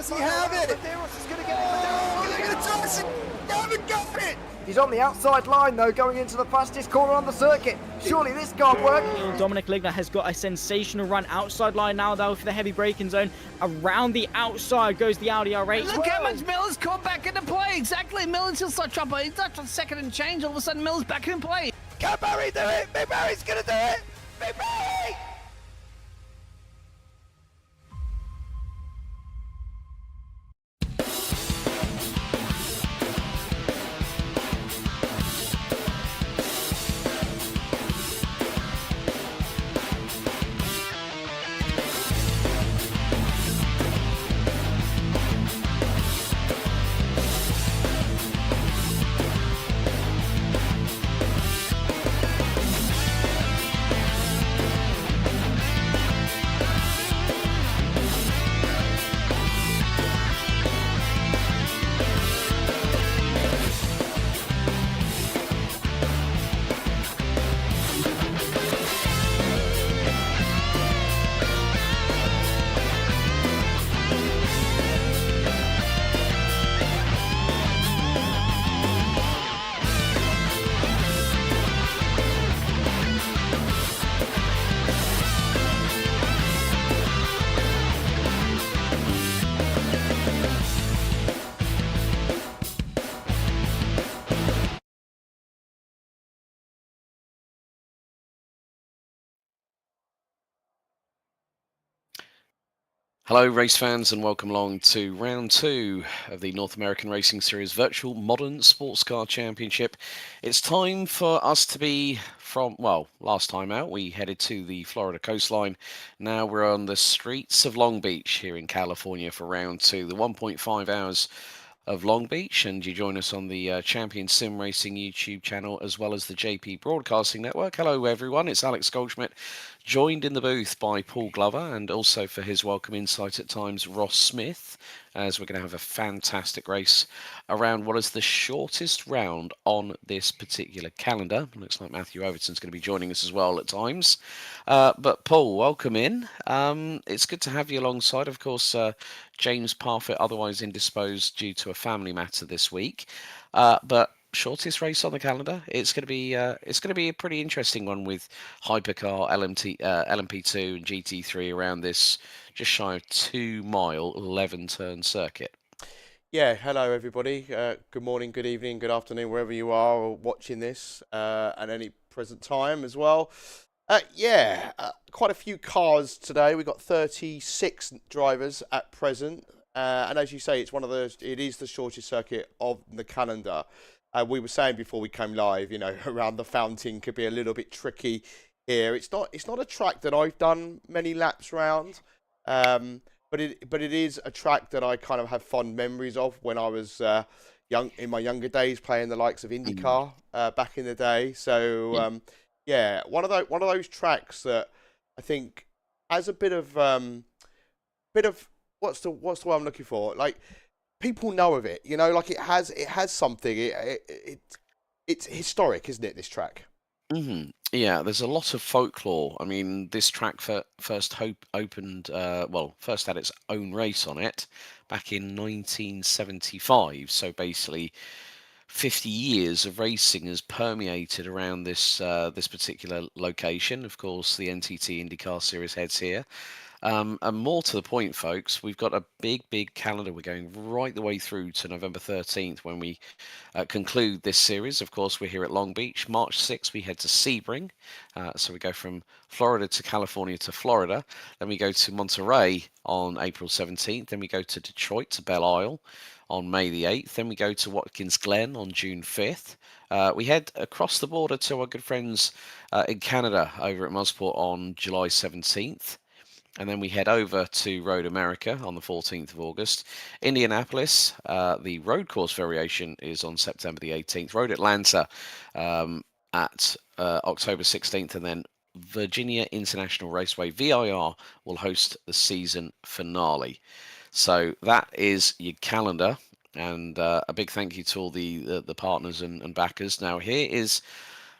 Does he have it? Medeiros is going to get it. Never got it! He's on the outside line though, going into the fastest corner on the circuit. Surely this can't work. Dominic Ligner has got a sensational run outside line now though for the heavy braking zone. Around the outside goes the Audi R8. Look how much Miller's caught back into play. Exactly, Miller's still such trouble. He's not a second and change. All of a sudden, Miller's back in play. Can Barry do it? Big Barry's gonna do it! Big Barry! Hello race fans and welcome along to round 2 of the North American Racing Series Virtual Modern Sports Car Championship. It's time for us to be from, well, last time out we headed to the Florida coastline. Now we're on the streets of Long Beach here in California for round 2, the 1.5 hours of Long Beach, and you join us on the Champion Sim Racing YouTube channel as well as the JP Broadcasting Network. Hello everyone, it's Alex Goldschmidt, joined in the booth by Paul Glover and also for his welcome insight at times Ross Smith, as we're going to have a fantastic race around what is the shortest round on this particular calendar. Looks like Matthew Overton's going to be joining us as well at times. But Paul, welcome in. It's good to have you alongside, of course, James Parfitt, otherwise indisposed due to a family matter this week. But shortest race on the calendar. It's going to be a pretty interesting one with Hypercar, LMP2 and GT3 around this just shy of 2 mile 11 turn circuit. Yeah, hello everybody. Good morning, good evening, good afternoon, wherever you are or watching this at any present time as well. Quite a few cars today. We've got 36 drivers at present, and as you say, it is the shortest circuit of the calendar. We were saying before we came live, around the fountain could be a little bit tricky here. It's not a track that I've done many laps round, but it is a track that I kind of have fond memories of when I was in my younger days playing the likes of IndyCar back in the day. So one of those tracks that I think has a bit of what's the word I'm looking for? Like, people know of it, like it has something. It's historic, isn't it? This track. Mm-hmm. Yeah, there's a lot of folklore. I mean, this track first had its own race on it back in 1975. So basically, 50 years of racing has permeated around this particular location. Of course, the NTT IndyCar Series heads here. And more to the point, folks, we've got a big calendar. We're going right the way through to November 13th when we conclude this series. Of course, we're here at Long Beach. March 6th, we head to Sebring. So we go from Florida to California to Florida. Then we go to Monterey on April 17th. Then we go to Detroit to Belle Isle on May the 8th. Then we go to Watkins Glen on June 5th. We head across the border to our good friends in Canada over at Mosport on July 17th. And then we head over to Road America on the 14th of August. Indianapolis, the road course variation is on September the 18th. Road Atlanta at October 16th. And then Virginia International Raceway, VIR, will host the season finale. So that is your calendar. And a big thank you to all the partners and backers. Now, here is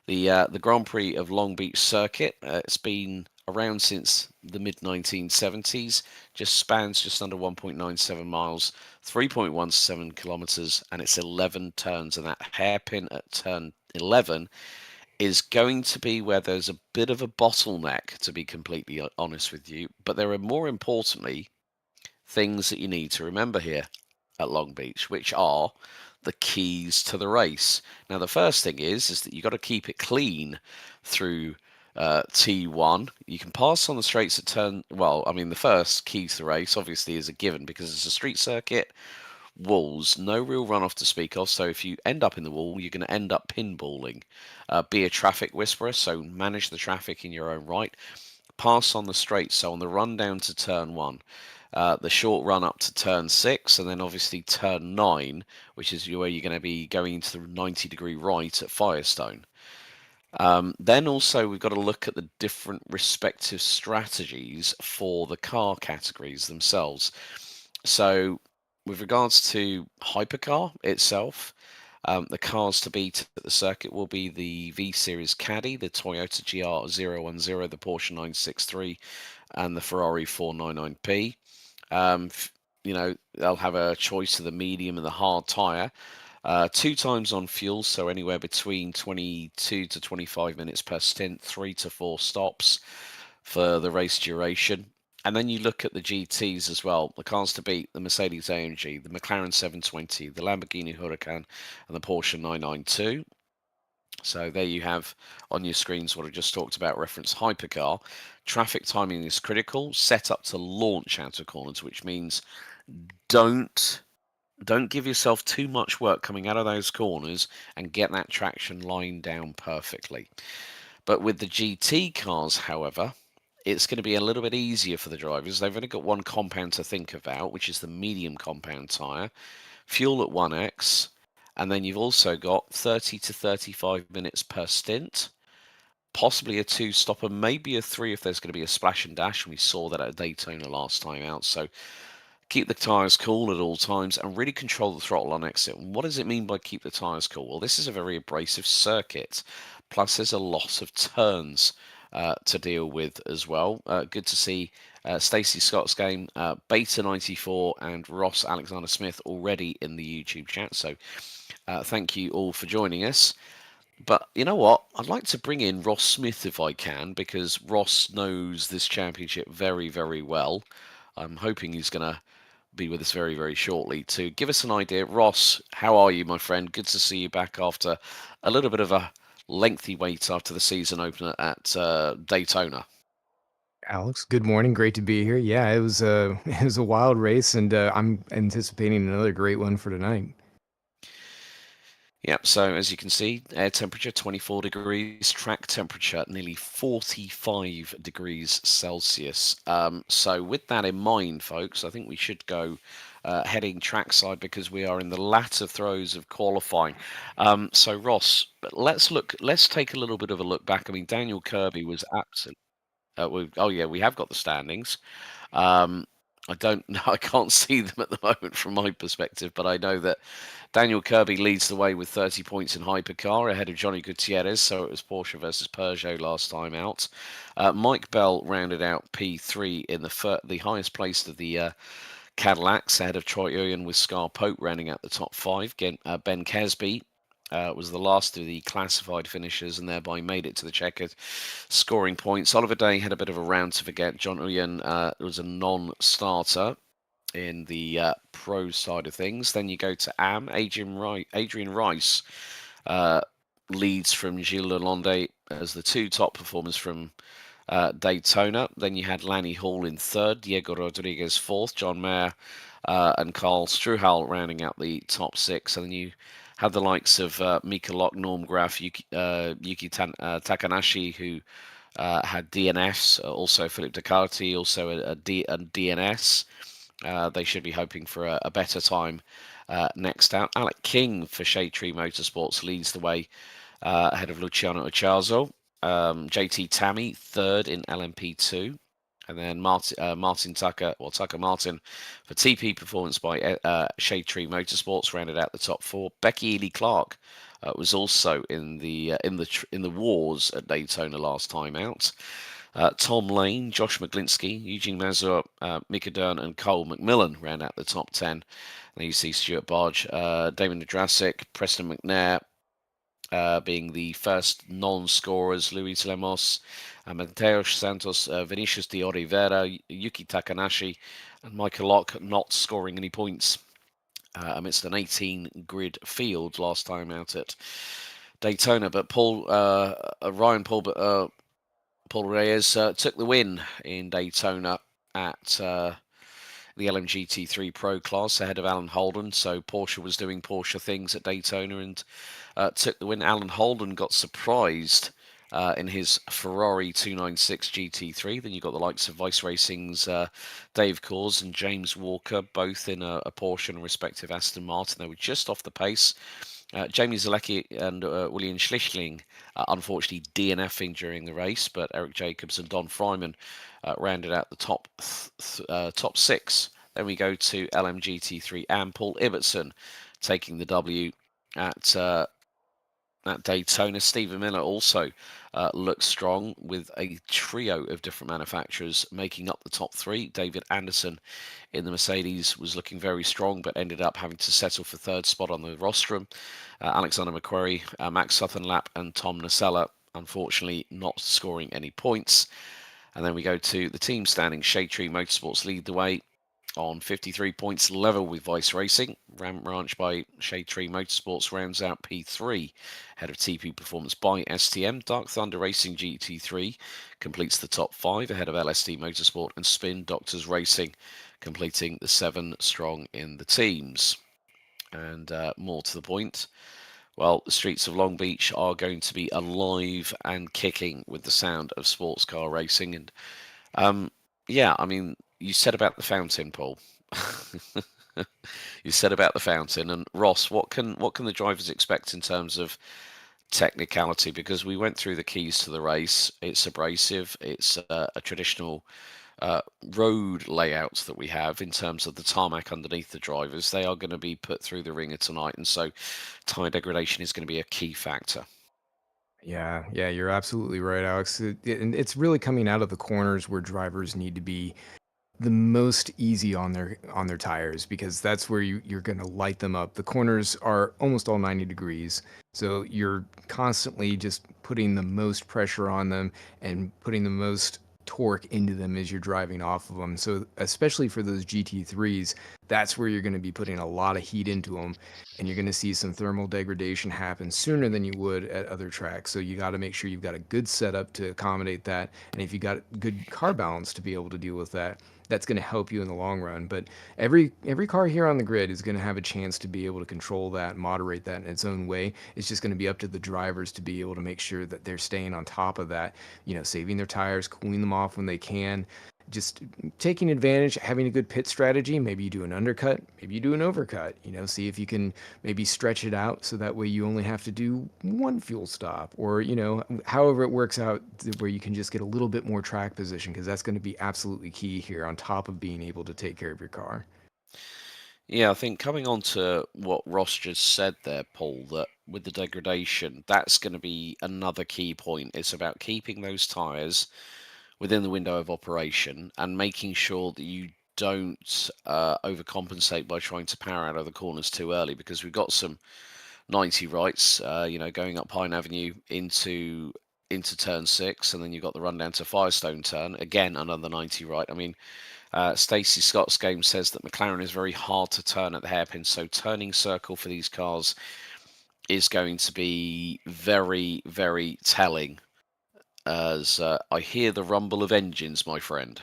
the Grand Prix of Long Beach Circuit. It's been around since the mid-1970s, just spans just under 1.97 miles, 3.17 kilometers, and it's 11 turns, and that hairpin at turn 11 is going to be where there's a bit of a bottleneck, to be completely honest with you. But there are, more importantly, things that you need to remember here at Long Beach, which are the keys to the race. Now, the first thing is that you've got to keep it clean through T1. You can pass on the straights at turn, well, I mean, the first key to the race obviously is a given because it's a street circuit. Walls, no real runoff to speak of. So if you end up in the wall, you're going to end up pinballing. Be a traffic whisperer, so manage the traffic in your own right. Pass on the straight, so on the run down to turn 1. The short run up to turn 6, and then obviously turn 9, which is where you're going to be going into the 90-degree right at Firestone. Then also we've got to look at the different respective strategies for the car categories themselves. So with regards to Hypercar itself, the cars to beat at the circuit will be the V Series Caddy, the Toyota GR010, the Porsche 963, and the Ferrari 499P. They'll have a choice of the medium and the hard tyre. 2 times on fuel, so anywhere between 22 to 25 minutes per stint, 3 to 4 stops for the race duration. And then you look at the GTs as well, the cars to beat, the Mercedes AMG, the McLaren 720, the Lamborghini Huracan, and the Porsche 992. So there you have on your screens what I just talked about, reference Hypercar. Traffic timing is critical, set up to launch out of corners, which means don't give yourself too much work coming out of those corners and get that traction line down perfectly. But with the GT cars, however, it's going to be a little bit easier for the drivers. They've only got one compound to think about, which is the medium compound tyre, fuel at 1x, and then you've also got 30 to 35 minutes per stint, possibly a 2-stopper, maybe a 3 if there's going to be a splash and dash, and we saw that at Daytona last time out. So keep the tyres cool at all times and really control the throttle on exit. And what does it mean by keep the tyres cool? Well, this is a very abrasive circuit, plus there's a lot of turns to deal with as well. Good to see Stacey Scott's game, Beta94 and Ross Alexander Smith already in the YouTube chat. So thank you all for joining us. But you know what? I'd like to bring in Ross Smith if I can, because Ross knows this championship very, very well. I'm hoping he's going to be with us very, very shortly to give us an idea. Ross, how are you, my friend? Good to see you back after a little bit of a lengthy wait after the season opener at Daytona. Alex, good morning. Great to be here. Yeah, it was a wild race, and I'm anticipating another great one for tonight. Yep, so as you can see, air temperature 24 degrees, track temperature nearly 45 degrees Celsius. So with that in mind, folks, I think we should go heading trackside because we are in the latter throes of qualifying. So Ross, let's take a little bit of a look back. I mean, Daniel Kirby was absolutely. We have got the standings. I don't know. I can't see them at the moment from my perspective, but I know that Daniel Kirby leads the way with 30 points in Hypercar ahead of Johnny Gutierrez. So it was Porsche versus Peugeot last time out. Mike Bell rounded out P3 in the highest place of the Cadillacs ahead of Troy Owen with Scar Pope rounding out the top 5. Ben Kesby was the last of the classified finishers and thereby made it to the checkered scoring points. Oliver Day had a bit of a round to forget. John Uyen was a non-starter in the pro side of things. Then you go to Adrian Rice leads from Gilles Lalonde as the 2 top performers from Daytona. Then you had Lanny Hall in 3rd, Diego Rodriguez 4th, John Mayer and Carl Struhal rounding out the top 6. And then you had the likes of Mika Lock, Norm Graf, Yuki Takanashi, who had DNFs, also Philip Ducati, also a DNS. They should be hoping for a better time next out. Alec King for Shade Tree Motorsports leads the way ahead of Luciano Ochazo. JT Tammy 3rd in LMP2. And then Martin Tucker Martin for TP Performance by Shade Tree Motorsports rounded out the top 4. Becky Ely Clark was also in the wars at Daytona last time out. Tom Lane, Josh McGlinskey, Eugene Mazur, Mika Dern, and Cole McMillan round out the top 10. And you see Stuart Barge, Damon Nadrasic, Preston McNair being the first non-scorers, Luis Lemos, Mateus Santos, Vinicius de Oliveira, Yuki Takanashi, and Michael Locke not scoring any points amidst an 18-grid field last time out at Daytona. But Paul Reyes took the win in Daytona at the LMGT3 Pro class ahead of Alan Holden. So Porsche was doing Porsche things at Daytona and took the win. Alan Holden got surprised in his Ferrari 296 GT3. Then you got the likes of Vice Racing's Dave Coors and James Walker, both in a Porsche and a respective Aston Martin. They were just off the pace. Jamie Zalecki and William Schlichting unfortunately DNFing during the race, but Eric Jacobs and Don Fryman rounded out the top 6. Then we go to LMGT3 and Paul Ibbotson taking the W at Daytona. Stephen Miller also looks strong with a trio of different manufacturers making up the top 3. David Anderson in the Mercedes was looking very strong, but ended up having to settle for 3rd spot on the rostrum. Alexander McQuarrie, Max Sutherlap, and Tom Nacella, unfortunately, not scoring any points. And then we go to the team standings. Shade Tree Motorsports lead the way on 53 points, level with Vice Racing. Ram Ranch by Shade Tree Motorsports rounds out P3, ahead of TP Performance by STM. Dark Thunder Racing GT3 completes the top 5, ahead of LSD Motorsport, and Spin Doctors Racing completing the 7 strong in the teams. And more to the point, well, the streets of Long Beach are going to be alive and kicking with the sound of sports car racing. And yeah, I mean, you said about the fountain, Paul. You said about the fountain, and Ross, what can the drivers expect in terms of technicality? Because we went through the keys to the race. It's abrasive. It's a traditional road layouts that we have in terms of the tarmac underneath the drivers. They are going to be put through the ringer tonight, and so tyre degradation is going to be a key factor. Yeah, you're absolutely right, Alex. And it's really coming out of the corners where drivers need to be the most easy on their tires, because that's where you're going to light them up. The corners are almost all 90 degrees, so you're constantly just putting the most pressure on them and putting the most torque into them as you're driving off of them. So especially for those GT3s, that's where you're going to be putting a lot of heat into them, and you're going to see some thermal degradation happen sooner than you would at other tracks. So you got to make sure you've got a good setup to accommodate that, and if you got good car balance to be able to deal with that, that's going to help you in the long run. But every car here on the grid is going to have a chance to be able to control that, moderate that in its own way. It's just going to be up to the drivers to be able to make sure that they're staying on top of that, saving their tires, cooling them off when they can, just taking advantage, having a good pit strategy. Maybe you do an undercut, maybe you do an overcut, see if you can maybe stretch it out so that way you only have to do one fuel stop, or, however it works out where you can just get a little bit more track position, because that's going to be absolutely key here on top of being able to take care of your car. Yeah, I think coming on to what Ross just said there, Paul, that with the degradation, that's going to be another key point. It's about keeping those tyres within the window of operation and making sure that you don't overcompensate by trying to power out of the corners too early, because we've got some 90 rights, going up Pine Avenue into turn 6, and then you've got the run down to Firestone turn, again another 90 right. I mean, Stacey Scott's game says that McLaren is very hard to turn at the hairpin, so turning circle for these cars is going to be very, very telling, as I hear the rumble of engines, my friend.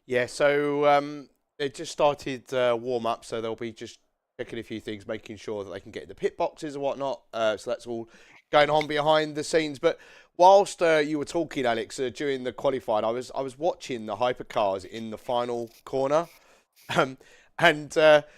Yeah, so they just started warm-up, so they'll be just checking a few things, making sure that they can get in the pit boxes and whatnot. So that's all going on behind the scenes. But whilst you were talking, Alex, during the qualifying, I was watching the hypercars in the final corner. And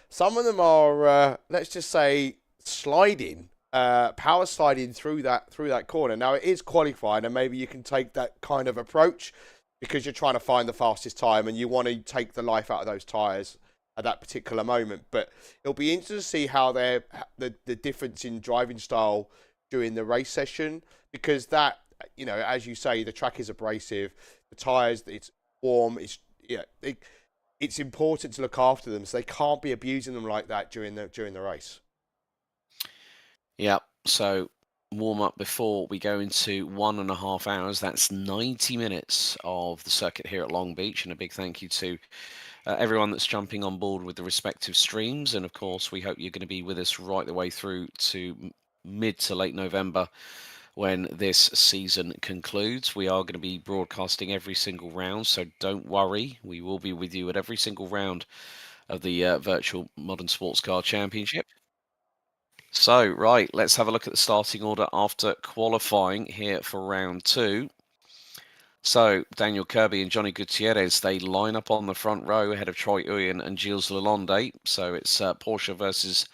some of them are, let's just say, sliding. Power sliding through that corner. Now it is qualifying, and maybe you can take that kind of approach because you're trying to find the fastest time and you want to take the life out of those tyres at that particular moment. But it'll be interesting to see how the difference in driving style during the race session, because that, as you say, the track is abrasive. the tyres, it's warm, it's important to look after them, so they can't be abusing them like that during the race. Yeah, so warm up before we go into 1.5 hours. That's 90 minutes of the circuit here at Long Beach, and a big thank you to everyone that's jumping on board with the respective streams. And of course, we hope you're going to be with us right the way through to mid to late November when this season concludes. We are going to be broadcasting every single round, so don't worry. We will be with you at every single round of the virtual Modern Sports Car Championship. So, right, let's have a look at the starting order after qualifying here for round 2. So, Daniel Kirby and Johnny Gutierrez, they line up on the front row ahead of Troy Uyen and Gilles Lalonde. So, it's Porsche versus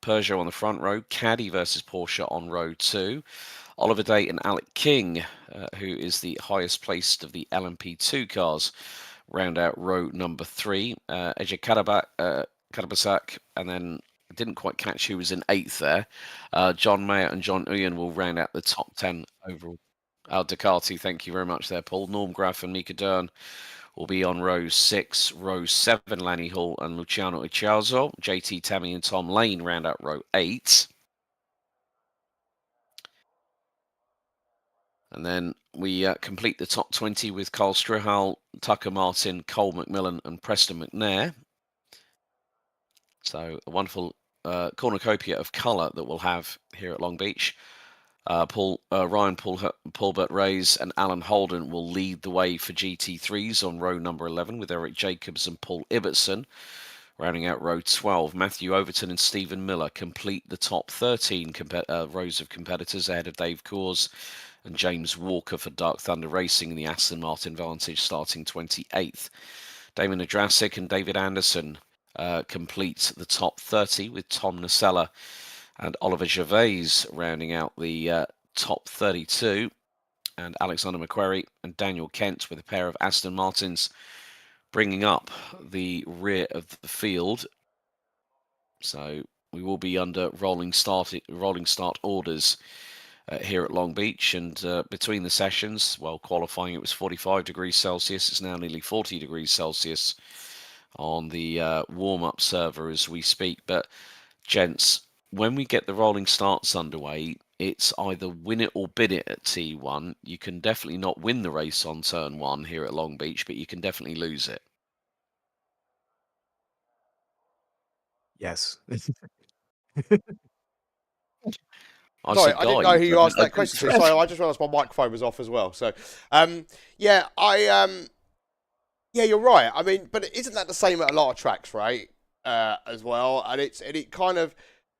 Peugeot on the front row, Caddy versus Porsche on row 2. Oliver Day and Alec King, who is the highest placed of the LMP2 cars, round out row number 3. Eje Karabasak, and then I didn't quite catch who was in 8th there. John Mayer and John Uyen will round out the top 10 overall. Ducati, thank you very much there, Paul. Norm Graff and Mika Dern will be on row 6. Row 7, Lanny Hall and Luciano Ichiazo. JT Tammy and Tom Lane round out row 8. And then we complete the top 20 with Carl Strihal, Tucker Martin, Cole McMillan and Preston McNair. So a wonderful cornucopia of colour that we'll have here at Long Beach. Ryan Paulbert Reyes and Alan Holden will lead the way for GT3s on row number 11 with Eric Jacobs and Paul Ibbotson. Rounding out row 12, Matthew Overton and Stephen Miller complete the top 13 rows of competitors ahead of Dave Coors and James Walker for Dark Thunder Racing in the Aston Martin Vantage starting 28th. Damon Nadrasic and David Anderson complete the top 30 with Tom Nacella and Oliver Gervais rounding out the top 32, and Alexander McQuarrie and Daniel Kent with a pair of Aston Martins bringing up the rear of the field. So we will be under rolling start orders here at Long Beach, and between the sessions, well, qualifying it was 45 degrees Celsius. It's now nearly 40 degrees Celsius on the warm-up server as we speak. But gents, when we get the rolling starts underway, it's either win it or bid it at T1. You can definitely not win the race on turn 1 here at Long Beach, but you can definitely lose it. Yes. Sorry, I didn't know who you asked that question to. Sorry, I just realised my microphone was off as well. So, yeah, yeah, you're right. I mean, but isn't that the same at a lot of tracks, right? As well, and it kind of,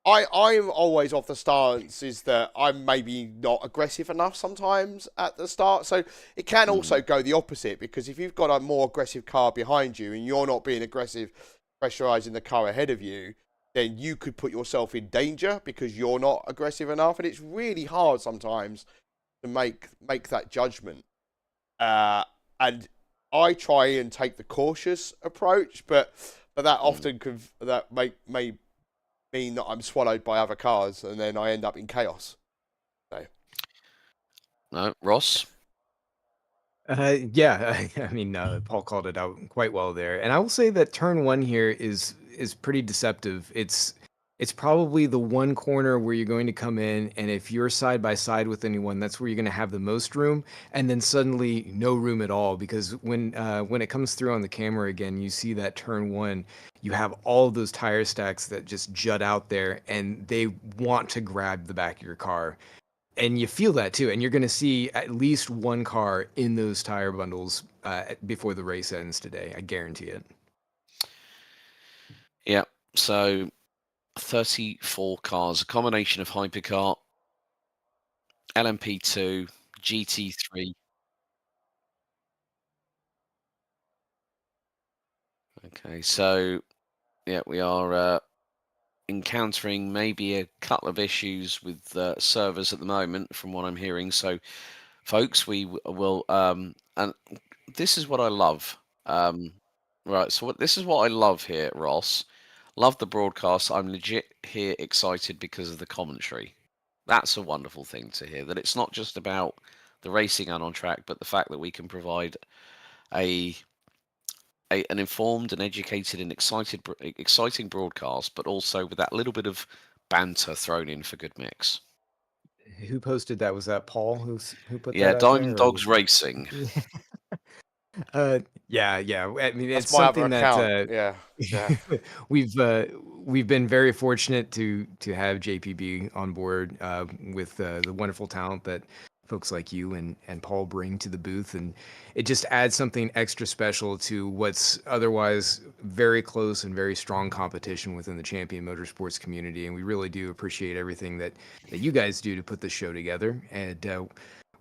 I'm always of the stance is that I'm maybe not aggressive enough sometimes at the start. So it can also go the opposite, because if you've got a more aggressive car behind you and you're not being aggressive, pressurising the car ahead of you, then you could put yourself in danger because you're not aggressive enough. And it's really hard sometimes to make that judgment. And I try and take the cautious approach, but that often may mean that I'm swallowed by other cars, and then I end up in chaos. So. No, Ross? Yeah, I mean, Paul called it out quite well there. And I will say that turn 1 here is pretty deceptive. It's probably the one corner where you're going to come in, and if you're side by side with anyone, that's where you're going to have the most room, and then suddenly no room at all, because when it comes through on the camera again, you see that turn 1, you have all of those tire stacks that just jut out there, and they want to grab the back of your car. And you feel that too, and you're going to see at least one car in those tire bundles before the race ends today. I guarantee it. Yeah, so 34 cars, a combination of Hypercar, LMP2, GT3. Okay, so yeah, we are encountering maybe a couple of issues with servers at the moment, from what I'm hearing. So, folks, we will, and this is what I love. Right, so this is what I love here, Ross. Love the broadcast. I'm legit here excited because of the commentary. That's a wonderful thing to hear, that it's not just about the racing and on track, but the fact that we can provide a an informed and educated and exciting broadcast, but also with that little bit of banter thrown in for good mix. Who posted that? Was that Paul who put Yeah, that out Diamond there? Or Dogs Racing. Yeah. I mean, That's it's my other something that account. Yeah. Yeah. we've been very fortunate to have JPB on board with the wonderful talent that folks like you and Paul bring to the booth, and it just adds something extra special to what's otherwise very close and very strong competition within the Champion Motorsports community. And we really do appreciate everything that you guys do to put this show together. And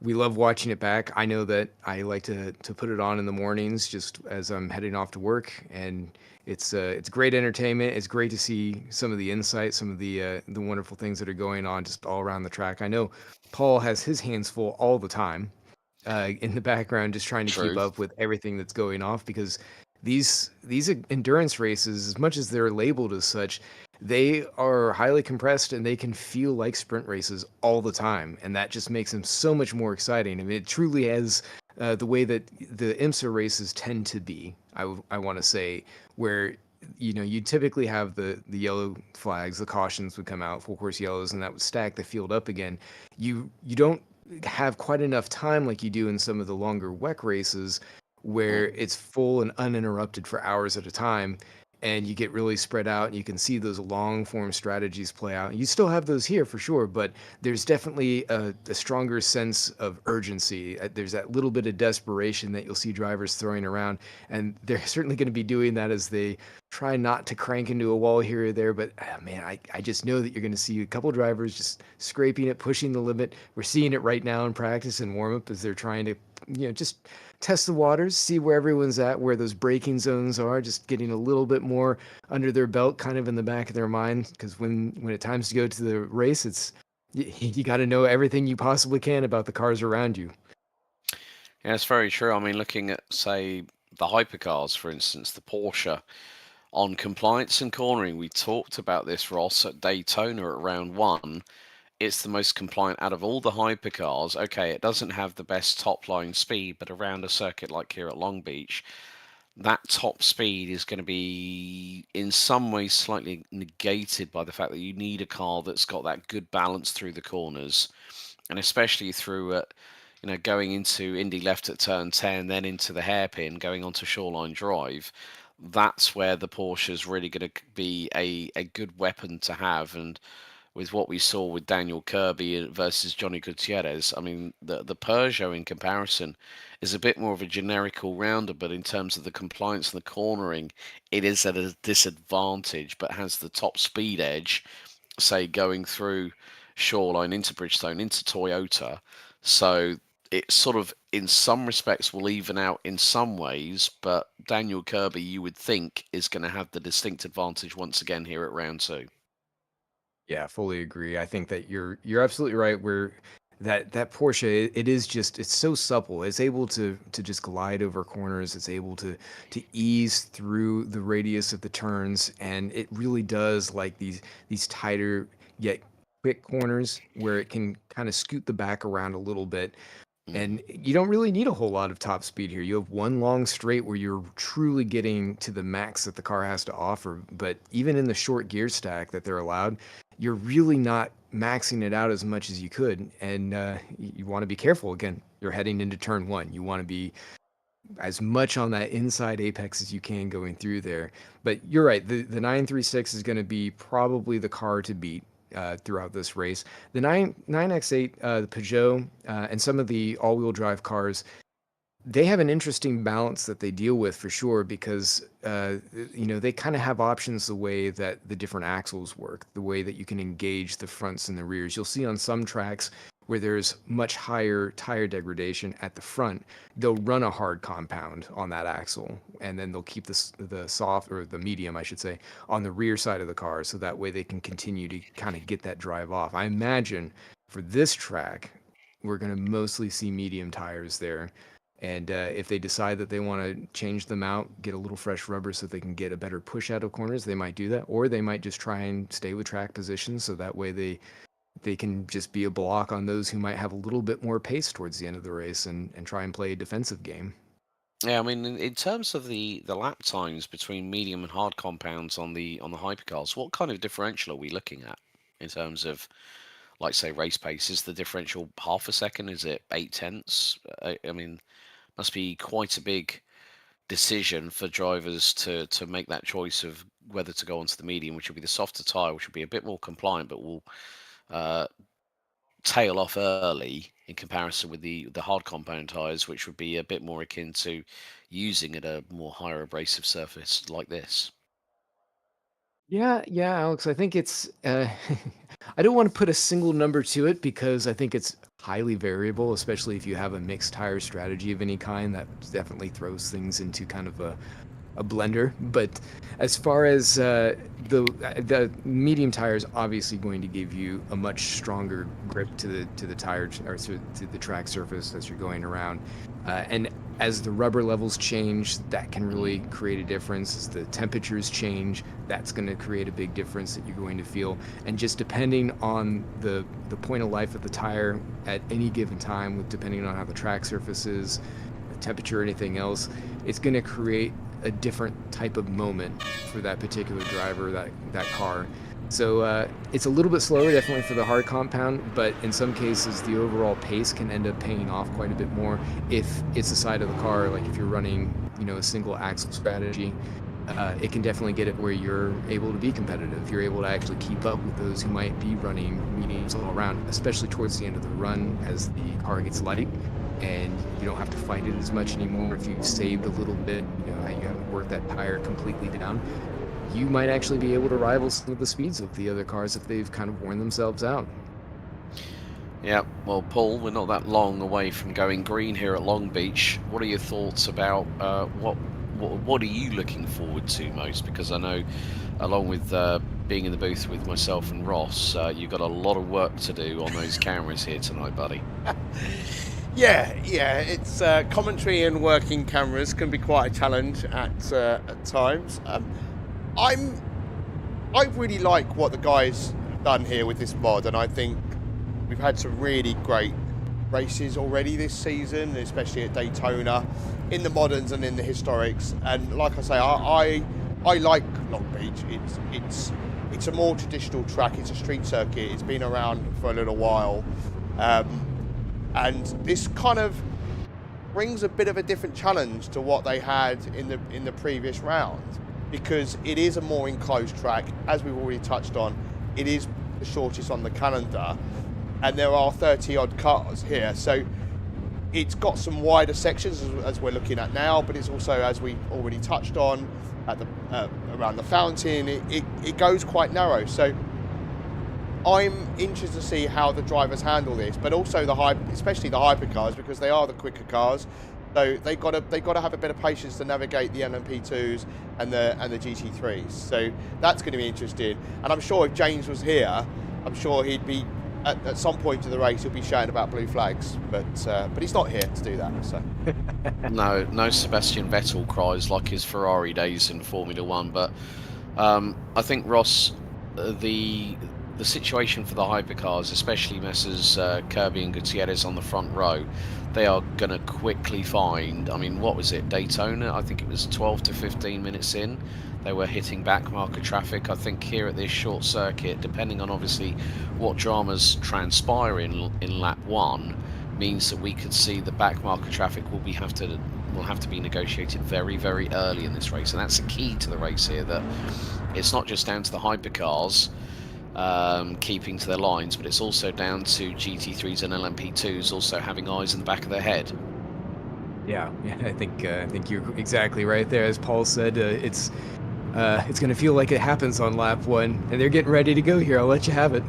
we love watching it back. I know that I like to put it on in the mornings just as I'm heading off to work, and it's great entertainment. It's great to see some of the insight, some of the wonderful things that are going on just all around the track. I know Paul has his hands full all the time in the background, just trying to keep True. up with everything that's going off, because these endurance races, as much as they're labeled as such, they are highly compressed and they can feel like sprint races all the time, and that just makes them so much more exciting. I mean, it truly is the way that the IMSA races tend to be. I want to say, where you typically have the yellow flags, the cautions would come out, full course yellows, and that would stack the field up again. You don't have quite enough time like you do in some of the longer WEC races, where it's full and uninterrupted for hours at a time, and you get really spread out, and you can see those long form strategies play out. You still have those here for sure, but there's definitely a stronger sense of urgency. There's that little bit of desperation that you'll see drivers throwing around, and they're certainly going to be doing that as they try not to crank into a wall here or there. But man, I just know that you're going to see a couple drivers just scraping it, pushing the limit. We're seeing it right now in practice and warm up as they're trying to just test the waters, see where everyone's at, where those braking zones are, just getting a little bit more under their belt, kind of in the back of their mind. Because when it's times to go to the race, it's you got to know everything you possibly can about the cars around you. Yeah, it's very true. I mean, looking at, say, the hypercars, for instance, the Porsche, on compliance and cornering, we talked about this, Ross, at Daytona at round one. It's the most compliant out of all the hypercars. Okay, it doesn't have the best top line speed, but around a circuit like here at Long Beach, that top speed is going to be in some ways slightly negated by the fact that you need a car that's got that good balance through the corners, and especially through going into Indy left at turn 10, then into the hairpin, going onto Shoreline Drive. That's where the Porsche is really going to be a good weapon to have. And with what we saw with Daniel Kirby versus Johnny Gutierrez, I mean, the Peugeot in comparison is a bit more of a generic all-rounder, but in terms of the compliance and the cornering, it is at a disadvantage, but has the top speed edge, say, going through Shoreline into Bridgestone, into Toyota. So it sort of, in some respects, will even out in some ways, but Daniel Kirby, you would think, is going to have the distinct advantage once again here at round two. Yeah, fully agree. I think that you're absolutely right. Where that Porsche, it's so supple. It's able to just glide over corners. It's able to ease through the radius of the turns, and it really does like these tighter yet quick corners where it can kind of scoot the back around a little bit. And you don't really need a whole lot of top speed here. You have one long straight where you're truly getting to the max that the car has to offer. But even in the short gear stack that they're allowed, you're really not maxing it out as much as you could. And you want to be careful. Again, you're heading into turn one. You want to be as much on that inside apex as you can going through there. But you're right. The 936 is going to be probably the car to beat throughout this race. The 9X8, the Peugeot, and some of the all-wheel drive cars, they have an interesting balance that they deal with for sure, because they kind of have options the way that the different axles work, the way that you can engage the fronts and the rears. You'll see on some tracks where there's much higher tire degradation at the front, they'll run a hard compound on that axle, and then they'll keep the soft, or the medium, I should say, on the rear side of the car, so that way they can continue to kind of get that drive off. I imagine for this track, we're going to mostly see medium tires there. And if they decide that they want to change them out, get a little fresh rubber so they can get a better push out of corners, they might do that. Or they might just try and stay with track position, so that way they can just be a block on those who might have a little bit more pace towards the end of the race and try and play a defensive game. Yeah, I mean, in terms of the lap times between medium and hard compounds on the hypercars, what kind of differential are we looking at in terms of, like, say, race pace? Is the differential half a second? Is it 8/10? I mean, must be quite a big decision for drivers to make that choice of whether to go onto the medium, which will be the softer tyre, which will be a bit more compliant, but will uh, tail off early in comparison with the hard compound tyres, which would be a bit more akin to using at a more higher abrasive surface like this. Yeah, yeah, Alex. I think it's. I don't want to put a single number to it because I think it's highly variable, especially if you have a mixed tire strategy of any kind. That definitely throws things into kind of a blender. But as far as the medium tire is obviously going to give you a much stronger grip to the tire or to the track surface as you're going around, and as the rubber levels change, that can really create a difference. As the temperatures change, that's going to create a big difference that you're going to feel. And just depending on the point of life of the tire at any given time, with depending on how the track surface is, the temperature, anything else, it's going to create a different type of moment for that particular driver, that car. So it's a little bit slower, definitely, for the hard compound, but in some cases the overall pace can end up paying off quite a bit more if it's the side of the car, like if you're running, a single axle strategy. It can definitely get it where you're able to be competitive. You're able to actually keep up with those who might be running mediums all around, especially towards the end of the run as the car gets light and you don't have to fight it as much anymore. If you've saved a little bit, you haven't worked that tire completely down, you might actually be able to rival some of the speeds of the other cars if they've kind of worn themselves out. Yeah, well, Paul, we're not that long away from going green here at Long Beach. What are your thoughts about what are you looking forward to most? Because I know, along with being in the booth with myself and Ross, you've got a lot of work to do on those cameras here tonight, buddy. Yeah, it's commentary and working cameras can be quite a challenge at times. I really like what the guys have done here with this mod, and I think we've had some really great races already this season, especially at Daytona, in the moderns and in the historics. And like I say, I like Long Beach. It's a more traditional track. It's a street circuit. It's been around for a little while, and this kind of brings a bit of a different challenge to what they had in the previous round, because it is a more enclosed track. As we've already touched on, it is the shortest on the calendar, and there are 30 odd cars here, so it's got some wider sections as we're looking at now, but it's also, as we already touched on, at the around the fountain, it goes quite narrow. So I'm interested to see how the drivers handle this, but also especially the hypercars, because they are the quicker cars. So they got to have a bit of patience to navigate the LMP2s and the GT3s. So that's going to be interesting. And I'm sure if James was here, I'm sure he'd be at some point of the race he'll be shouting about blue flags. But he's not here to do that. So no Sebastian Vettel cries like his Ferrari days in Formula One. But I think, Ross, the situation for the hypercars, especially Messrs Kirby and Gutierrez on the front row, they are going to quickly find, I mean, what was it, Daytona? I think it was 12 to 15 minutes in, they were hitting back marker traffic. I think here at this short circuit, depending on obviously what dramas transpire in lap 1, means that we could see the back marker traffic will have to be negotiated very, very early in this race. And that's the key to the race here, that it's not just down to the hypercars keeping to their lines, but it's also down to GT3s and LMP2s also having eyes in the back of their head. Yeah, I think you're exactly right there. As Paul said, it's going to feel like it happens on lap 1, and they're getting ready to go here. I'll let you have it.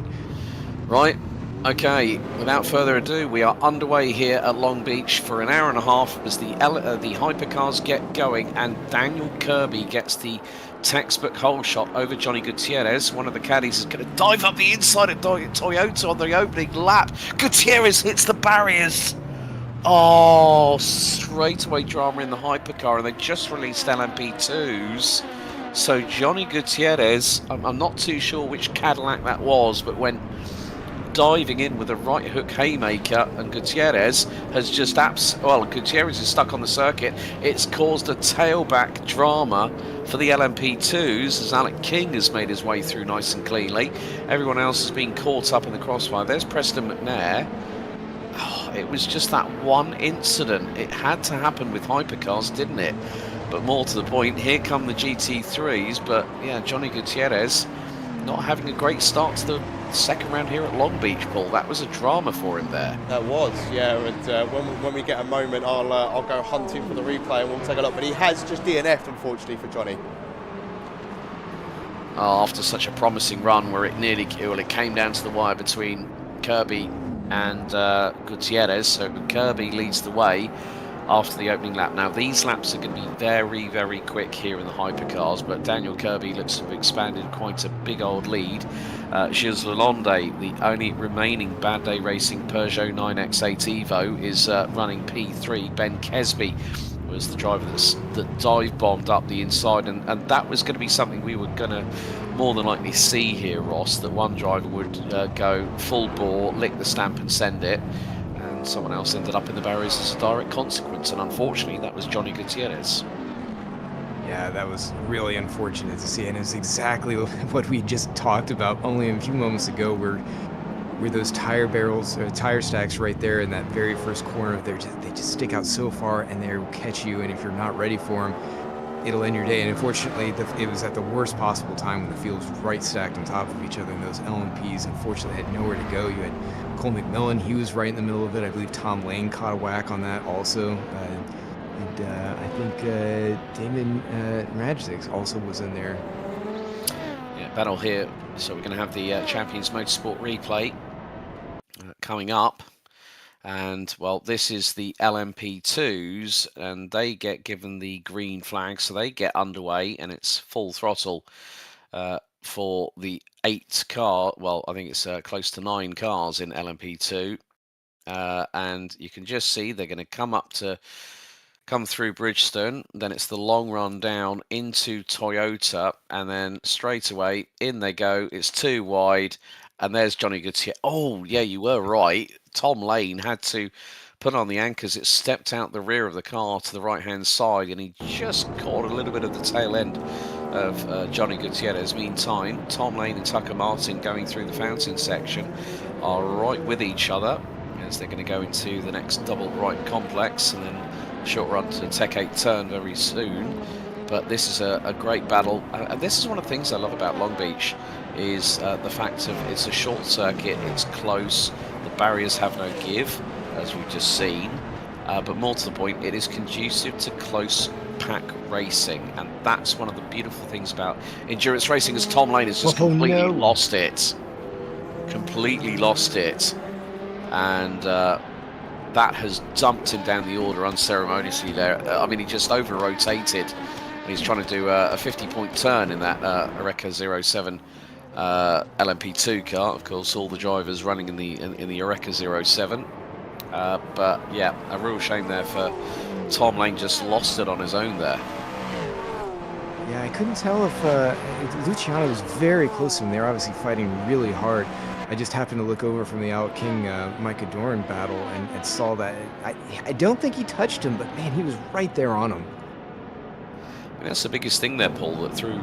Right. Okay, without further ado, we are underway here at Long Beach for an hour and a half as the hypercars get going, and Daniel Kirby gets the textbook hole shot over Johnny Gutierrez. One of the caddies is going to dive up the inside of Toyota on the opening lap. Gutierrez hits the barriers. Oh, straightaway drama in the hypercar, and they just released LMP2s. So Johnny Gutierrez, I'm not too sure which Cadillac that was, but went diving in with a right hook haymaker, and Gutierrez has just Gutierrez is stuck on the circuit. It's caused a tailback drama for the LMP2s as Alec King has made his way through nice and cleanly. Everyone else has been caught up in the crossfire. There's Preston McNair. Oh, it was just that one incident. It had to happen with Hypercars, didn't it? But more to the point, here come the GT3s, but yeah, Johnny Gutierrez not having a great start to the second round here at Long Beach, Paul. That was a drama for him there. That was, yeah. And when we get a moment, I'll go hunting for the replay and we'll take a look. But he has just DNF'd, unfortunately, for Johnny. After such a promising run where it came down to the wire between Kirby and Gutierrez. So Kirby leads the way after the opening lap. Now these laps are going to be very, very quick here in the Hypercars, but Daniel Kirby looks to have expanded quite a big old lead. Gilles Lalonde, the only remaining Bad Day Racing Peugeot 9X8 Evo, is running P3. Ben Kesby was the driver that dive bombed up the inside, and that was going to be something we were going to more than likely see here, Ross, that one driver would go full bore, lick the stamp and send it, and someone else ended up in the barriers as a direct consequence, and unfortunately that was Johnny Gutierrez. Yeah, that was really unfortunate to see, and it was exactly what we just talked about only a few moments ago, where those tire barrels, tire stacks right there in that very first corner, they just stick out so far, and they will catch you, and if you're not ready for them, it'll end your day. And unfortunately, it was at the worst possible time when the field was right stacked on top of each other, and those LMPs unfortunately had nowhere to go. You had Cole McMillan, he was right in the middle of it. I believe Tom Lane caught a whack on that also. I think Damon Radzik also was in there. Yeah, battle here. So we're going to have the Champions Motorsport replay coming up. And, well, this is the LMP2s, and they get given the green flag, so they get underway, and it's full throttle for the 8 car. Well, I think it's close to 9 cars in LMP2. And you can just see they're going to come through Bridgestone, then it's the long run down into Toyota, and then straight away in they go. It's 2 wide, and there's Johnny Gutierrez. Oh yeah, you were right. Tom Lane had to put on the anchors. It stepped out the rear of the car to the right hand side, and he just caught a little bit of the tail end of Johnny Gutierrez. Meantime, Tom Lane and Tucker Martin going through the fountain section are right with each other as they're going to go into the next double right complex, and then short run to Tech 8 turn very soon. But this is a great battle, and this is one of the things I love about Long Beach, is the fact of it's a short circuit, it's close, the barriers have no give, as we've just seen, but more to the point, it is conducive to close pack racing, and that's one of the beautiful things about endurance racing, as Tom Lane has just completely lost it, and that has dumped him down the order unceremoniously there. I mean, he just over-rotated, and he's trying to do a 50-point turn in that Eureka 07 LMP2 car. Of course, all the drivers running in the Eureka 07. But yeah, a real shame there for Tom Lane, just lost it on his own there. Yeah, I couldn't tell if Luciano was very close to him. They're obviously fighting really hard. I just happened to look over from the Alec King Micah Doran battle and saw that. I don't think he touched him, but man, he was right there on him. And that's the biggest thing there, Paul, that through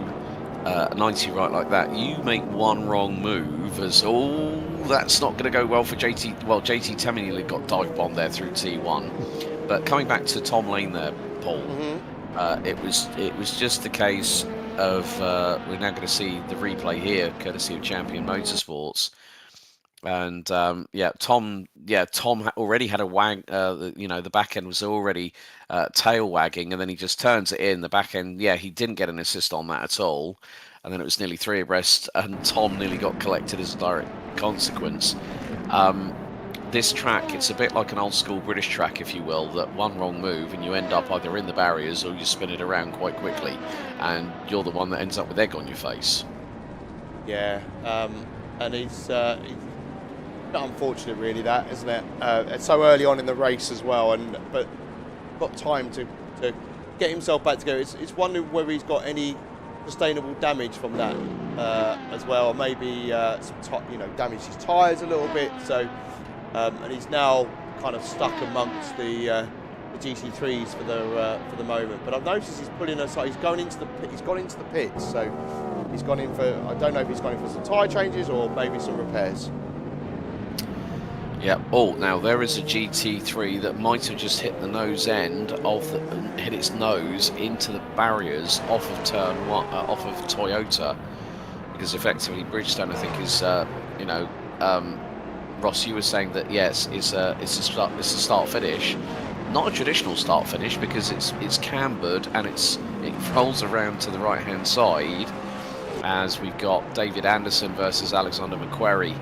90 right like that, you make one wrong move as, oh, that's not going to go well for JT. Well, JT Taminili got dive bombed there through T1. But coming back to Tom Lane there, Paul, it was just the case of, we're now going to see the replay here, courtesy of Champion Motorsports. And Tom already had a wag. The back end was already tail wagging, and then he just turns it in. The back end, he didn't get an assist on that at all. And then it was nearly 3 abreast, and Tom nearly got collected as a direct consequence. This track, it's a bit like an old school British track, if you will, that one wrong move and you end up either in the barriers or you spin it around quite quickly, and you're the one that ends up with egg on your face. Yeah, and it's unfortunate, really, that, isn't it? It's so early on in the race as well, but got time to get himself back together. It's wondering whether he's got any sustainable damage from that as well. Maybe damaged his tyres a little bit. So, and he's now kind of stuck amongst the GT3s for the moment. But I've noticed he's pulling aside. He's gone into the pits. So he's gone in for. I don't know if he's gone in for some tyre changes or maybe some repairs. Yeah. Oh, now there is a GT3 that might have just hit the nose end of hit its nose into the barriers off of turn one, off of Toyota, because effectively Bridgestone, I think, is Ross, you were saying that yes, it's a start finish, not a traditional start finish, because it's cambered and it rolls around to the right hand side, as we've got David Anderson versus Alexander McQuarrie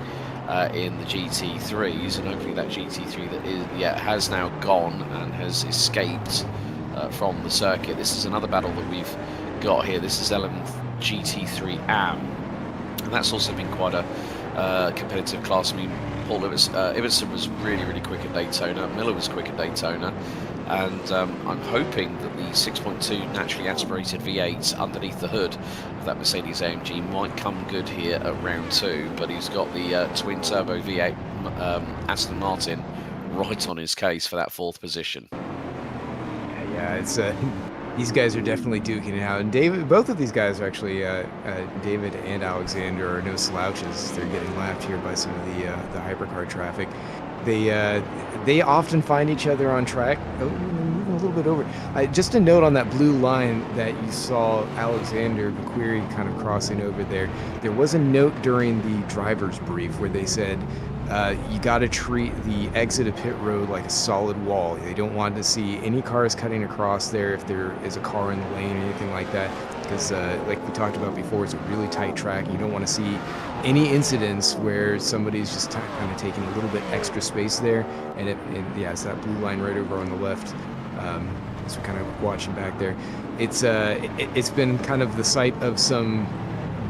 in the GT3s, and hopefully that GT3 that has now gone and has escaped from the circuit. This is another battle that we've got here. This is 11th GT3 AM, and that's also been quite a competitive class. I mean, Paul Ibbotson was really quick at Daytona. Miller was quick at Daytona, and I'm hoping that the 6.2 naturally aspirated V8s underneath the hood of that Mercedes AMG might come good here at round 2. But he's got the twin turbo V8 Aston Martin right on his case for that 4th position. Yeah, it's these guys are definitely duking it out. And both of these guys are actually, David and Alexander, are no slouches. They're getting lapped here by some of the hypercar traffic. They often find each other on track. Oh, moving a little bit over. Just a note on that blue line that you saw Alexander McQuarrie kind of crossing over there. There was a note during the driver's brief where they said, you got to treat the exit of pit road like a solid wall. They don't want to see any cars cutting across there if there is a car in the lane or anything like that, because like we talked about before, it's a really tight track. You don't want to see any incidents where somebody's just kind of taking a little bit extra space there. And yeah, it's that blue line right over on the left. So we're kind of watching back there. It's been kind of the site of some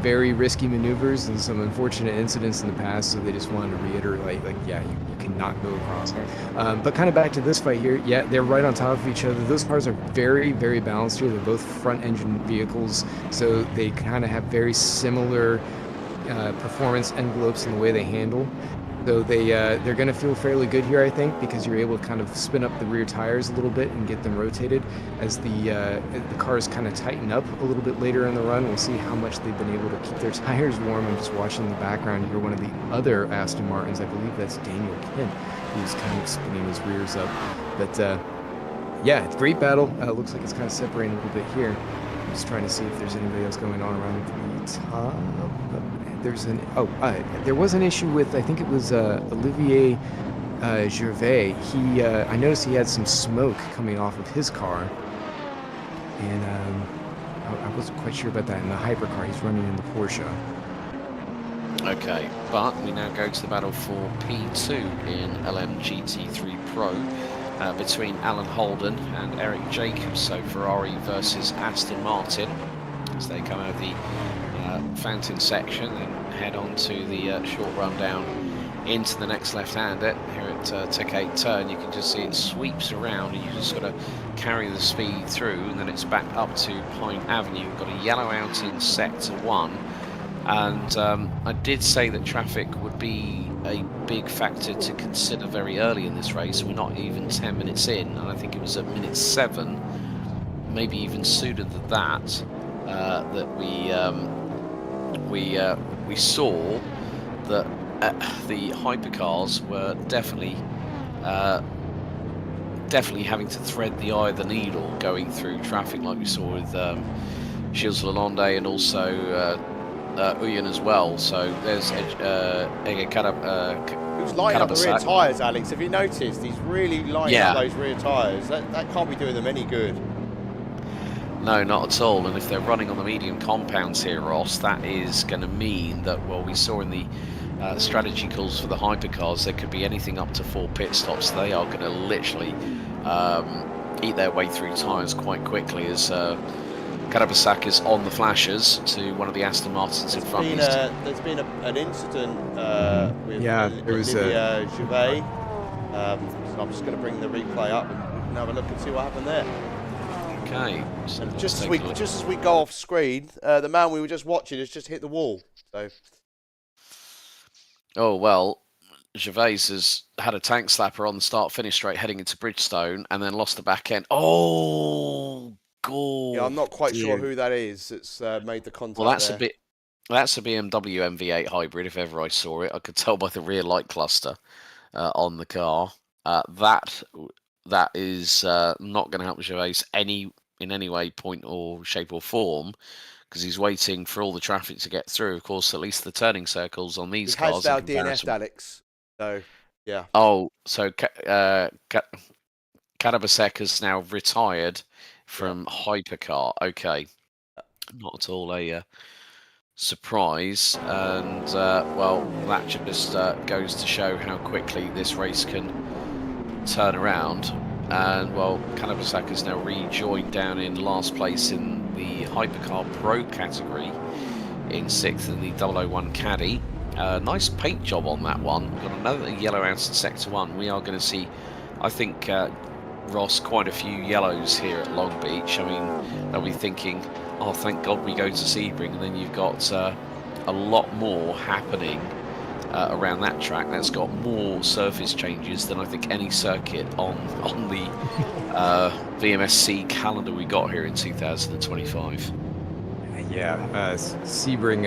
very risky maneuvers and some unfortunate incidents in the past, so they just wanted to reiterate, like, yeah, you cannot go across. But kind of back to this fight here, yeah, they're right on top of each other. Those cars are very balanced here. They're both front-engine vehicles, so they kind of have very similar performance envelopes in the way they handle. So they're going to feel fairly good here, I think, because you're able to kind of spin up the rear tires a little bit and get them rotated. As the cars kind of tighten up a little bit later in the run, we'll see how much they've been able to keep their tires warm. I'm just watching in the background here one of the other Aston Martins. I believe that's Daniel Kent, who's kind of spinning his rears up. But yeah, it's a great battle. Looks like it's kind of separating a little bit here. I'm just trying to see if there's anybody else going on around the top. There was an issue with, I think it was Olivier Gervais. I noticed he had some smoke coming off of his car, and I wasn't quite sure about that in the hypercar. He's running in the Porsche. Okay, but we now go to the battle for P2 in LMGT3 Pro between Alan Holden and Eric Jacobs. So Ferrari versus Aston Martin as they come out of the fountain section, then head on to the short run down into the next left-hander here at Tech 8 turn. You can just see it sweeps around, and you just got to carry the speed through, and then it's back up to Pine Avenue. You've got a yellow out in sector 1, and I did say that traffic would be a big factor to consider very early in this race. We're not even 10 minutes in, and I think it was at minute 7, maybe even sooner than that, that we saw that the hypercars were definitely having to thread the eye of the needle going through traffic, like we saw with Gilles Lalonde and also Uyen as well. So there's who's lighting up the rear tyres, Alex? Have you noticed? He's really lighting up those rear tyres. That can't be doing them any good. No, not at all. And if they're running on the medium compounds here, Ross, that is going to mean that, well, we saw in the strategy calls for the hypercars, there could be anything up to 4 pit stops. They are going to literally eat their way through tyres quite quickly as Karabassak is on the flashers to one of the Aston Martins in front. There's been an incident with Olivier Gervais. So I'm just going to bring the replay up and we can have a look and see what happened there. Okay. So And let's just take a look. as we go off screen, the man we were just watching has just hit the wall. So Oh, well, Gervais has had a tank slapper on the start-finish straight heading into Bridgestone and then lost the back end. Oh, God. yeah, I'm not quite sure who that is that's made the contact Well, that's there. that's a BMW MV8 hybrid, if ever I saw it. I could tell by the rear light cluster on the car. That is not going to help Gervais in any way, point or shape or form, because he's waiting for all the traffic to get through. Of course, at least the turning circles on these He cars. has now in comparison- DNF'd Alex. So yeah. Oh, so Karabasek has now retired from Hypercar. Okay, not at all a surprise, and well, that just goes to show how quickly this race can turn around. And well, Karabasek has now rejoined down in last place in the Hypercar Pro category, in 6th in the 001 Caddy. Nice paint job on that one. We've got another yellow out in Sector 1. We are going to see, I think, Ross, quite a few yellows here at Long Beach. I mean, they'll be thinking, oh, thank God we go to Sebring, and then you've got a lot more happening around that track. That's got more surface changes than I think any circuit on the VMSC calendar we got here in 2025. Yeah, Sebring,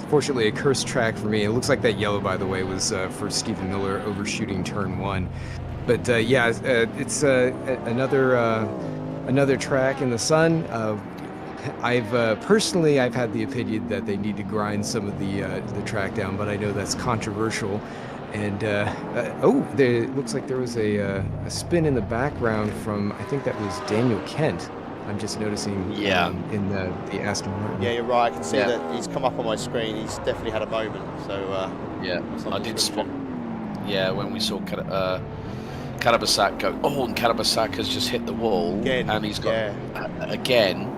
fortunately a cursed track for me. It looks like that yellow, by the way, was for Stephen Miller overshooting turn 1. But yeah, it's another track in the sun. I've personally had the opinion that they need to grind some of the track down, but I know that's controversial. And it looks like there was a spin in the background from, I think that was Daniel Kent. I'm just noticing in the Aston Martin. Yeah, you're right. I can see that he's come up on my screen. He's definitely had a moment. So yeah, I did spot. Yeah, when we saw Karabasek go, and Karabasek has just hit the wall, again, and he's got again.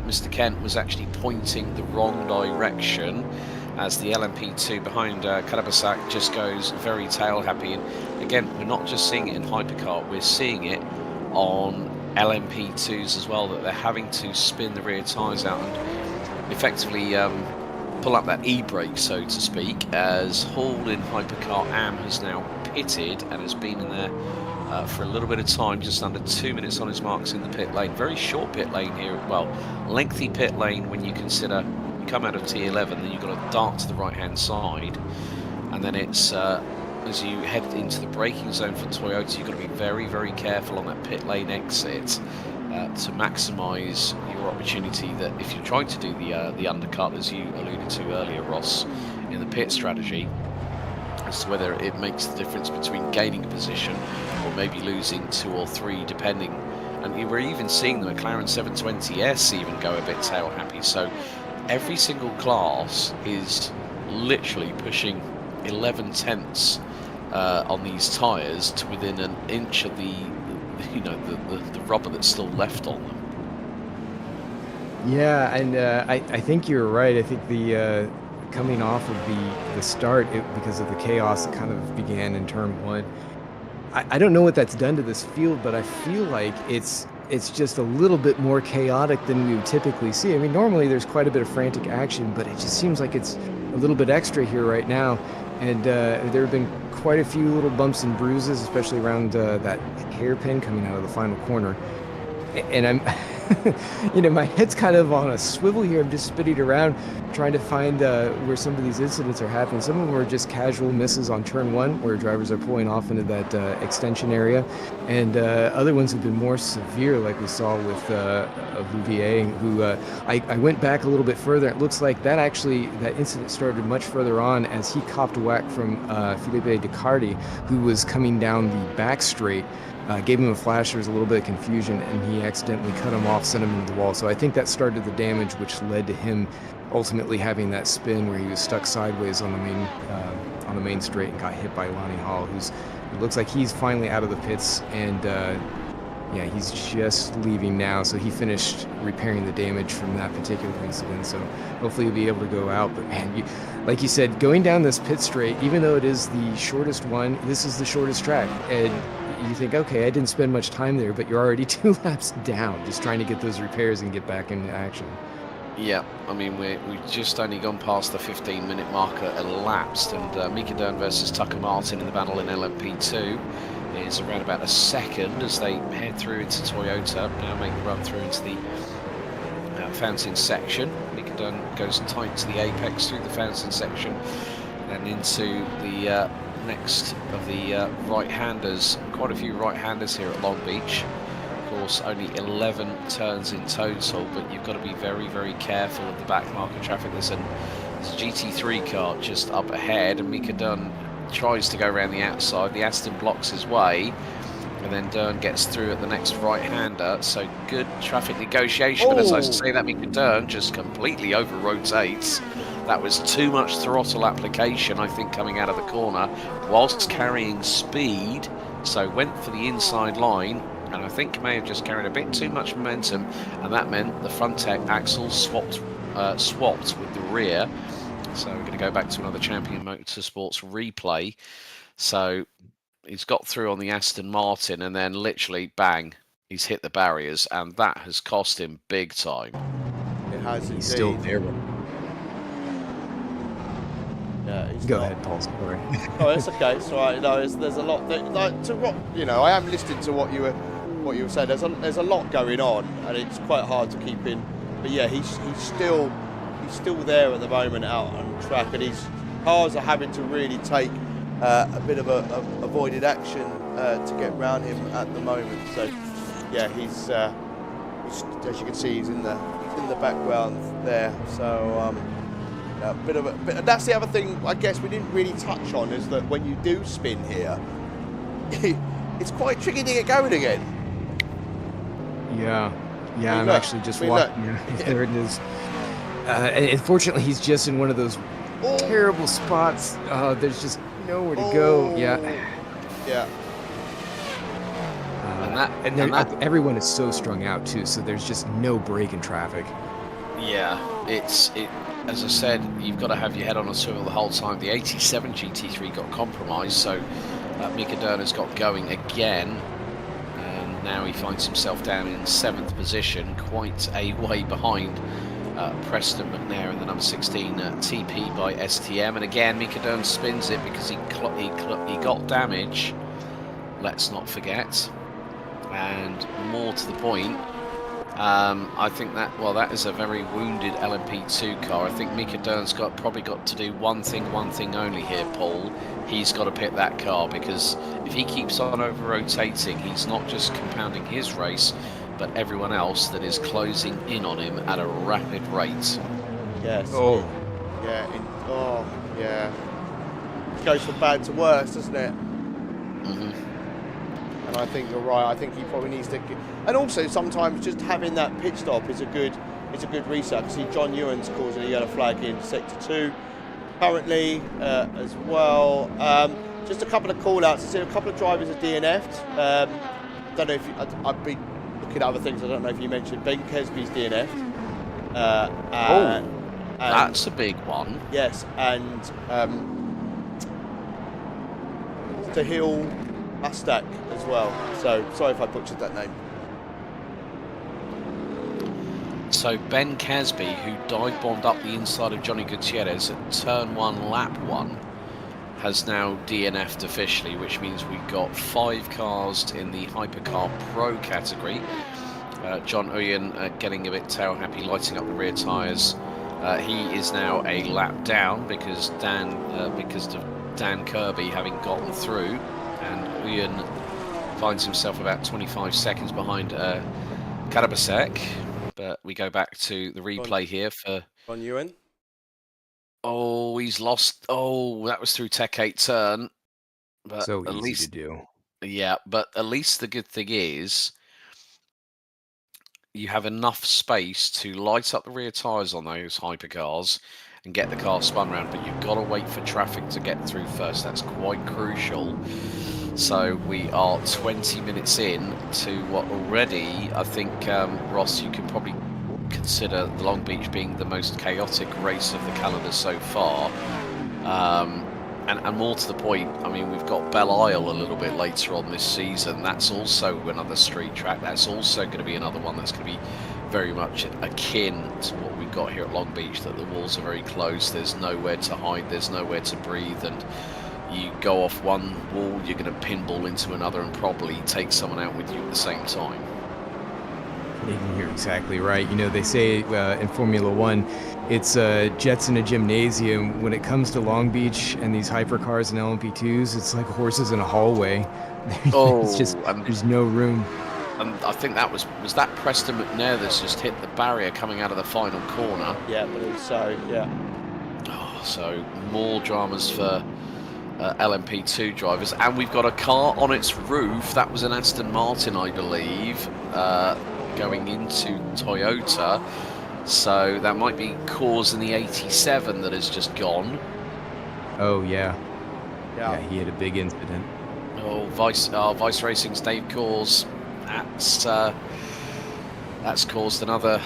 Mr. Kent was actually pointing the wrong direction as the LMP2 behind Karabasek just goes very tail happy. And again, we're not just seeing it in Hypercar, we're seeing it on LMP2s as well, that they're having to spin the rear tyres out and effectively pull up that e-brake, so to speak, as Hall in Hypercar AM has now pitted and has been in there for a little bit of time, just under 2 minutes on his marks in the pit lane. Very short pit lane here, well, lengthy pit lane when you consider you come out of T11, then you've got to dart to the right hand side, and then it's as you head into the braking zone for Toyota, you've got to be very, very careful on that pit lane exit to maximise your opportunity, that if you're trying to do the undercut, as you alluded to earlier, Ross, in the pit strategy, as to whether it makes the difference between gaining a position or maybe losing 2 or 3, depending. And we're even seeing the McLaren 720S even go a bit tail happy. So every single class is literally pushing 11 tenths on these tyres to within an inch of the rubber that's still left on them. Yeah, and I think you're right. I think the coming off of the start, because of the chaos that kind of began in turn 1, I don't know what that's done to this field, but I feel like it's just a little bit more chaotic than we would typically see. I mean, normally there's quite a bit of frantic action, but it just seems like it's a little bit extra here right now. And there have been quite a few little bumps and bruises, especially around that hairpin coming out of the final corner. And I'm, my head's kind of on a swivel here. I'm just spinning around, trying to find where some of these incidents are happening. Some of them are just casual misses on turn 1, where drivers are pulling off into that extension area, and other ones have been more severe, like we saw with Bouvier, who I went back a little bit further. It looks like that incident started much further on, as he copped a whack from Felipe Decardi, who was coming down the back straight. Gave him a flash, there was a little bit of confusion, and he accidentally cut him off, sent him into the wall. So I think that started the damage, which led to him ultimately having that spin where he was stuck sideways on the main straight and got hit by Lonnie Hall, it looks like he's finally out of the pits, and he's just leaving now. So he finished repairing the damage from that particular incident. So hopefully he'll be able to go out. But man, like you said, going down this pit straight, even though it is the shortest one, this is the shortest track, and you think, okay, I didn't spend much time there, but you're already 2 laps down, just trying to get those repairs and get back into action. Yeah, I mean, we've just only gone past the 15-minute marker elapsed, and Mika Dern versus Tucker Martin in the battle in LMP2 is around about a second as they head through into Toyota, now make the run through into the fountain section. Mika Dern goes tight to the apex through the fountain section and into the next of the right-handers. Quite a few right-handers here at Long Beach. Of course, only 11 turns in total, but you've got to be very, very careful of the back marker traffic. There's a GT3 car just up ahead, and Mika Dern tries to go around the outside. The Aston blocks his way, and then Dern gets through at the next right-hander. So good traffic negotiation, but as I say that, Mika Dern just completely over-rotates. That was too much throttle application, I think, coming out of the corner, whilst carrying speed. So went for the inside line, and I think may have just carried a bit too much momentum, and that meant the front axle swapped with the rear. So we're going to go back to another Champion Motorsports replay. So he's got through on the Aston Martin, and then literally, bang, he's hit the barriers, and that has cost him big time. It has. He's still there. Yeah, Go ahead, Paul. Sorry. Oh, it's okay. It's all right. No, there's a lot that, like, to what, you know, I am listening to what you were saying. There's a lot going on, and it's quite hard to keep in. But yeah, he's still there at the moment out on track, and his cars are having to really take a bit of a avoided action to get round him at the moment. So yeah, he's as you can see, he's in the background there. So that's the other thing I guess we didn't really touch on, is that when you do spin here, it's quite tricky to get going again. Yeah, I'm actually just walking. Yeah, there it is. Unfortunately, he's just in one of those terrible spots. There's just nowhere to go. Yeah. And everyone is so strung out too, so there's just no break in traffic. Yeah, as I said, you've got to have your head on a swivel the whole time. The 87 GT3 got compromised, so Mika Dern has got going again, and now he finds himself down in 7th position, quite a way behind Preston McNair in the number 16 TP by STM. And again, Mika Dern spins it because he got damage, let's not forget. And more to the point, I think that is a very wounded LMP2 car. I think Mika Dern's probably got to do one thing only here, Paul. He's got to pit that car, because if he keeps on over-rotating, he's not just compounding his race, but everyone else that is closing in on him at a rapid rate. Yes. Yeah. It goes from bad to worse, doesn't it? Mm-hmm. And I think you're right. I think he probably needs to, and also sometimes just having that pit stop is a good reset. I see John Ewan's causing a yellow flag in sector 2 currently as well. Just a couple of call-outs. I see a couple of drivers are DNF'd. Don't know if I've been looking at other things. I don't know if you mentioned Ben Kesby's DNF'd. That's a big one. Yes, and Stahil Mustak as well. So sorry if I butchered that name. So Ben Casby, who dive bombed up the inside of Johnny Gutierrez at turn 1, lap 1, has now DNF'd officially, which means we've got 5 cars in the Hypercar Pro category. John Uyen getting a bit tail happy, lighting up the rear tyres. He is now a lap down because of Dan Kirby having gotten through, and Uyen finds himself about 25 seconds behind Karabasek. But we go back to the replay here for John Ewan. Oh, he's lost. Oh, that was through Tech 8 turn. But So at easy least, to do. yeah, but at least the good thing is you have enough space to light up the rear tyres on those hypercars and get the car spun round, but you've got to wait for traffic to get through first. That's quite crucial. So we are 20 minutes in to what already, I think, Ross, you can probably consider the Long Beach being the most chaotic race of the calendar so far. And more to the point, I mean, we've got Belle Isle a little bit later on this season. That's also another street track. That's also going to be another one that's going to be very much akin to what we've got here at Long Beach, that the walls are very close. There's nowhere to hide. There's nowhere to breathe. And you go off one wall, you're going to pinball into another and probably take someone out with you at the same time. You're exactly right. You know, they say in Formula One, it's jets in a gymnasium. When it comes to Long Beach and these hypercars and LMP2s, it's like horses in a hallway. It's just, there's no room. And I think that was that Preston McNair that's just hit the barrier coming out of the final corner. Yeah, I believe so, yeah. Oh, so more dramas for LMP2 drivers. And we've got a car on its roof. That was an Aston Martin, I believe, going into Toyota. So that might be causing the 87 that has just gone. Oh, yeah. Yeah, he had a big incident. Oh, Vice Racing's Dave Cause. That's caused another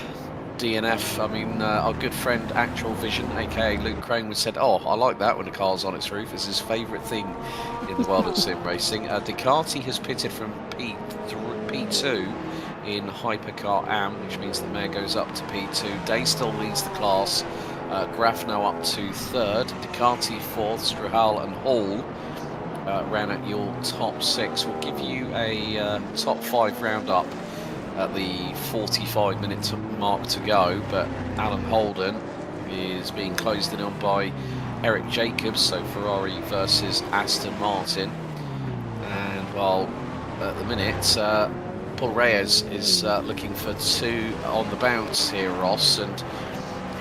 DNF. I mean, our good friend Actual Vision, aka Luke Crane, said, "Oh, I like that when the car's on its roof. It's his favourite thing in the world of sim racing." Ducati has pitted from P2 in Hypercar Am, which means the mare goes up to P2. Day still leads the class. Graf now up to third. Ducati fourth. Strahal and Hall ran at your top six. We'll give you a top five roundup at the 45-minute mark to go, but Alan Holden is being closed in on by Eric Jacobs, so Ferrari versus Aston Martin. And while at the minute Paul Reyes is looking for two on the bounce here, Ross, and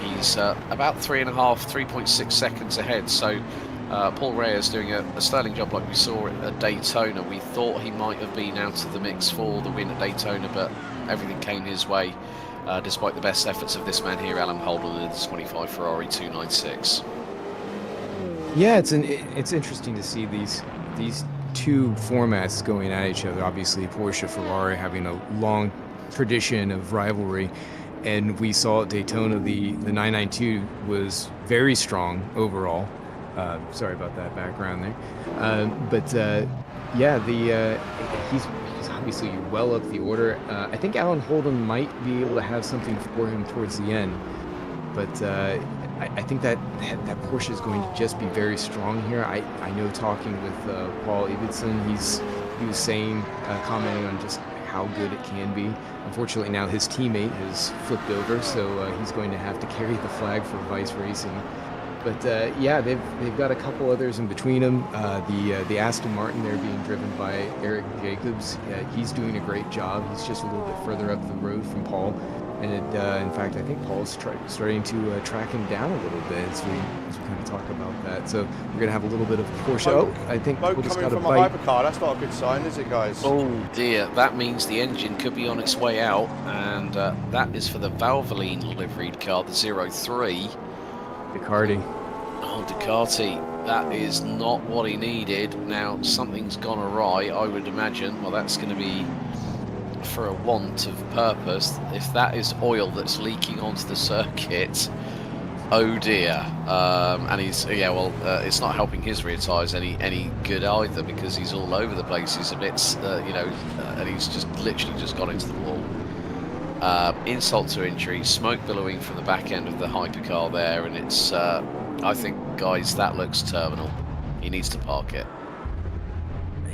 he's about 3.6 seconds ahead. So Paul Reyes doing a sterling job like we saw at Daytona. We thought he might have been out of the mix for the win at Daytona, but everything came his way despite the best efforts of this man here, Alan Holden, in the 25 Ferrari 296. Yeah, it's interesting to see these two formats going at each other. Obviously, Porsche, Ferrari having a long tradition of rivalry, and we saw at Daytona the 992 was very strong overall. Sorry about that background there. Yeah, he's obviously well up the order. I think Alan Holden might be able to have something for him towards the end, but I think that Porsche is going to just be very strong here. I know, talking with Paul Ibbotson, he was saying, commenting on just how good it can be. Unfortunately, now his teammate has flipped over, so he's going to have to carry the flag for Vice Racing. But yeah, they've got a couple others in between them. The Aston Martin there being driven by Eric Jacobs. He's doing a great job. He's just a little bit further up the road from Paul. And in fact, I think Paul's starting to track him down a little bit as we kind of talk about that. So we're going to have a little bit of Porsche. Oh, I think Paul just got a bite. Hypercar. That's not a good sign, is it, guys? Oh dear, that means the engine could be on its way out, and that is for the Valvoline liveried car, the 03. Ducati. Oh, Ducati. That is not what he needed. Now, something's gone awry, I would imagine. Well, that's going to be for a want of purpose. If that is oil that's leaking onto the circuit, oh dear. And he's, yeah, well, it's not helping his rear tyres any good either, because he's all over the place. He's a bit, you know, and he's just literally just got into the wall. Insult to injury, smoke billowing from the back end of the hypercar there, and it's, I think, guys, that looks terminal. He needs to park it.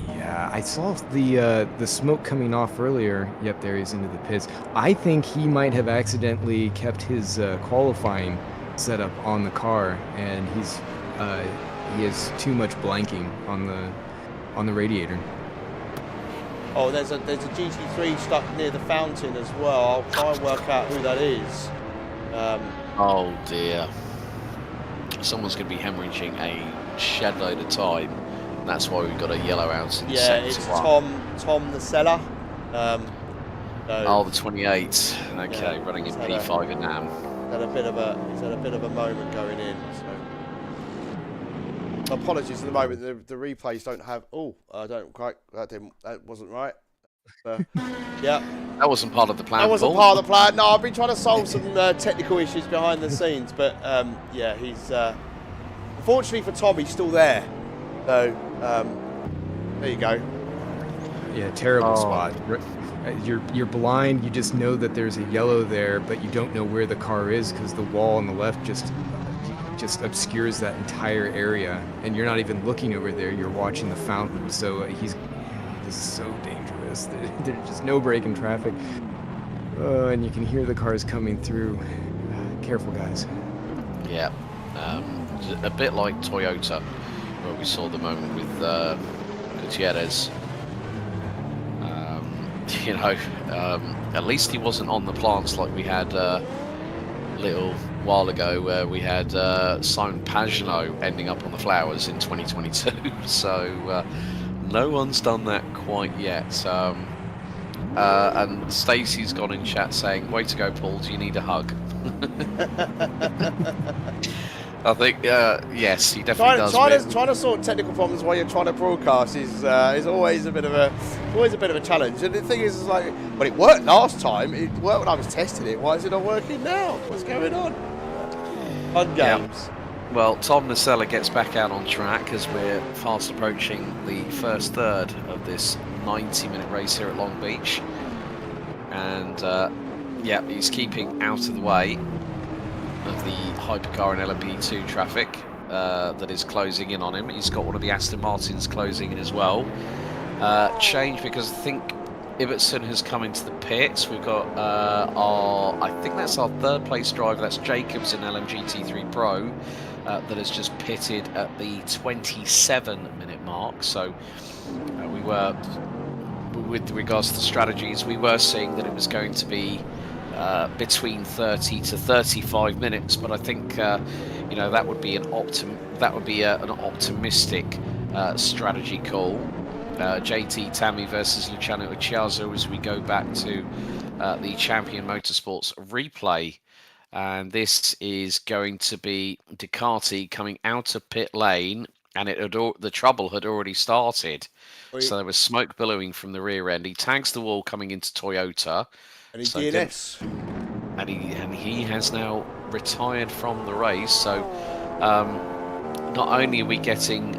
Yeah, I saw the smoke coming off earlier. Yep, there he's into the pits. I think he might have accidentally kept his qualifying setup on the car, and he has too much blanking on the radiator. Oh, there's a GT3 stuck near the fountain as well. I'll try and work out who that is. Oh dear. Someone's going to be hemorrhaging a shed load of time. That's why we've got a yellow ounce in it's Tom the seller. Oh, the 28. Okay, yeah, running in P5 in NAM. He's had a bit of a moment going in. So apologies at the moment. The replays don't have. Oh, I don't quite. That wasn't right. Yeah. That wasn't part of the plan. That wasn't part of the plan. No, I've been trying to solve some technical issues behind the scenes, but yeah, he's Fortunately for Tom, he's still there. So, there you go. Yeah, terrible spot. You're blind. You just know that there's a yellow there, but you don't know where the car is because the wall on the left just obscures that entire area, and you're not even looking over there. You're watching the fountain. So this is so dangerous. There's just no break in traffic, and you can hear the cars coming through. Careful, guys. Yeah, a bit like Toyota, where we saw the moment with Gutierrez. You know, at least he wasn't on the plants like we had a little while ago, where we had Simon Pagenaud ending up on the flowers in 2022. So no one's done that quite yet. And Stacey's gone in chat saying, "Way to go, Paul. Do you need a hug?" I think yes, he definitely does. Trying to sort technical problems while you're trying to broadcast is always a bit of a challenge. And the thing is like, well, it worked last time. It worked when I was testing it. Why is it not working now? What's going on? Fun games. Yeah. Well, Tom Nacella gets back out on track as we're fast approaching the first third of this 90-minute race here at Long Beach, and yeah, he's keeping out of the way of the Hypercar and LMP2 traffic that is closing in on him. He's got one of the Aston Martins closing in as well. Change because I think Ibbotson has come into the pits. We've got I think that's our third place driver, that's Jacobs in LMGT3 Pro, that has just pitted at the 27-minute mark. So we were, with regards to the strategies, we were seeing that it was going to be between 30 to 35 minutes, but I think you know, that would be an optimistic strategy call. JT Tammy versus Luciano Uchiazo as we go back to the Champion Motorsports replay, and this is going to be Ducati coming out of pit lane, and the trouble had already started. So there was smoke billowing from the rear end. He tags the wall coming into Toyota. And he's DNS. And he has now retired from the race. So not only are we getting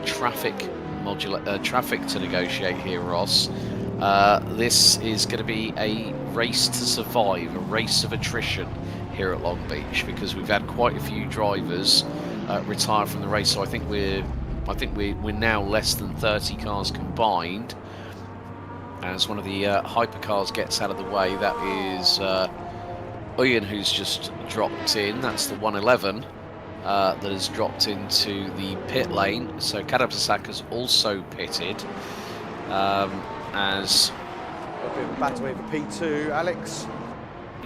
traffic to negotiate here, Ross, this is going to be a race to survive, a race of attrition here at Long Beach, because we've had quite a few drivers retire from the race. So I think we're now less than 30 cars combined. As one of the hypercars gets out of the way, that is Ian, who's just dropped in. That's the 111 that has dropped into the pit lane. So Kadabsasaka's also pitted. As a bit of a battle over P2, Alex.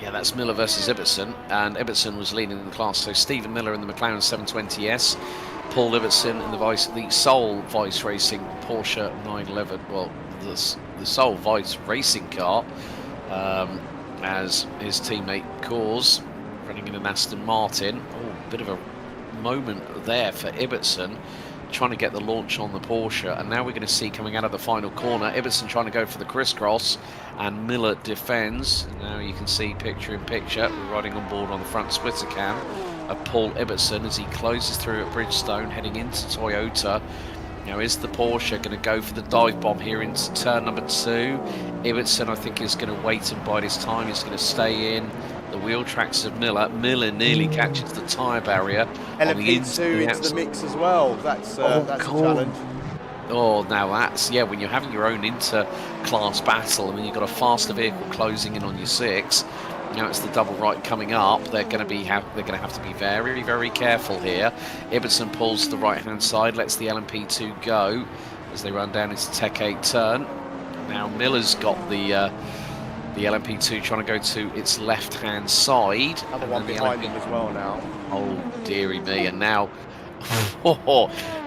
Yeah, that's Miller versus Ibbotson, and Ibbotson was leading the class. So Stephen Miller in the McLaren 720S, Paul Ibbotson in the Soul Vice Racing Porsche 911. Well, the Soul Vice racing car, as his teammate Kors running in an Aston Martin. Oh, bit of a moment there for Ibbotson, trying to get the launch on the Porsche, and now we're going to see coming out of the final corner, Ibbotson trying to go for the crisscross, and Miller defends. Now you can see picture in picture, we're riding on board on the front splitter cam of Paul Ibbotson as he closes through at Bridgestone, heading into Toyota. Now, is the Porsche going to go for the dive bomb here into turn number 2? Ibbotson, I think, is going to wait and bide his time. He's going to stay in the wheel tracks of Miller. Miller nearly catches the tyre barrier. LMP2 into the mix as well. That's a challenge. Oh, now that's, yeah, when you're having your own inter-class battle, and then you've got a faster vehicle closing in on your 6. Now it's the double right coming up. They're going to have to be very, very careful here. Ibbotson pulls to the right-hand side, lets the LMP2 go as they run down into Tech 8 turn. Now Miller's got the LMP2 trying to go to its left-hand side. Another one behind him as well now. Oh, dearie me! And now,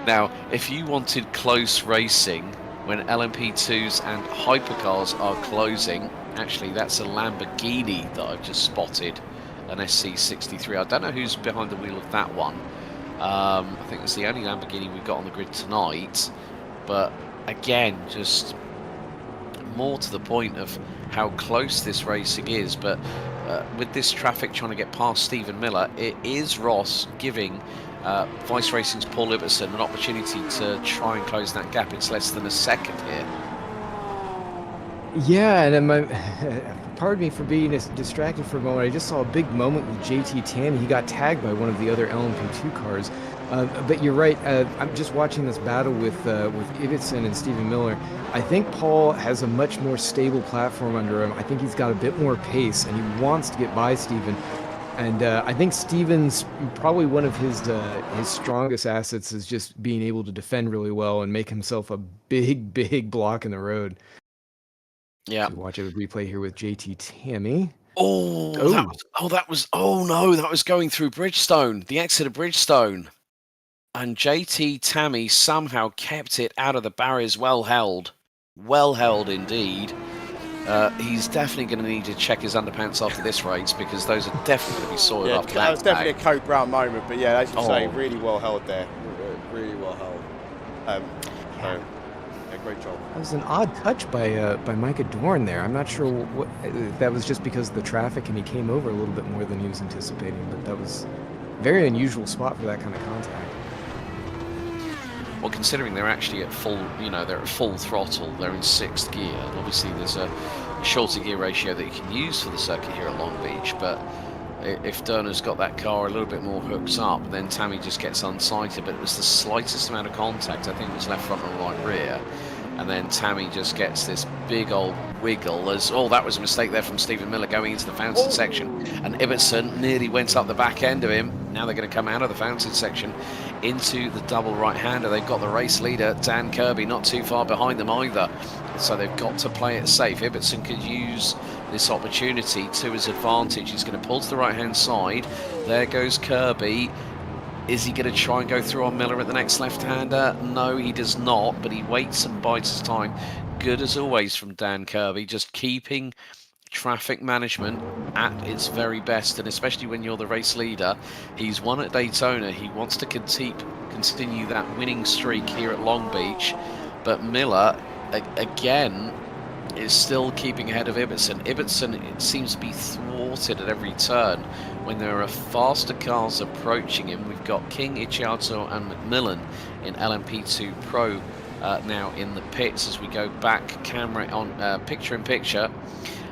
now if you wanted close racing when LMP2s and hypercars are closing. Actually, that's a Lamborghini that I've just spotted, an SC63. I don't know who's behind the wheel of that one. I think it's the only Lamborghini we've got on the grid tonight. But again, just more to the point of how close this racing is. But with this traffic trying to get past Stephen Miller, it is Ross giving Vice Racing's Paul Ibbotson an opportunity to try and close that gap. It's less than a second here. Yeah, and pardon me for being distracted for a moment. I just saw a big moment with JT Tanny. He got tagged by one of the other LMP2 cars. But you're right. I'm just watching this battle with Ibbotson and Stephen Miller. I think Paul has a much more stable platform under him. I think he's got a bit more pace, and he wants to get by Stephen. And I think Stephen's probably one of his strongest assets is just being able to defend really well and make himself a big block in the road. Yeah. So watch a replay here with JT Tammy. Oh, that was going through Bridgestone, the exit of Bridgestone. And JT Tammy somehow kept it out of the barriers, well held indeed. He's definitely going to need to check his underpants after this race, because those are definitely going to be soiled after that. That was definitely a Coke Brown moment, but yeah, as you say, really well held there. Really well held. So, yeah, great job. That was an odd touch by Micah Dorn there. I'm not sure what that was, just because of the traffic and he came over a little bit more than he was anticipating, but that was a very unusual spot for that kind of contact. Well, considering they're actually at full, they're at full throttle, they're in 6th gear, and obviously there's a shorter gear ratio that you can use for the circuit here at Long Beach, but if Derner's got that car a little bit more hooked up, then Tammy just gets unsighted. But it was the slightest amount of contact. I think it was left front and right rear, and then Tammy just gets this big old wiggle as, that was a mistake there from Stephen Miller going into the fountain section, and Ibbotson nearly went up the back end of him. Now they're going to come out of the fountain section into the double right-hander. They've got the race leader, Dan Kirby, not too far behind them either, so they've got to play it safe. Ibbotson could use this opportunity to his advantage. He's going to pull to the right-hand side. There goes Kirby. Is he going to try and go through on Miller at the next left-hander? No, he does not, but he waits and bides his time. Good as always from Dan Kirby, just keeping traffic management at its very best, and especially when you're the race leader. He's won at Daytona. He wants to continue that winning streak here at Long Beach, but Miller, again, is still keeping ahead of Ibbotson. Ibbotson, it seems to be thwarted at every turn when there are faster cars approaching him. We've got King, Icciardo and McMillan in LMP2 Pro now in the pits as we go back camera on picture-in-picture.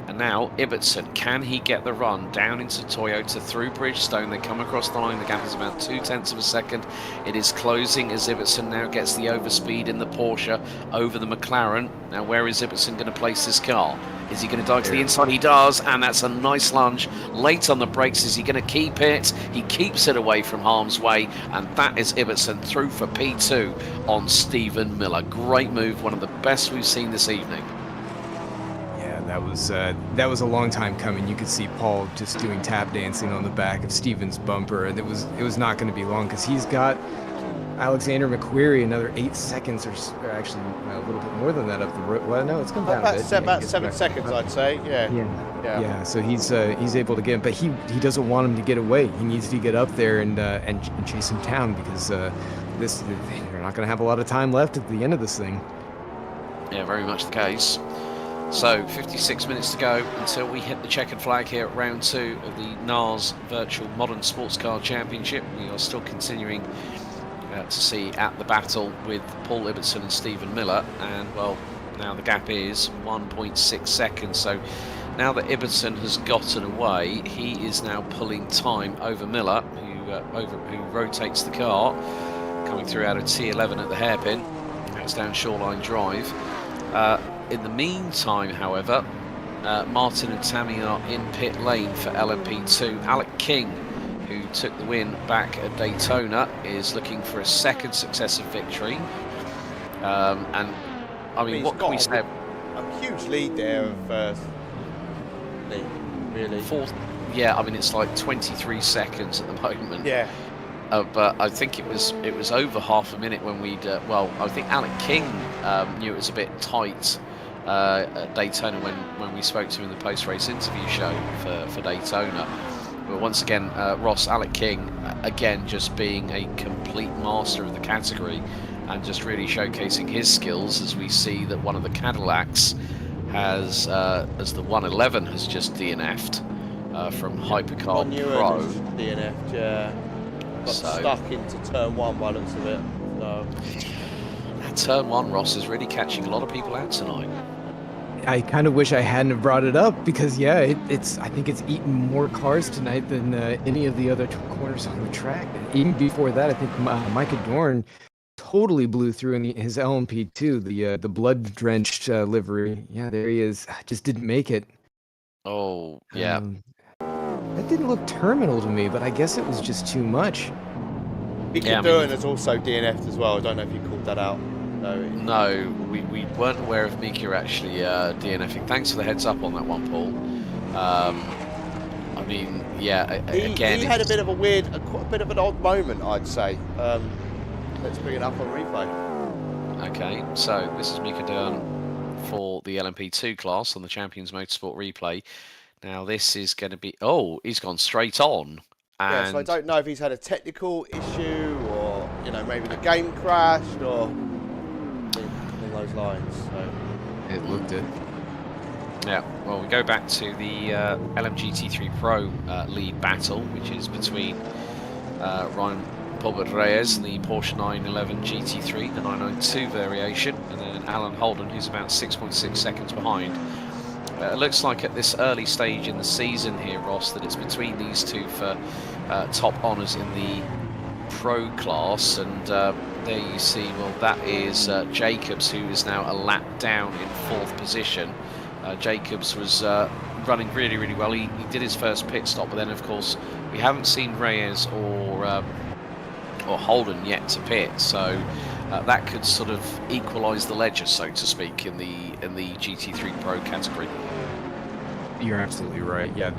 And now Ibbotson, can he get the run down into Toyota through Bridgestone? They come across the line, the gap is about 0.2 of a second. It is closing as Ibbotson now gets the overspeed in the Porsche over the McLaren. Now where is Ibbotson going to place this car? Is he going to dive to the inside? He does, and that's a nice lunge. Late on the brakes, is he going to keep it? He keeps it away from harm's way, and that is Ibbotson through for P2 on Stephen Miller. Great move, one of the best we've seen this evening. That was a long time coming. You could see Paul just doing tap dancing on the back of Stephen's bumper, and it was not going to be long, because he's got Alexander McQuarrie another 8 seconds, or actually a little bit more than that up the road. Well, no, it's come down a bit. About 7 seconds, I'd say. Yeah. So he's able to get him, but he doesn't want him to get away. He needs to get up there and chase him down, because they're not going to have a lot of time left at the end of this thing. Yeah, very much the case. So 56 minutes to go until we hit the checkered flag here at round 2 of the NARS Virtual Modern Sports Car Championship. We are still continuing to see at the battle with Paul Ibbotson and Stephen Miller, and well, now the gap is 1.6 seconds. So now that Ibbotson has gotten away, he is now pulling time over Miller, who rotates the car, coming through out of T11 at the hairpin. That's down Shoreline Drive. In the meantime, however, Martin and Tammy are in pit lane for LMP2. Alec King, who took the win back at Daytona, is looking for a second successive victory. And I mean, what can we say? A huge lead there of really. Yeah, I mean, it's like 23 seconds at the moment. Yeah. But I think it was over half a minute when we'd I think Alec King knew it was a bit tight at Daytona when we spoke to him in the post-race interview show for Daytona. But once again, Alec King, again, just being a complete master of the category and just really showcasing his skills, as we see that one of the Cadillacs has, as the 111 has just DNF'd from Hypercar Pro. DNF'd, yeah. got stuck into turn 1 by the looks of it. So. That turn 1, Ross, is really catching a lot of people out tonight. I kind of wish I hadn't have brought it up because, yeah, I think it's eaten more cars tonight than any of the other corners on the track. And even before that, I think Micah Dorn totally blew through in his LMP2, the blood-drenched livery. Yeah, there he is. Just didn't make it. Oh, yeah. That didn't look terminal to me, but I guess it was just too much. Micah Dorn is also DNF'd as well. I don't know if you called that out. No, we weren't aware of Mika actually DNFing. Thanks for the heads up on that one, Paul. I mean, yeah, again... He had a bit of a bit of an odd moment, I'd say. Let's bring it up on replay. Okay, so this is Mika Dern for the LMP2 class on the Champions Motorsport replay. Now this is going to be... Oh, he's gone straight on. And yeah, so I don't know if he's had a technical issue or, you know, maybe the game crashed or... along those lines. So. It looked it. Yeah, well, we go back to the LMGT3 Pro lead battle, which is between Ryan Reyes and the Porsche 911 GT3, the 992 variation, and then Alan Holden, who's about 6.6 seconds behind. It looks like at this early stage in the season here, Ross, that it's between these two for top honours in the Pro class, and there you see, well, that is Jacobs, who is now a lap down in 4th position. Jacobs was running really, really well. He did his first pit stop, but then, of course, we haven't seen Reyes or Holden yet to pit, so that could sort of equalise the ledger, so to speak, in the GT3 Pro category. You're absolutely right. Yeah,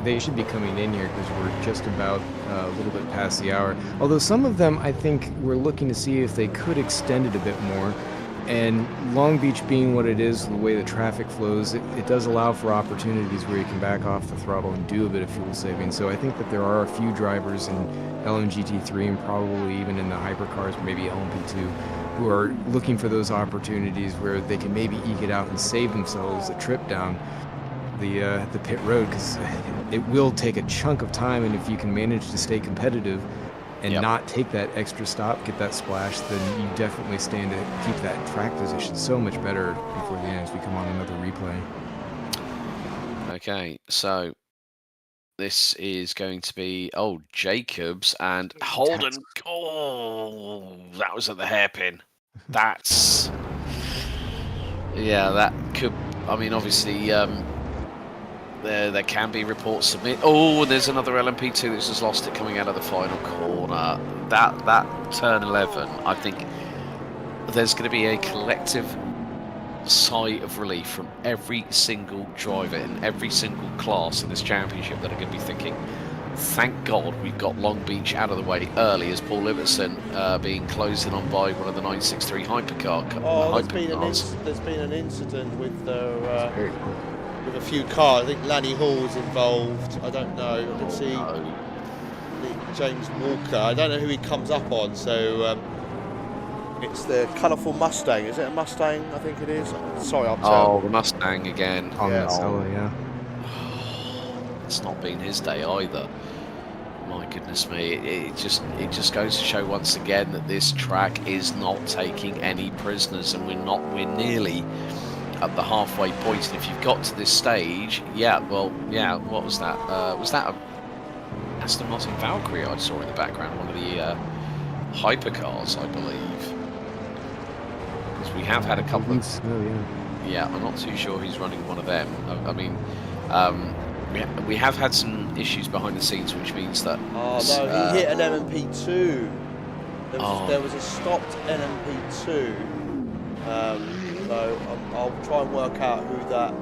they should be coming in here because we're just about a little bit past the hour. Although some of them, I think, we're looking to see if they could extend it a bit more. And Long Beach being what it is, the way the traffic flows, it does allow for opportunities where you can back off the throttle and do a bit of fuel saving. So I think that there are a few drivers in LMGT3 and probably even in the Hypercars, maybe LMP2, who are looking for those opportunities where they can maybe eke it out and save themselves a trip down the pit road, because it will take a chunk of time, and if you can manage to stay competitive and not take that extra stop, get that splash, then you definitely stand to keep that track position so much better before the end as we come on another replay. Okay, so this is going to be, Jacobs and Holden. Oh, that was at the hairpin. That's... Yeah, that could... I mean, obviously, there can be reports submit. Oh, and there's another LMP2 that's just lost it coming out of the final corner. That turn 11, I think there's going to be a collective sigh of relief from every single driver in every single class in this championship that are going to be thinking, thank God we've got Long Beach out of the way early, as Paul Iverson being closed in on by one of the 963 Hypercar. There's been an incident with with a few cars. I think Lanny Hall's involved. I don't know. I can see James Walker. I don't know who he comes up on. So it's the colourful Mustang. Is it a Mustang? I think it is. Sorry, I'm the Mustang again. Yeah. It's not been his day either. My goodness me, it just goes to show once again that this track is not taking any prisoners, and we're nearly at the halfway point. And if you've got to this stage, what was that? Was that a Aston Martin Valkyrie I saw in the background? One of the Hypercars, I believe. Because we have had a couple of... Yeah, I'm not too sure who's running one of them. I mean... we have had some issues behind the scenes, which means that... Oh, no, he hit an LMP2. There was a stopped LMP2. So I'll try and work out who that...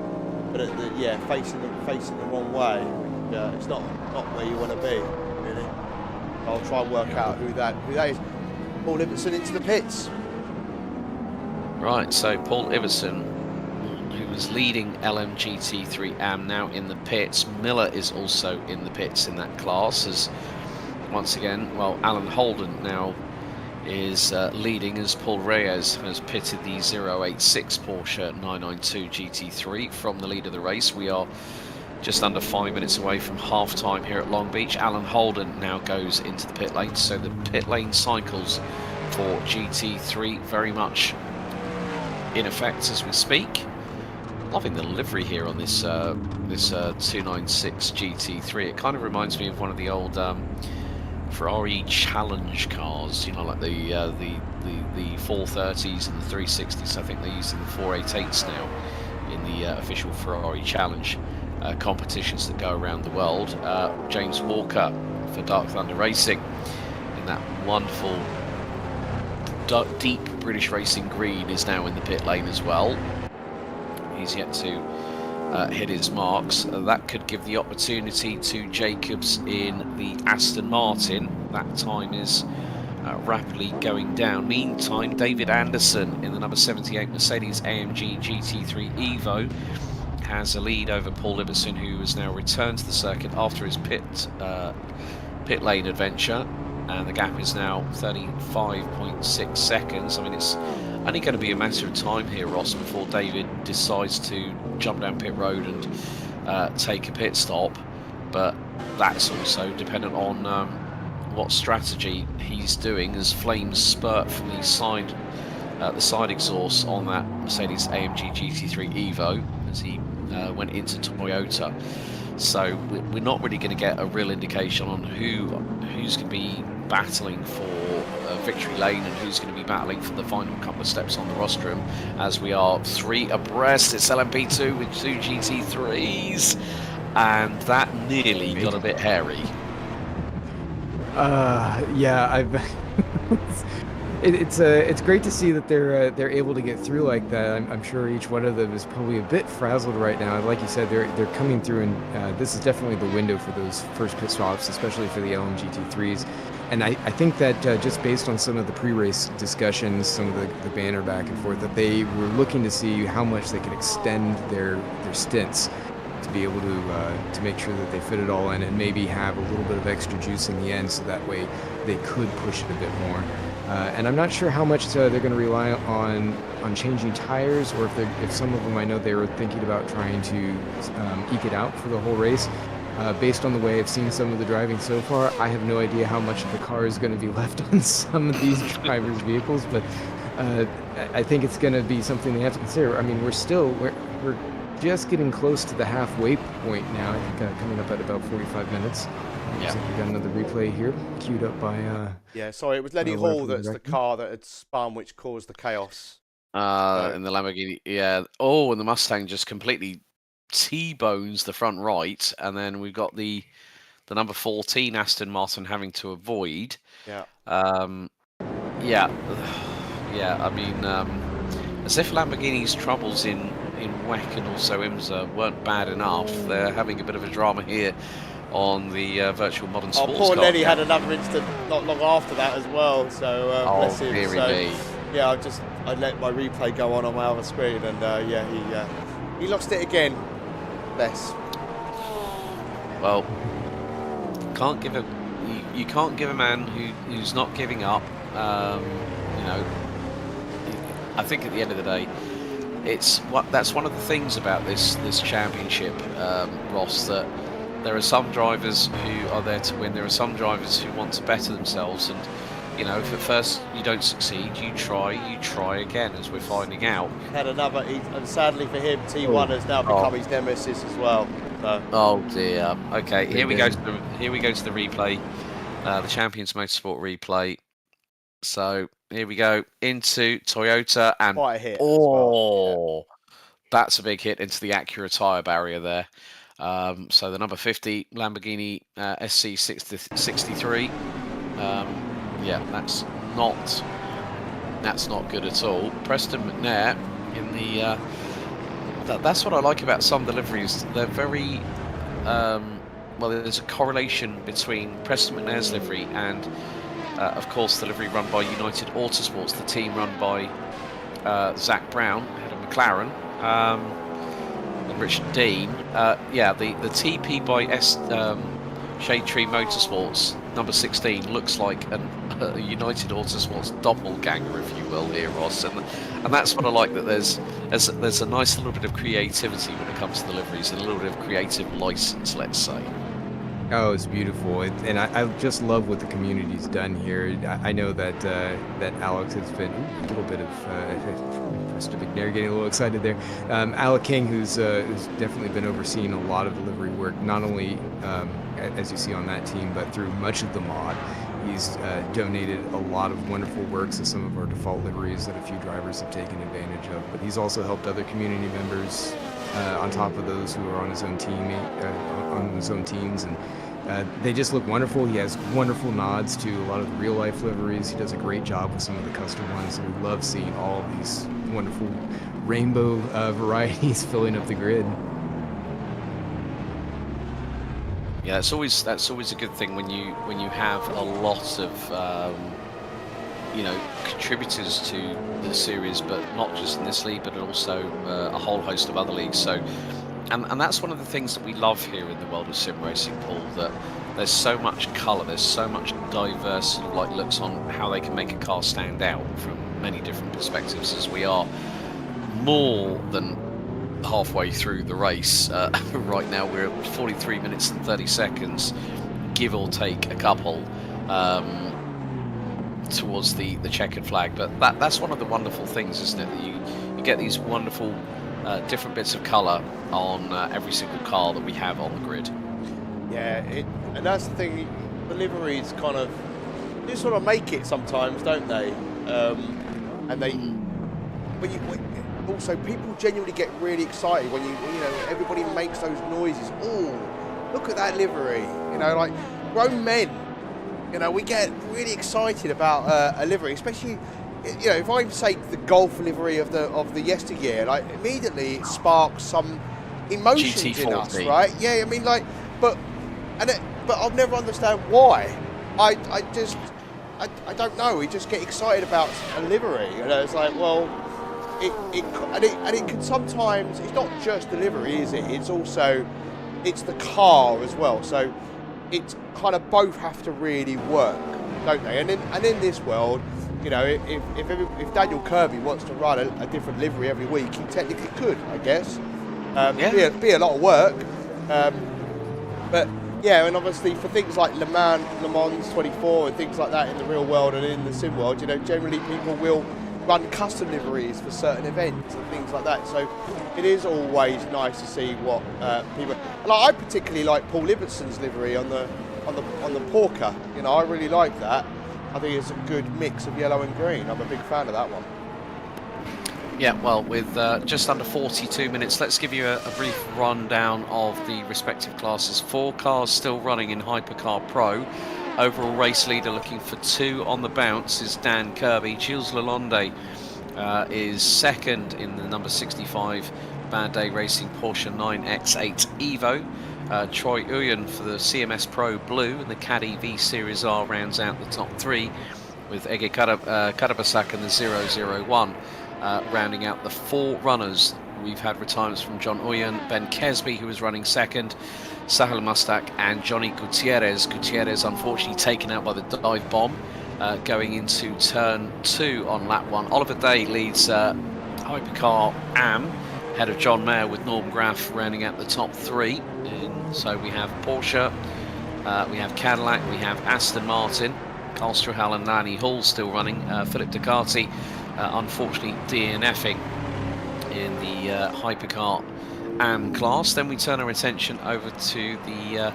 But facing the wrong way. Yeah, it's not where you want to be, really. I'll try and work out who that is. Paul Iverson into the pits. Right, so Paul Iverson, who was leading LMGT3 AM, now in the pits. Miller is also in the pits in that class, as once again, Alan Holden now is leading, as Paul Reyes has pitted the 086 Porsche 992 GT3 from the lead of the race. We are just under 5 minutes away from half-time here at Long Beach. Alan Holden now goes into the pit lane, so the pit lane cycles for GT3 very much in effect as we speak. Loving the livery here on this 296 GT3. It kind of reminds me of one of the old Ferrari Challenge cars, you know, like the 430s and the 360s. I think they're using the 488s now in the official Ferrari Challenge competitions that go around the world. James Walker for Dark Thunder Racing in that wonderful deep British Racing green is now in the pit lane as well. He's yet to hit his marks. That could give the opportunity to Jacobs in the Aston Martin. That time is rapidly going down. Meantime, David Anderson in the number 78 Mercedes AMG GT3 Evo has a lead over Paul Liberson, who has now returned to the circuit after his pit lane adventure, and the gap is now 35.6 seconds. I mean, it's only going to be a matter of time here, Ross, before David decides to jump down pit road and take a pit stop, but that's also dependent on what strategy he's doing as flames spurt from the side exhaust on that Mercedes AMG GT3 Evo as he went into Toyota. So we're not really going to get a real indication on who's going to be battling for victory lane and who's going to be battling for the final couple of steps on the rostrum, as we are 3 abreast. It's LMP2 with 2 GT3s, and that nearly got a bit hairy. Yeah, it's great to see that they're able to get through like that. I'm sure each one of them is probably a bit frazzled right now. Like you said, they're coming through, and this is definitely the window for those first pit stops, especially for the LMGT3s. And I think that just based on some of the pre-race discussions, some of the banter back and forth, that they were looking to see how much they could extend their stints to be able to make sure that they fit it all in and maybe have a little bit of extra juice in the end, so that way they could push it a bit more. And I'm not sure how much they're going to rely on changing tires, or if some of them, I know they were thinking about trying to eke it out for the whole race. Based on the way I've seen some of the driving so far, I have no idea how much of the car is going to be left on some of these drivers' vehicles, but I think it's going to be something they have to consider. I mean, we're just getting close to the halfway point now. I think coming up at about 45 minutes. Looks like we got another replay here, queued up by... yeah, sorry, it was Lenny Hall that's the car that had spun, which caused the chaos. In the Lamborghini, yeah. Oh, and the Mustang just completely T-bones the front right, and then we've got the number 14 Aston Martin having to avoid. Yeah. Yeah. I mean, as if Lamborghini's troubles in WEC and also IMSA weren't bad enough, they're having a bit of a drama here on the virtual modern sports car. Poor Lenny had another incident not long after that as well, so bless him. So, yeah, I let my replay go on my other screen, and yeah, he lost it again. Bless. Well, you can't give a man who's not giving up. You know, I think at the end of the day, that's one of the things about this championship, Ross, that there are some drivers who are there to win. There are some drivers who want to better themselves, and you know, if at first you don't succeed, you try again, as we're finding out. Had another, and sadly for him, T1 has now become his nemesis as well. So. Oh dear. Okay, here we go to the replay, the Champions Motorsport replay. So here we go into Toyota, and quite a hit. That's a big hit into the Acura tyre barrier there. So the number 50 Lamborghini SC63. Yeah, that's not good at all. Preston McNair in the that's what I like about some deliveries. They're very well, there's a correlation between Preston McNair's livery and of course the livery run by United Autosports, the team run by Zach Brown, head of McLaren, and Richard Dean. Yeah, the TP by Shade Tree Motorsports, number 16, looks like a United Autosports doppelganger, if you will, here, Ross. And and that's what I like, that there's a nice little bit of creativity when it comes to the liveries, and a little bit of creative license, let's say. Oh, it's beautiful, and I just love what the community's done here. I know that that Alex has been a little bit of Mr. McNair getting a little excited there. Alec King, who's definitely been overseeing a lot of the livery work, not only as you see on that team, but through much of the mod. He's donated a lot of wonderful works of some of our default liveries that a few drivers have taken advantage of. But he's also helped other community members on top of those who are on his own team, on his own teams, and they just look wonderful. He has wonderful nods to a lot of the real life liveries. He does a great job with some of the custom ones. And we love seeing all of these wonderful rainbow varieties filling up the grid. Yeah, that's always a good thing when you have a lot of contributors to the series, but not just in this league, but also a whole host of other leagues. So, and that's one of the things that we love here in the world of sim racing, Paul. That there's so much colour, there's so much diverse sort of like looks on how they can make a car stand out from many different perspectives. As we are more than halfway through the race right now, we're at 43 minutes and 30 seconds, give or take a couple, towards the checkered flag. But that's one of the wonderful things, isn't it, that you get these wonderful different bits of colour on every single car that we have on the grid. Yeah, and that's the thing, the liveries kind of, they sort of make it sometimes, don't they? And they, also people genuinely get really excited when you know, everybody makes those noises. Oh, look at that livery, like grown men, we get really excited about a livery, especially, if I say the Golf livery of the yesteryear, like immediately it sparks some emotions in us, right? Yeah, I mean, like, but I'll never understand why. I don't know. We just get excited about a livery, it's like, well, it can sometimes, it's not just the livery, is it? It's also, it's the car as well. So it's kind of both have to really work, don't they? And in this world, if Daniel Kirby wants to run a different livery every week, he technically could, I guess. Be a lot of work, but yeah, and obviously for things like Le Mans 24 and things like that in the real world and in the sim world, generally people will run custom liveries for certain events and things like that. So it is always nice to see what people. Like, I particularly like Paul Ibbetson's livery on the Porker. I really like that. I think it's a good mix of yellow and green. I'm a big fan of that one. Yeah, well, with just under 42 minutes, let's give you a brief rundown of the respective classes. 4 cars still running in Hypercar Pro. Overall race leader looking for 2 on the bounce is Dan Kirby. Gilles Lalonde is second in the number 65 Bad Day Racing Porsche 9X8 Evo. Troy Uyen for the CMS Pro Blue and the Caddy V Series R rounds out the top 3, with Ege Karabasak and the 001 rounding out the 4 runners. We've had retirements from John Uyen, Ben Kesby, who was running second, Sahel Mustak and Johnny Gutierrez. Gutierrez unfortunately taken out by the dive bomb going into turn 2 on lap 1. Oliver Day leads Hypercar AM ahead of John Mayer, with Norm Graff rounding out the top 3. And so we have Porsche, we have Cadillac, we have Aston Martin, Carl Strahal and Lanny Hall still running. Philip Ducati unfortunately DNFing in the Hypercar AM class. Then we turn our attention over to the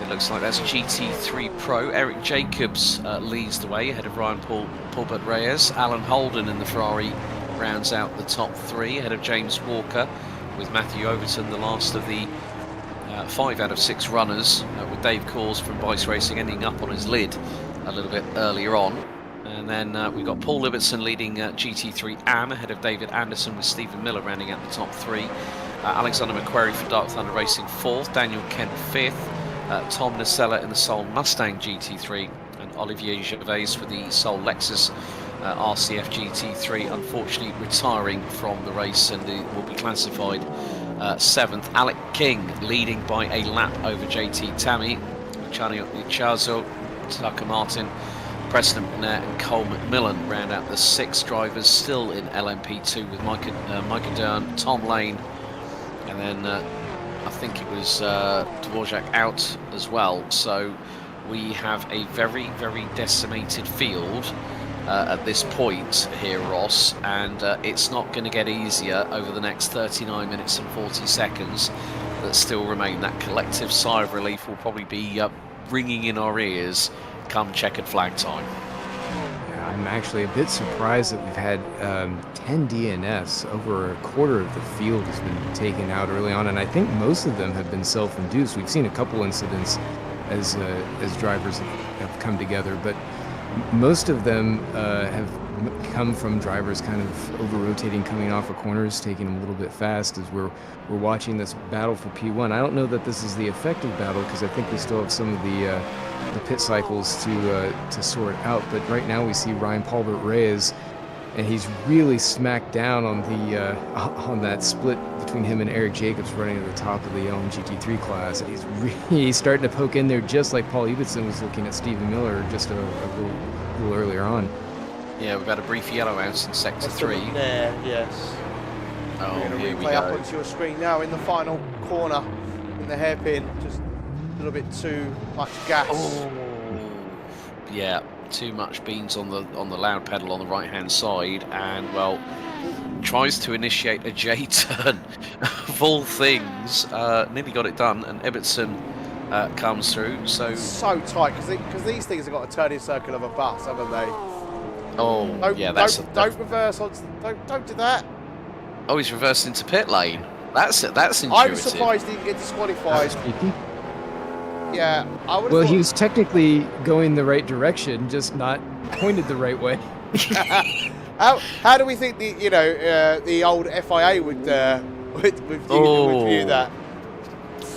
it looks like that's GT3 Pro. Eric Jacobs leads the way ahead of Ryan Paulbert Reyes. Alan Holden in the Ferrari rounds out the top 3 ahead of James Walker, with Matthew Overton the last of the 5 out of 6 runners, with Dave Coors from Bice Racing ending up on his lid a little bit earlier on. And then we've got Paul Ibbotson leading GT3 AM ahead of David Anderson, with Stephen Miller rounding out the top 3. Alexander McQuarrie for Dark Thunder Racing 4th, Daniel Kent 5th, Tom Nacella in the Soul Mustang GT3, and Olivier Gervais for the Soul Lexus RCF GT3, unfortunately retiring from the race and will be classified 7th. Alec King leading by a lap over JT Tammy, Luciano Lichazo, Tucker Martin, Preston Burnett and Cole McMillan round out the 6 drivers still in LMP2 with Micah Dern, Tom Lane, and then I think it was Dvorak out as well. So we have a very, very decimated field at this point here, Ross, and it's not going to get easier over the next 39 minutes and 40 seconds that still remain. That collective sigh of relief will probably be ringing in our ears come checkered flag time. Yeah, I'm actually a bit surprised that we've had 10 DNFs. Over a quarter of the field has been taken out early on, and I think most of them have been self-induced. We've seen a couple incidents as drivers have come together, but most of them have come from drivers kind of over-rotating, coming off of corners, taking them a little bit fast as we're watching this battle for P1. I don't know that this is the effective battle because I think we still have some of the pit cycles to sort out. But right now we see Ryan Paulbert Reyes, and he's really smacked down on the on that split between him and Eric Jacobs running at the top of the GT3 class. And he's starting to poke in there just like Paul Ibbotson was looking at Stephen Miller just a little earlier on. Yeah, we've had a brief yellow out in sector 3. There, yes. Oh, We're going here to we replay up go. onto your screen now in the final corner in the hairpin. Just a little bit too much gas. Oh, yeah, too much beans on the loud pedal on the right hand side, and well, tries to initiate a J turn of all things. Nearly got it done, and Ibbotson comes through. So tight because these things have got a turning circle of a bus, haven't they? oh yeah, don't reverse on. Don't do that. oh, he's reversed into pit lane. That's it. That's I'm intuitive. surprised he didn't get disqualified. Yeah, I would. Well, he was technically going the right direction, just not pointed the right way. How do we think the old FIA would view that?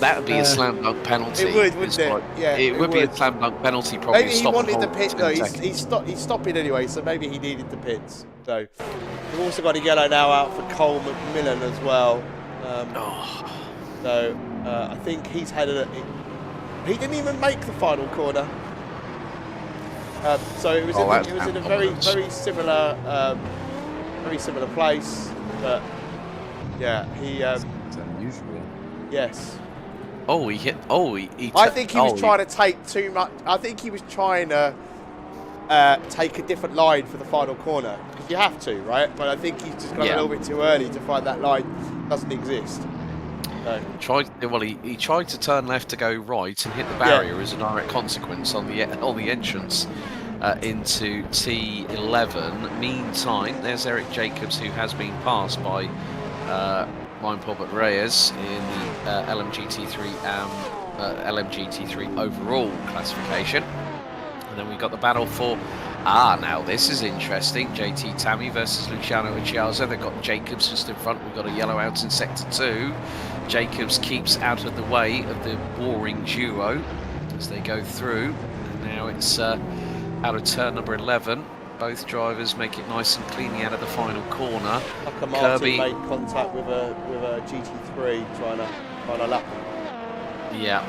That would be a slam dunk penalty. It would, wouldn't it? Yeah, it would be a slam dunk penalty. Probably maybe he stop wanted the the pit. No, he's stopping anyway, so maybe he needed the pits. So we've also got a yellow now out for Cole McMillan as well. So I think he's had he didn't even make the final corner. So it was in a very similar place, but yeah, he It's unusual. yes. Oh, he hit. Oh, he I think he was trying to take too much. I think he was trying to take a different line for the final corner. Because you have to, right? But I think he's just gone a little bit too early to find that line doesn't exist. So. He tried to turn left to go right and hit the barrier as a direct consequence on the entrance into T11. Meantime, there's Eric Jacobs, who has been passed by Ryan Paulbert Reyes in the LMGT3 overall classification. And then we've got the battle for now this is interesting. JT Tammy versus Luciano Chiazza. They've got Jacobs just in front. We've got a yellow out in sector 2. Jacobs keeps out of the way of the warring duo as they go through. And now it's out of turn number 11. Both drivers make it nice and cleanly out of the final corner. Like Martin made contact with a GT3 trying to lap him. Yeah.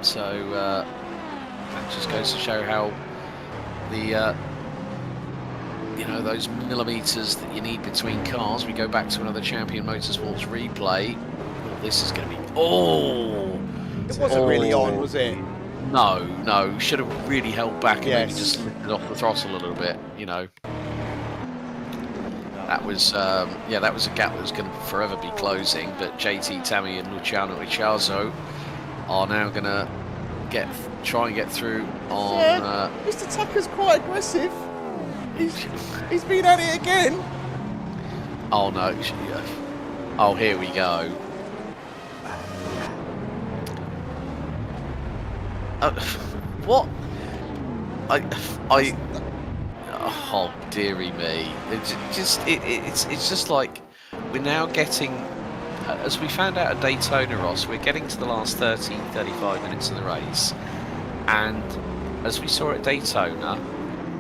So that just goes to show how the those millimeters that you need between cars. We go back to another Champion Motorsports replay. This is going to be It wasn't really on, was it? No, should have really held back and maybe Yes. just lifted off the throttle a little bit, That was that was a gap that was going to forever be closing, but JT Tammy and Luciano Ricciardo are now going to try and get through on... Mr. Tucker's quite aggressive. He's been at it again. Oh no, oh here we go. What? Oh dearie me! It's just like we're now getting, as we found out at Daytona, Ross. We're getting to the last 35 minutes of the race, and as we saw at Daytona,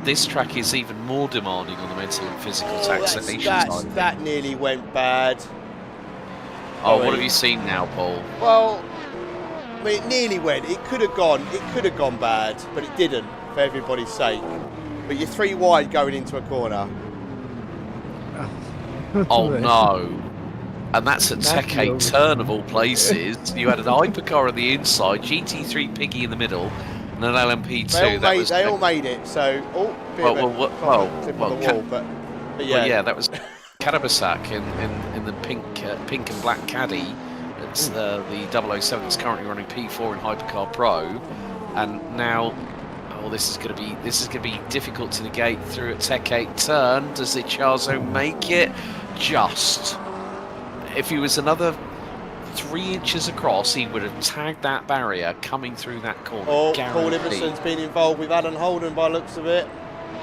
this track is even more demanding on the mental and physical taxation side. That nearly went bad. Oh, what have you seen now, Paul? Well, I mean, it nearly went. It could have gone bad, but it didn't. for everybody's sake. But you're 3 wide going into a corner. Oh no. And that's at Tech 8 turn of all places. You had an Hypercar on the inside, GT3 Piggy in the middle, and an LMP2. They all made it, so... Oh, tip of the wall, but yeah. Well, yeah, that was Karabasak in the pink and black caddy. It's the 007 that's currently running P4 in Hypercar Pro, and now... Oh, this is going to be difficult to negate through at Tech 8 turn. Does Icharzo make it? Just. If he was another 3 inches across, he would have tagged that barrier coming through that corner. Oh, Paul Iverson's been involved with Alan Holden by the looks of it.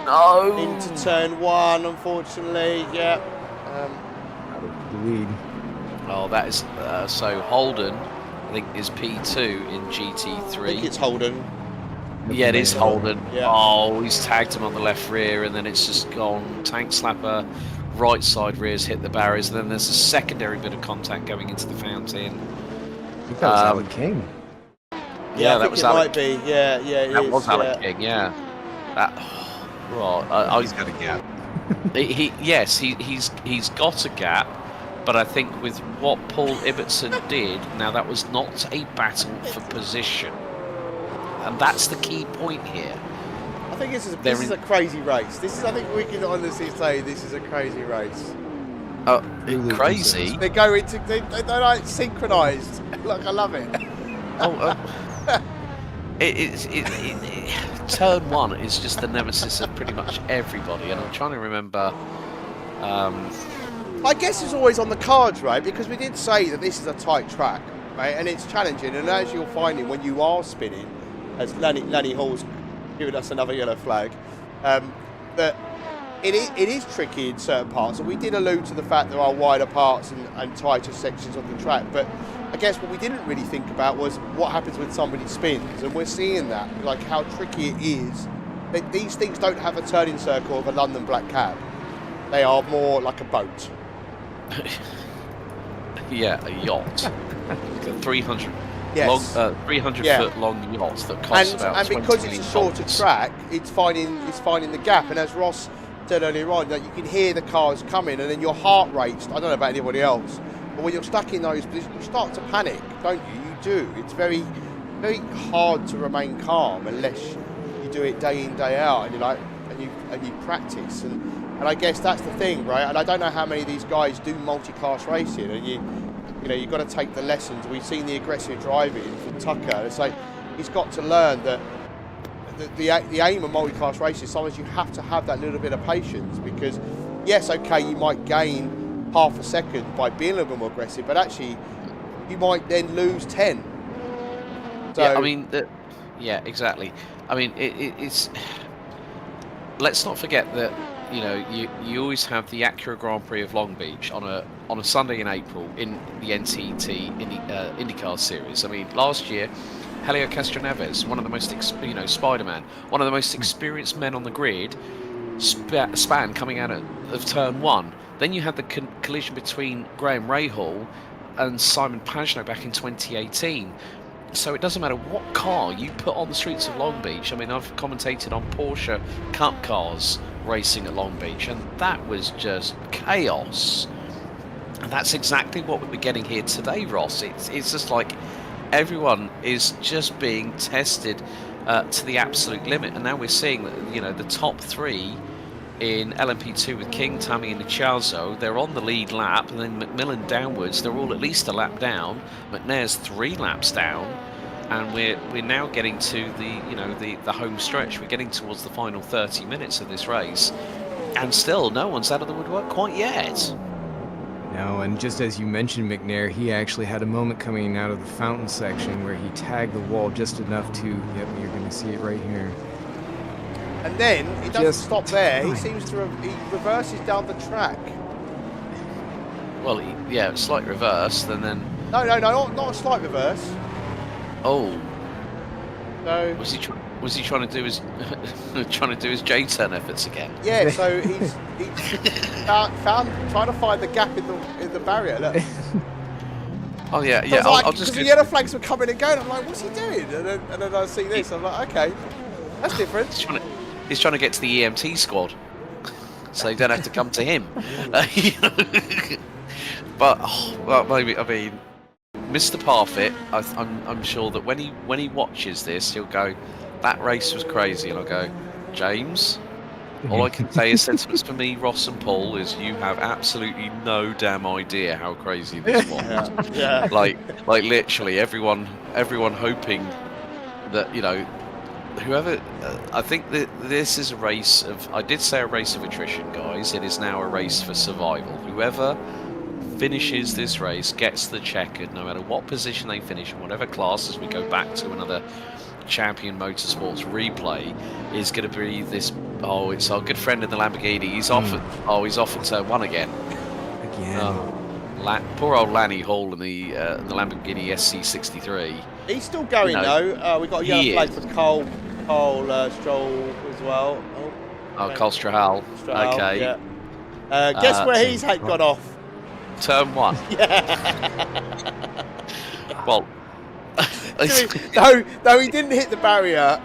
No. Into turn 1, unfortunately. Yeah. Out of the lead. Oh, that is so Holden. I think is P2 in GT3. I think it's Holden. Yeah, it is Holden. Yeah. Oh, he's tagged him on the left rear, and then it's just gone tank slapper. Right side rears hit the barriers, and then there's a secondary bit of contact going into the fountain. I think that was Alec King. Yeah, that was Alec. Might be. Yeah, that was Alec King. Yeah. He's got a gap. He's got a gap, but I think with what Paul Ibbotson did, now that was not a battle for position, and that's the key point here. I think this is a crazy race. I think we can honestly say this is a crazy race. Crazy? They go into, they're like synchronised. Look, I love it. Turn 1 is just the nemesis of pretty much everybody, and I'm trying to remember. I guess it's always on the cards, right? Because we did say that this is a tight track, right? And it's challenging, and as you're finding when you are spinning, as Lanny Hall's giving us another yellow flag, that it is tricky in certain parts, and we did allude to the fact there are wider parts and tighter sections of the track, but I guess what we didn't really think about was what happens when somebody spins, and we're seeing that, like how tricky it is. These things don't have a turning circle of a London black cab. They are more like a boat. Yeah, a yacht. 300 Yes. 300 foot long yacht that costs about and because it's a shorter $20,000. track, it's finding the gap. And as Ross said earlier on, that you can hear the cars coming, and then your heart rates. I don't know about anybody else, but when you're stuck in those positions, you start to panic, don't you? You do. It's very, very hard to remain calm unless you do it day in, day out, and you practice. And I guess that's the thing, right? And I don't know how many of these guys do multi-class racing, and you've got to take the lessons. We've seen the aggressive driving from Tucker. It's like he's got to learn that the aim of multi-class racing, sometimes you have to have that little bit of patience, because yes, okay, you might gain half a second by being a little bit more aggressive, but actually you might then lose 10. So, yeah, I mean, yeah, exactly. I mean, it's. Let's not forget that you always have the Acura Grand Prix of Long Beach on a Sunday in April in the NTT IndyCar series. I mean, last year, Helio Castroneves, one of the most Spider-Man, one of the most experienced men on the grid, span coming out of turn 1. Then you had the collision between Graham Rahal and Simon Pagenaud back in 2018. So it doesn't matter what car you put on the streets of Long Beach. I mean, I've commentated on Porsche Cup cars racing at Long Beach, and that was just chaos. And that's exactly what we're getting here today, Ross. It's just like everyone is just being tested to the absolute limit. And now we're seeing that, the top 3 in LMP2 with King, Tammy and Icharzo, they're on the lead lap, and then McMillan downwards, they're all at least a lap down. McNair's 3 laps down, and we're now getting to the home stretch. We're getting towards the final 30 minutes of this race, and still no one's out of the woodwork quite yet. No, and just as you mentioned McNair, he actually had a moment coming out of the fountain section where he tagged the wall just enough to, yep, you're going to see it right here. And then he doesn't stop there. He seems to he reverses down the track. Well, slight reverse, and then. No, not a slight reverse. Oh. So was he trying to do his J-turn efforts again? Yeah. So he's trying to find the gap in the barrier. Look. Oh yeah. I'll just. Because the yellow flags were coming and going. I'm like, what's he doing? And then I see this. I'm like, okay. That's different. He's trying to get to the EMT squad, so you don't have to come to him. You know? But well, maybe I mean, Mr. Parfit. I'm sure that when he watches this, he'll go, "That race was crazy," and I'll go, "James, all I can say is sentiments for me, Ross and Paul, is you have absolutely no damn idea how crazy this was." Yeah. Like literally everyone hoping that, you know, whoever. I think that this is a race of. I did say a race of attrition, guys. It is now a race for survival. Whoever finishes this race gets the checkered, no matter what position they finish in whatever class. As we go back to another Champion Motorsports replay, is going to be this. Oh, it's our good friend in the Lamborghini. He's off. He's off at turn 1 again. Poor old Lanny Hall in the Lamborghini SC63. He's still going though. We got a yellow flag for Cole Stroll as well. Cole Strahal. Okay. Yeah. Guess where he's got off? Turn 1. Yeah. Well. No, he didn't hit the barrier.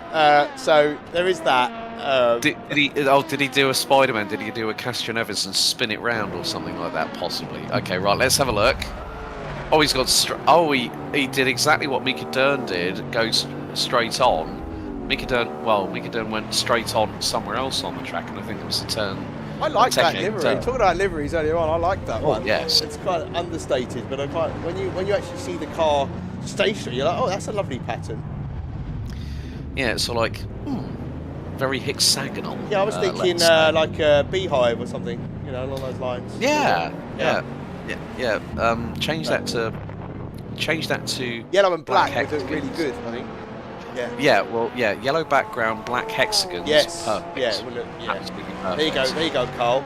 So there is that. Did he do a Spider-Man? Did he do a Castron Evans and spin it round or something like that? Possibly. Okay, right. Let's have a look. Oh, he's got. He did exactly what Mika Dern did. Goes straight on. Mika Dern went straight on somewhere else on the track, and I think it was a turn. I like that livery. Talking about liveries earlier on, I like that one. Yes. It's quite understated, but when you actually see the car stationary, you're like, oh, that's a lovely pattern. Yeah, it's sort of like very hexagonal. Yeah, I was thinking like a beehive or something, you know, along those lines. Yeah. Change that to yellow and black. Would look really good, I think. Yeah. Yeah. Well, yeah. Yellow background, black hexagons. Yes. Perfect. Yeah. Well, look, yeah. Absolutely perfect. There you go, Carl.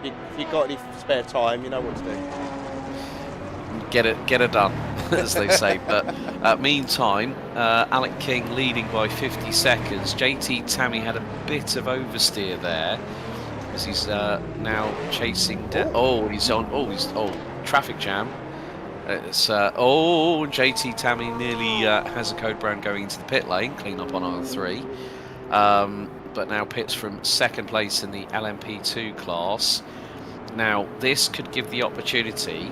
If you got any spare time, you know what to do. Get it done, as they say. But meantime, Alec King leading by 50 seconds. JT Tammy had a bit of oversteer there, as he's now chasing down. Traffic jam. It's JT Tammy nearly has a code brown going into the pit lane, clean up on aisle 3. But now pits from second place in the LMP2 class. Now this could give the opportunity,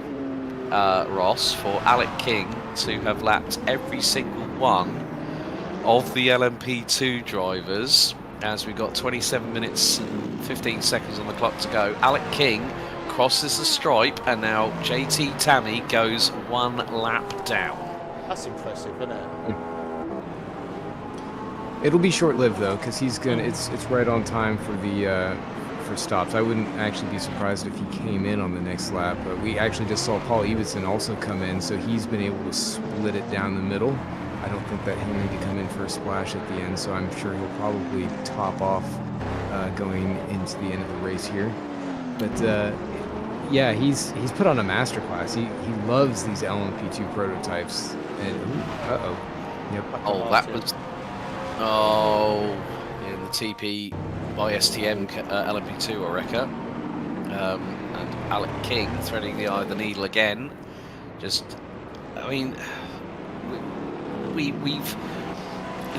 Ross, for Alec King to have lapped every single one of the LMP2 drivers, as we've got 27 minutes and 15 seconds on the clock to go. Alec King crosses the stripe, and now JT Tammy goes 1 lap down. That's impressive, isn't it? It'll be short-lived though, because he's gonna. It's right on time for the for stops. I wouldn't actually be surprised if he came in on the next lap. But we actually just saw Paul Evenson also come in, so he's been able to split it down the middle. I don't think that he'll need to come in for a splash at the end, so I'm sure he'll probably top off going into the end of the race here. But yeah, he's put on a masterclass. He loves these LMP2 prototypes. And yep. Oh, that was in the TP by STM LMP2 Oreca. And Alec King threading the eye of the needle again. Just, I mean, we've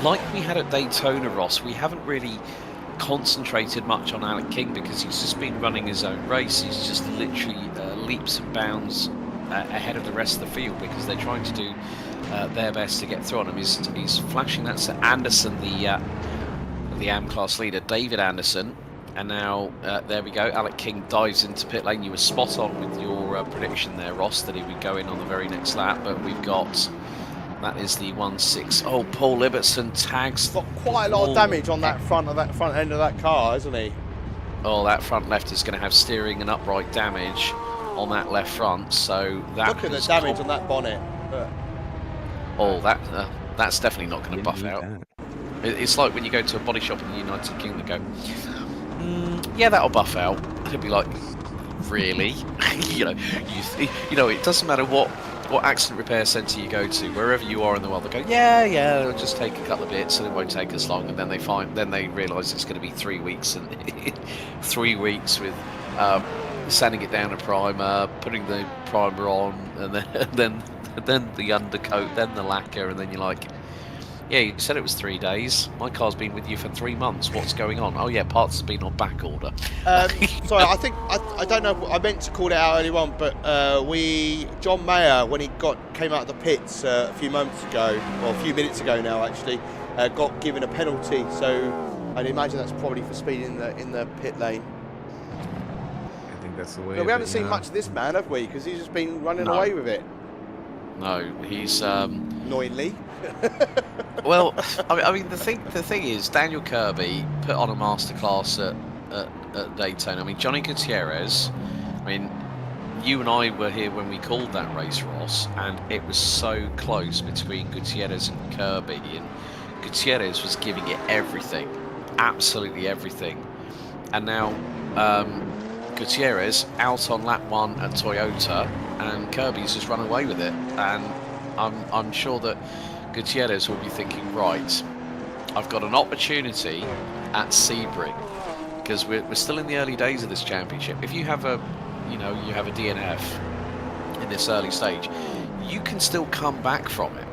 like we had at Daytona, Ross. We haven't really concentrated much on Alec King because he's just been running his own race. He's just literally leaps and bounds ahead of the rest of the field because they're trying to do their best to get through on him. He's flashing that to Anderson, the AM class leader, David Anderson, and now there we go. Alec King dives into pit lane. You were spot on with your prediction there, Ross, that he would go in on the very next lap, but we've got. That is the 1-6. Oh, Paul Libertson tags. Got quite a lot of damage on that front end of that car, isn't he? Oh, that front left is going to have steering and upright damage on that left front. So that. Look at the damage on that bonnet. Oh, that's definitely not going to buff out. It's like when you go to a body shop in the United Kingdom and go, yeah, that'll buff out. It'll be like, really? you know, it doesn't matter what accident repair centre you go to, wherever you are in the world, they go, yeah, it'll just take a couple of bits and it won't take us long, and then they realise it's going to be 3 weeks, and 3 weeks with sanding it down a primer, putting the primer on, and then the undercoat, then the lacquer, and then you're like, Yeah, you said it was 3 days. My car's been with you for 3 months. What's going on? Oh yeah, parts have been on back order. Sorry, I think I don't know. I meant to call it out earlier on, but John Mayer, when he came out of the pits a few moments ago, or a few minutes ago now actually, got given a penalty. So I'd imagine that's probably for speeding in the pit lane. I think that's the way. No, we haven't seen much of this man, have we? Because he's just been running away with it. No, he's Annoyingly. well. I mean, the thing is, Daniel Kirby put on a masterclass at Daytona. I mean, Johnny Gutierrez. I mean, you and I were here when we called that race, Ross, and it was so close between Gutierrez and Kirby, and Gutierrez was giving it everything, absolutely everything, and now Gutierrez out on lap 1 at Toyota, and Kirby's just run away with it, and I'm sure that Gutierrez will be thinking, right, I've got an opportunity at Sebring, because we're still in the early days of this championship. If you have a DNF in this early stage, you can still come back from it.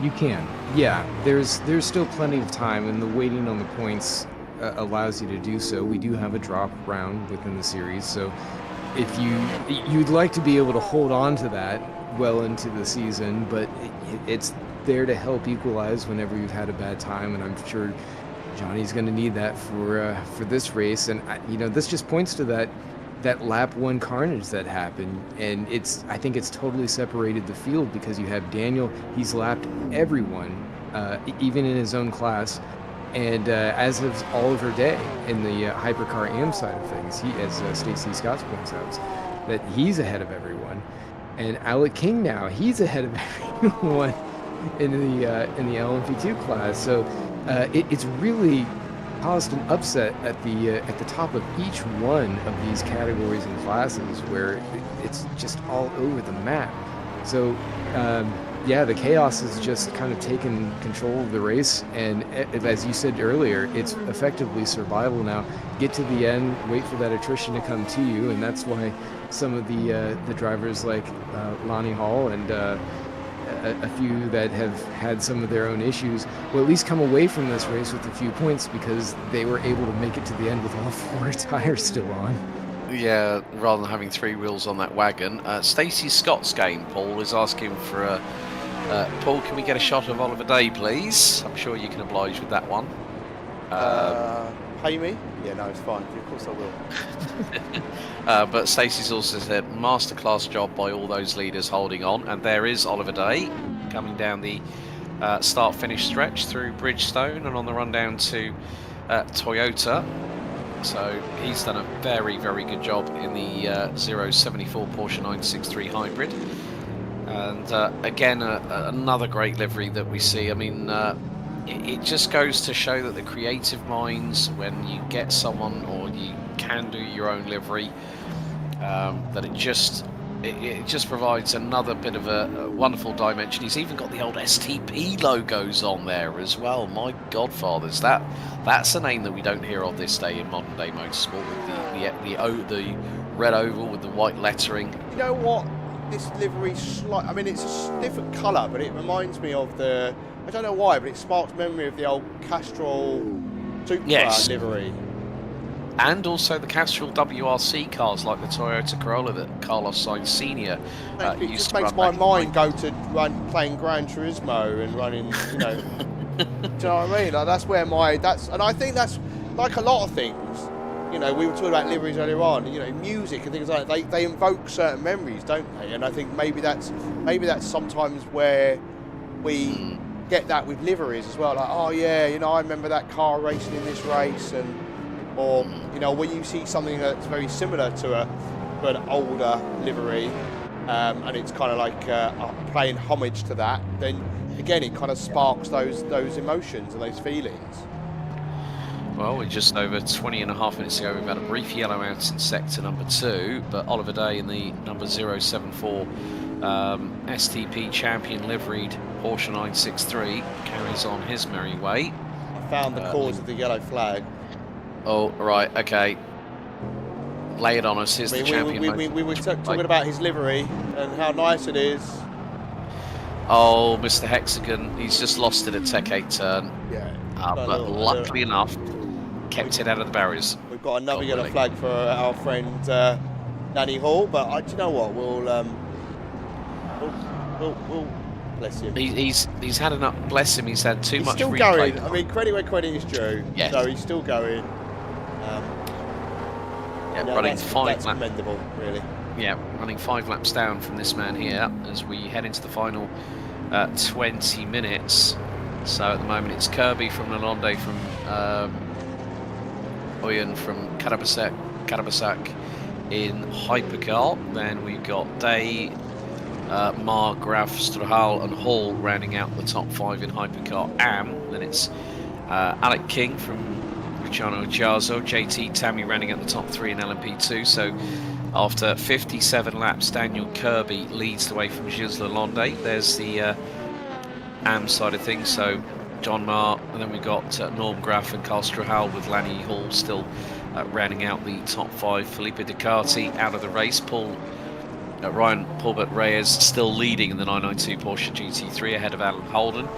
You can, yeah. There's still plenty of time, and the waiting on the points allows you to do so. We do have a drop round within the series, so if you'd like to be able to hold on to that well into the season, but it's there to help equalize whenever you've had a bad time, and I'm sure Johnny's going to need that for this race. And this just points to that lap 1 carnage that happened, and I think it's totally separated the field, because you have Daniel, he's lapped everyone, even in his own class, and as of Oliver Day in the Hypercar AM side of things, he, as Stacey Scott points out, that he's ahead of everyone. And Alec King now, he's ahead of everyone in the LMP2 class. So it's really caused an upset at the top of each one of these categories and classes, where it's just all over the map. So yeah, the chaos has just kind of taken control of the race, and as you said earlier, it's effectively survival now. Get to the end, wait for that attrition to come to you, and that's why some of the drivers like Lonnie Hall and a few that have had some of their own issues will at least come away from this race with a few points, because they were able to make it to the end with all 4 tires still on. Yeah, rather than having 3 wheels on that wagon. Stacey Scott's game, Paul, is asking for a... Paul, can we get a shot of Oliver Day, please? I'm sure you can oblige with that one. Pay me? Yeah, no, it's fine. Of course I will. But Stacey's also said, masterclass job by all those leaders holding on. And there is Oliver Day coming down the start-finish stretch through Bridgestone and on the run down to Toyota. So he's done a very, very good job in the 074 Porsche 963 Hybrid. And again, another great livery that we see. I mean, it just goes to show that the creative minds, when you get someone or you can do your own livery, that it just provides another bit of a wonderful dimension. He's even got the old STP logos on there as well. My godfathers, that's a name that we don't hear of this day in modern day motorsport, with the red oval with the white lettering. You know what? This livery's I mean, it's a different colour, but it reminds me of the... I don't know why, but it sparks memory of the old Castrol Supra livery. And also the Castrol WRC cars, like the Toyota Corolla that Carlos Sainz Sr. It used just to makes run my back mind go to playing Gran Turismo and running, you know... do you know what I mean? Like, that's where and I think that's, like a lot of things, you know, we were talking about liveries earlier on, you know, music and things like that, they invoke certain memories, don't they? And I think maybe that's sometimes where we get that with liveries as well. Like, oh yeah, you know, I remember that car racing in this race, or you know, when you see something that's very similar to an older livery, and it's kind of like paying homage to that, then again it kind of sparks those emotions and those feelings. Well, we're just over 20.5 minutes ago. We've had a brief yellow out in sector number 2, but Oliver Day in the number 074 STP champion liveried Porsche 963 carries on his merry way. I found the cause of the yellow flag. Oh, right, okay. Lay it on us. Here's the champion. We were talking about his livery and how nice it is. Oh, Mr. Hexagon, he's just lost it at Tech 8 turn. Yeah. But luckily enough, kept it out of the barriers. We've got another yellow flag for our friend Danny Hall, but do you know what? We'll bless him. He's had enough. Bless him. He's had too much. Still replay. going. I mean, credit where credit is due. Yes. So he's still going. Running that's commendable, really. Yeah, running 5 laps down from this man here as we head into the final 20 minutes. So at the moment it's Kirby from Lalonde, from Oyen from Karabasak in Hypercar. Then we've got Day, Mar, Graf, Strahal and Hall rounding out the top 5 in Hypercar AM. Then it's Alec King from Luciano Giazzo, JT Tammy rounding out the top 3 in LMP2. So after 57 laps, Daniel Kirby leads the way from Gilles Lalonde. There's the AM side of things, so John Marr, and then we've got Norm Graf and Carl Strahal with Lanny Hall still rounding out the top 5. Felipe Ducati out of the race. Ryan Paulbert Reyes still leading in the 992 Porsche GT3 ahead of Alan Holden.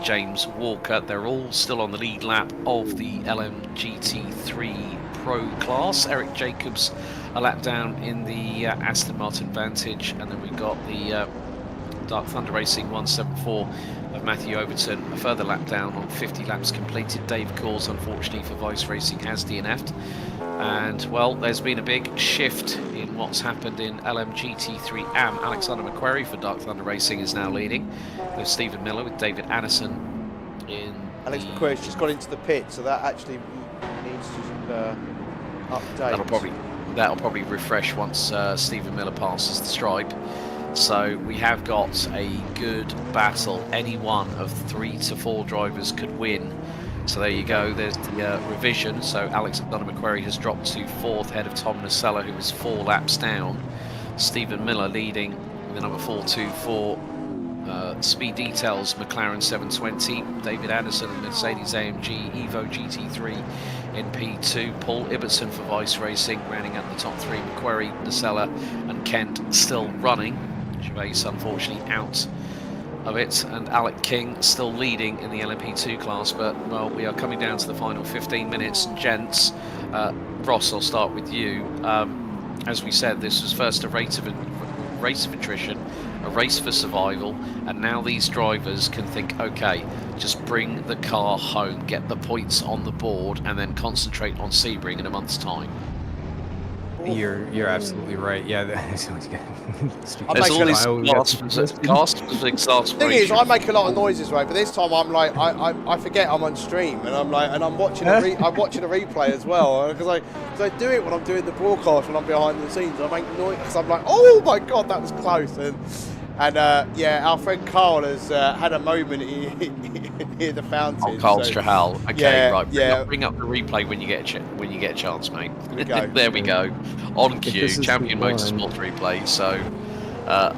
James Walker, they're all still on the lead lap of the LMGT3 Pro class. Eric Jacobs a lap down in the Aston Martin Vantage, and then we've got the Dark Thunder Racing 174 of Matthew Overton a further lap down on 50 laps completed. Dave Cause, unfortunately for Vice Racing, has DNF'd. And well, there's been a big shift in what's happened in LMGT3 AM. Alexander McQuarrie for Dark Thunder Racing is now leading. There's Stephen Miller with David Anderson in. Alex McQuarrie's just got into the pit, so that actually needs to update. That'll probably refresh once Stephen Miller passes the stripe. So we have got a good battle. Any one of 3 to 4 drivers could win. So there you go, there's the revision. So Alexander McQuarrie has dropped to 4th ahead of Tom Nacella, who is 4 laps down. Stephen Miller leading the number 424 Speed Details McLaren 720. David Anderson and Mercedes AMG Evo GT3 in P2. Paul Ibbotson for Vice Racing rounding out the top 3. McQuarrie, Nacella and Kent still running. Gervais unfortunately out of it, and Alec King still leading in the LMP2 class. But well, we are coming down to the final 15 minutes. Gents, Ross, I'll start with you. As we said, this was first a race of attrition, a race for survival, and now these drivers can think, okay, just bring the car home, get the points on the board, and then concentrate on Sebring in a month's time. You're absolutely right. Yeah, that's always good. There's all these gasps of exasperation. The thing is, I make a lot of noises, right? But this time I'm like, I forget I'm on stream, and I'm like, and I'm watching I'm watching a replay as well, because I do it when I'm doing the broadcast when I'm behind the scenes. I make noise because I'm like, oh my god, that was close. And yeah, our friend Carl has had a moment near the fountain. Oh, Carl Strahal. Okay, yeah, right. Yeah. Bring up the replay when you get a chance, mate. Here we go. There we go. On cue, Champion Motorsports replay. So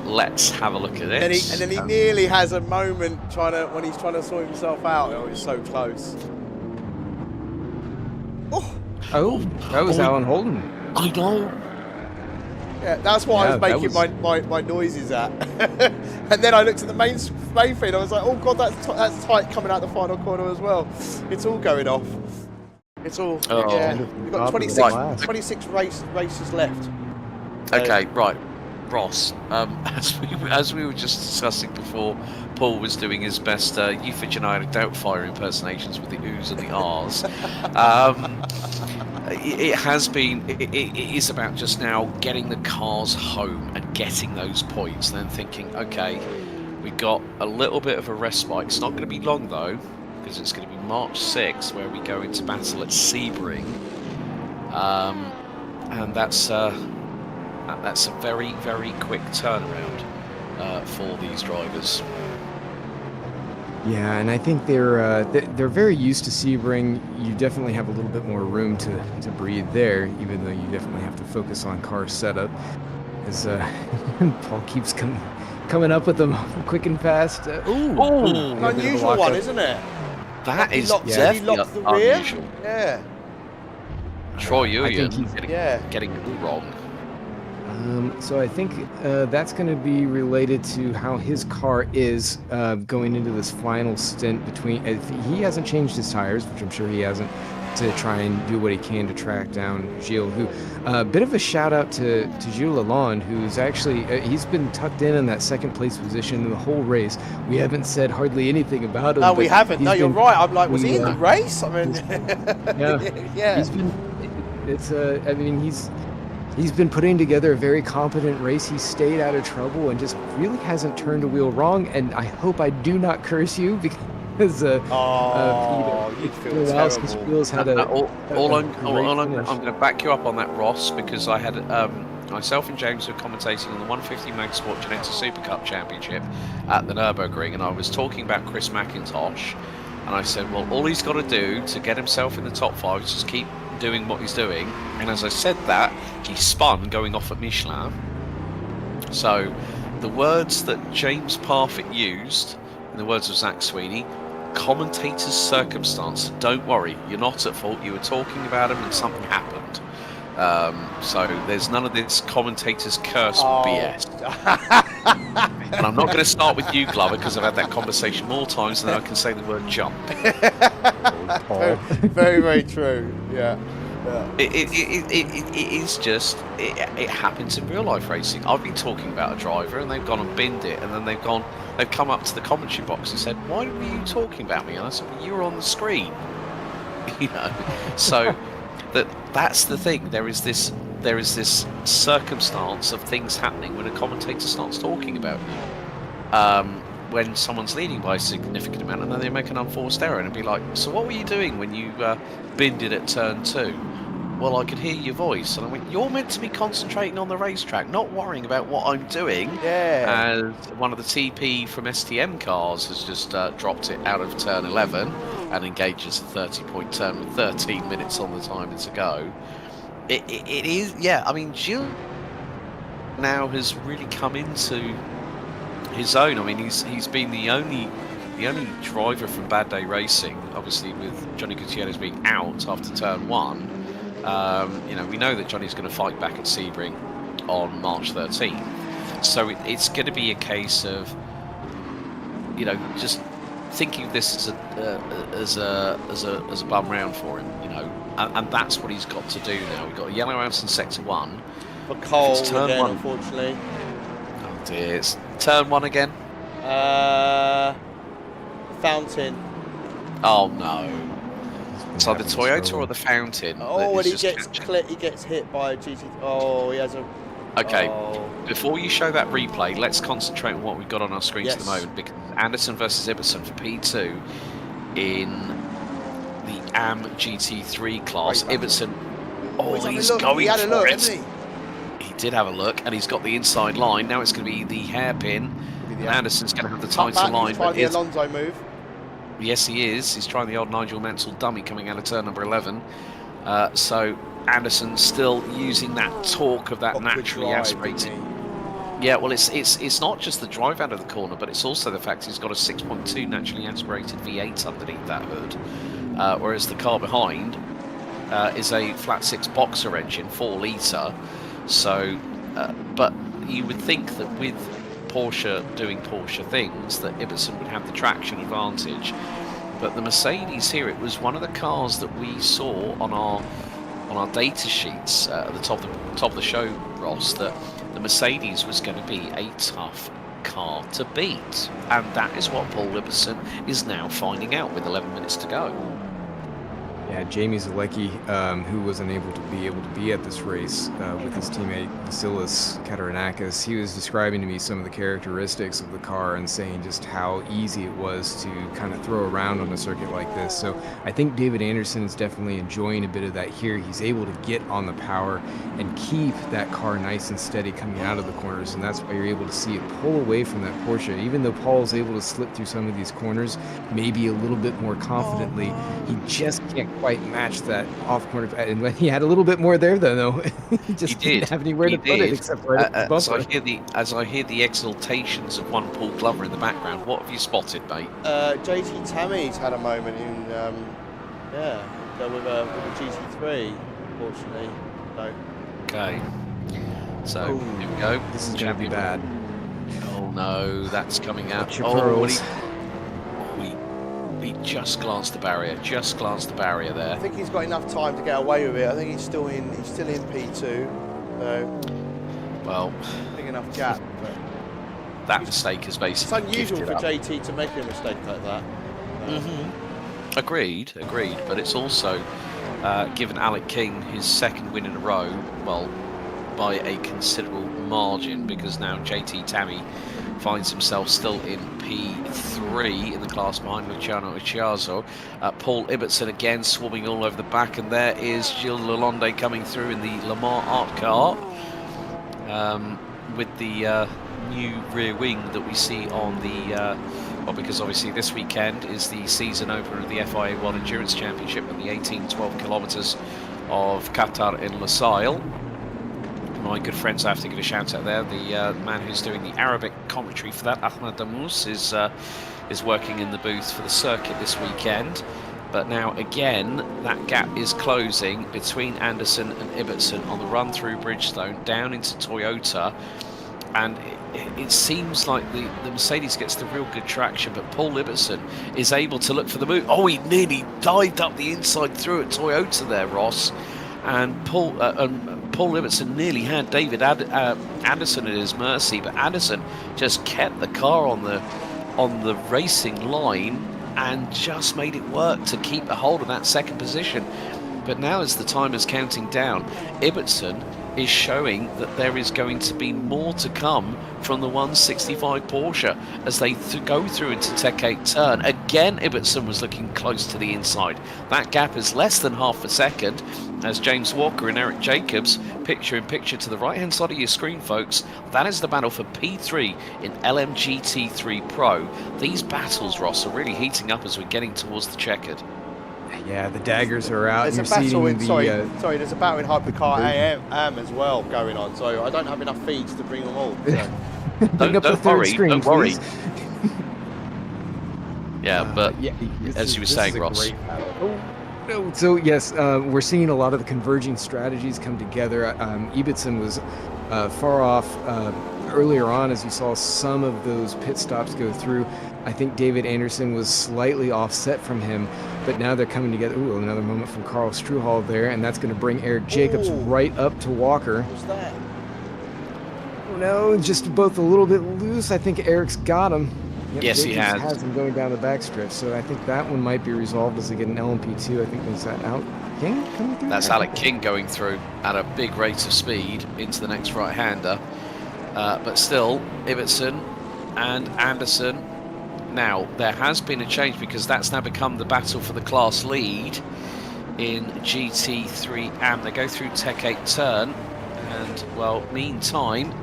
let's have a look at it. And then he nearly has a moment when he's trying to sort himself out. Oh, it's so close. Oh, that was Alan Holden. I know. Yeah, that's what I was making my noises at. And then I looked at the main feed. I was like, oh god, that's tight coming out the final corner as well. It's all going off. It's all. Yeah. We've got 26 races left. Okay, right. Ross, as we were just discussing before, Paul was doing his best euphogenic Doubtfire impersonations with the oohs and the ahs. It is about just now getting the cars home and getting those points, and then thinking, okay, we've got a little bit of a respite. It's not going to be long though, because it's going to be March 6th where we go into battle at Sebring, and that's a very, very quick turnaround for these drivers. Yeah, and I think they're very used to Sebring. You definitely have a little bit more room to breathe there, even though you definitely have to focus on car setup. As Paul keeps coming up with them quick and fast. An unusual one, isn't it? That is definitely unusual. Yeah. Troy Uyen getting it all wrong. So I think that's going to be related to how his car is going into this final stint between. If he hasn't changed his tires, which I'm sure he hasn't, to try and do what he can to track down Gilles. Who, a bit of a shout out to Gilles Lalonde, who's actually he's been tucked in that second place position in the whole race. We haven't said hardly anything about him. No, we haven't. No, you're right. I'm like, was he in the race? I mean, yeah. He's been. It's I mean, he's been putting together a very competent race. He stayed out of trouble and just really hasn't turned a wheel wrong. And I hope I do not curse you because you'd feel terrible. I'm going to back you up on that, Ross, because I had myself and James were commentating on the 150 Motorsport Genetics Super Cup Championship at the Nürburgring, and I was talking about Chris McIntosh, and I said, well, all he's got to do to get himself in the top 5 is just keep doing what he's doing. And as I said that, he spun going off at Michelin. So the words that James Parfitt used, in the words of Zach Sweeney, commentator's circumstance. Don't worry, you're not at fault. You were talking about him and something happened. So there's none of this commentator's curse BS. And I'm not going to start with you, Glover, because I've had that conversation more times than I can say the word jump. Very, very true. Yeah. It is just it happens in real life racing. I've been talking about a driver and they've gone and binned it, and then they've come up to the commentary box and said, why were you talking about me? And I said, well, you were on the screen. You know, so that's the thing. There is this circumstance of things happening when a commentator starts talking about you. When someone's leading by a significant amount, and then they make an unforced error, and it'd be like, so what were you doing when you binned it at turn 2? Well, I could hear your voice, and I went, you're meant to be concentrating on the racetrack, not worrying about what I'm doing. Yeah. And one of the TP from STM cars has just dropped it out of turn 11 and engages a 30-point turn with 13 minutes on the timer to go. It is, yeah. I mean, Gilles now has really come into his own. I mean, he's been the only driver from Bad Day Racing, obviously with Johnny Gutierrez being out after turn 1. You know, we know that Johnny's going to fight back at Sebring on March 13th, so it's going to be a case of, you know, just thinking of this as a bum round for him, you know, and that's what he's got to do now. We've got a yellow house in sector 1. For Cole turn again, 1. unfortunately. Oh dear, it's turn 1 again. Fountain. Oh no. So the Toyota or the Fountain? Oh, and he gets hit by a GT. Oh, he has a. Okay, oh. Before you show that replay, let's concentrate on what we've got on our screens Yes. at the moment. Because Anderson versus Ibbotson for P2 in the AM GT3 class. Ibbotson, he's going he had a for look, it. hasn't He did have a look, and he's got the inside line. Now it's going to be the hairpin. And Anderson's going to have the tighter line. He's trying the Alonso move. Yes, he is. He's trying the old Nigel Mansell dummy coming out of turn number 11. So Anderson still using that torque of that naturally aspirated. Yeah, well, it's not just the drive out of the corner, but it's also the fact he's got a 6.2 naturally aspirated V8 underneath that hood, whereas the car behind is a flat 6 boxer engine, 4 litre. So, but you would think that with Porsche doing Porsche things, that Ibbotson would have the traction advantage. But the Mercedes here, it was one of the cars that we saw on our data sheets at the top of the show, Ross, that the Mercedes was going to be a tough car to beat, and that is what Paul Ibbotson is now finding out with 11 minutes to go. Yeah, Jamie Zalecki, who wasn't able to be at this race with his teammate Vasilis Katarinakis, he was describing to me some of the characteristics of the car and saying just how easy it was to kind of throw around on a circuit like this. So I think David Anderson is definitely enjoying a bit of that here. He's able to get on the power and keep that car nice and steady coming out of the corners, and that's why you're able to see it pull away from that Porsche. Even though Paul's able to slip through some of these corners, maybe a little bit more confidently, he just can't quite match that off corner. And when he had a little bit more there, though, he just didn't have anywhere to put it except right at the bumper. As I hear the exultations of one Paul Glover in the background, what have you spotted, mate? JT Tammy's had a moment in, with a GT3, unfortunately. So. Okay. So here we go. This is going to be bad. Oh no, that's coming out. Watch your Oh, pearls. he just glanced the barrier. Just glanced the barrier there. I think he's got enough time to get away with it. I think he's still in P2, so Well, big enough gap. But that mistake is basically. it's unusual gifted for up. JT to make a mistake like that. Agreed. But it's also given Alec King his second win in a row. Well, by a considerable margin, because now JT Tammy finds himself still in P3 in the class behind Luciano Uchiazo. Paul Ibbotson again swarming all over the back, and there is Gilles Lalonde coming through in the Le Mans art car with the new rear wing that we see on the well, because obviously this weekend is the season opener of the FIA World Endurance Championship and the 12 kilometres of Qatar in Lusail. My good friends, I have to give a shout out there. The man who's doing the Arabic commentary for that, Ahmed Damouz, is working in the booth for the circuit this weekend. But now again, that gap is closing between Anderson and Ibbotson on the run through Bridgestone down into Toyota. And it seems like the Mercedes gets the real good traction, but Paul Ibbotson is able to look for the move. Oh, he nearly dived up the inside through at Toyota there, Ross. And Paul Ibbotson nearly had David Anderson at his mercy, but Anderson just kept the car on the racing line and just made it work to keep a hold of that second position. But now, as the time is counting down, Ibbotson is showing that there is going to be more to come from the 165 Porsche as they go through into Tech 8 turn. Again, Ibbotson was looking close to the inside. That gap is less than half a second as James Walker and Eric Jacobs, picture in picture to the right hand side of your screen, folks. That is the battle for P3 in LMGT3 Pro. These battles, Ross, are really heating up as we're getting towards the checkered. Yeah, the daggers are out. There's a battle in there's a battle in Hypercar AM as well going on. So I don't have enough feeds to bring them all. So. Don't worry. Don't worry. Yeah, but as you were saying, Ross. So yes, we're seeing a lot of the converging strategies come together. Ibbotson was far off earlier on, as you saw some of those pit stops go through. I think David Anderson was slightly offset from him, but now they're coming together. Ooh, another moment from Carl Struhal there, and that's going to bring Eric Jacobs right up to Walker. What's that? Oh no, just both a little bit loose. I think Eric's got him. Yep, Yes, he Jacobs has. him going down the backstretch, so I think that one might be resolved as they get an LMP2. I think there's that out. King coming through? That's Alec King going through at a big rate of speed into the next right-hander. But still, Ibbotson and Anderson. Now, there has been a change because that's now become the battle for the class lead in GT3 AM. They go through Tech 8 turn, and, well, meantime,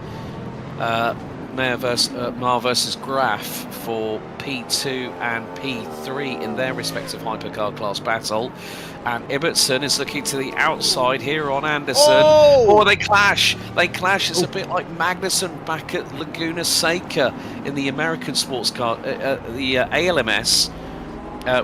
Mar versus Graf for P2 and P3 in their respective hypercar class battle. And Ibbotson is looking to the outside here on Anderson. Oh, they clash. They clash. It's a bit like Magnussen back at Laguna Seca in the American sports car, the ALMS,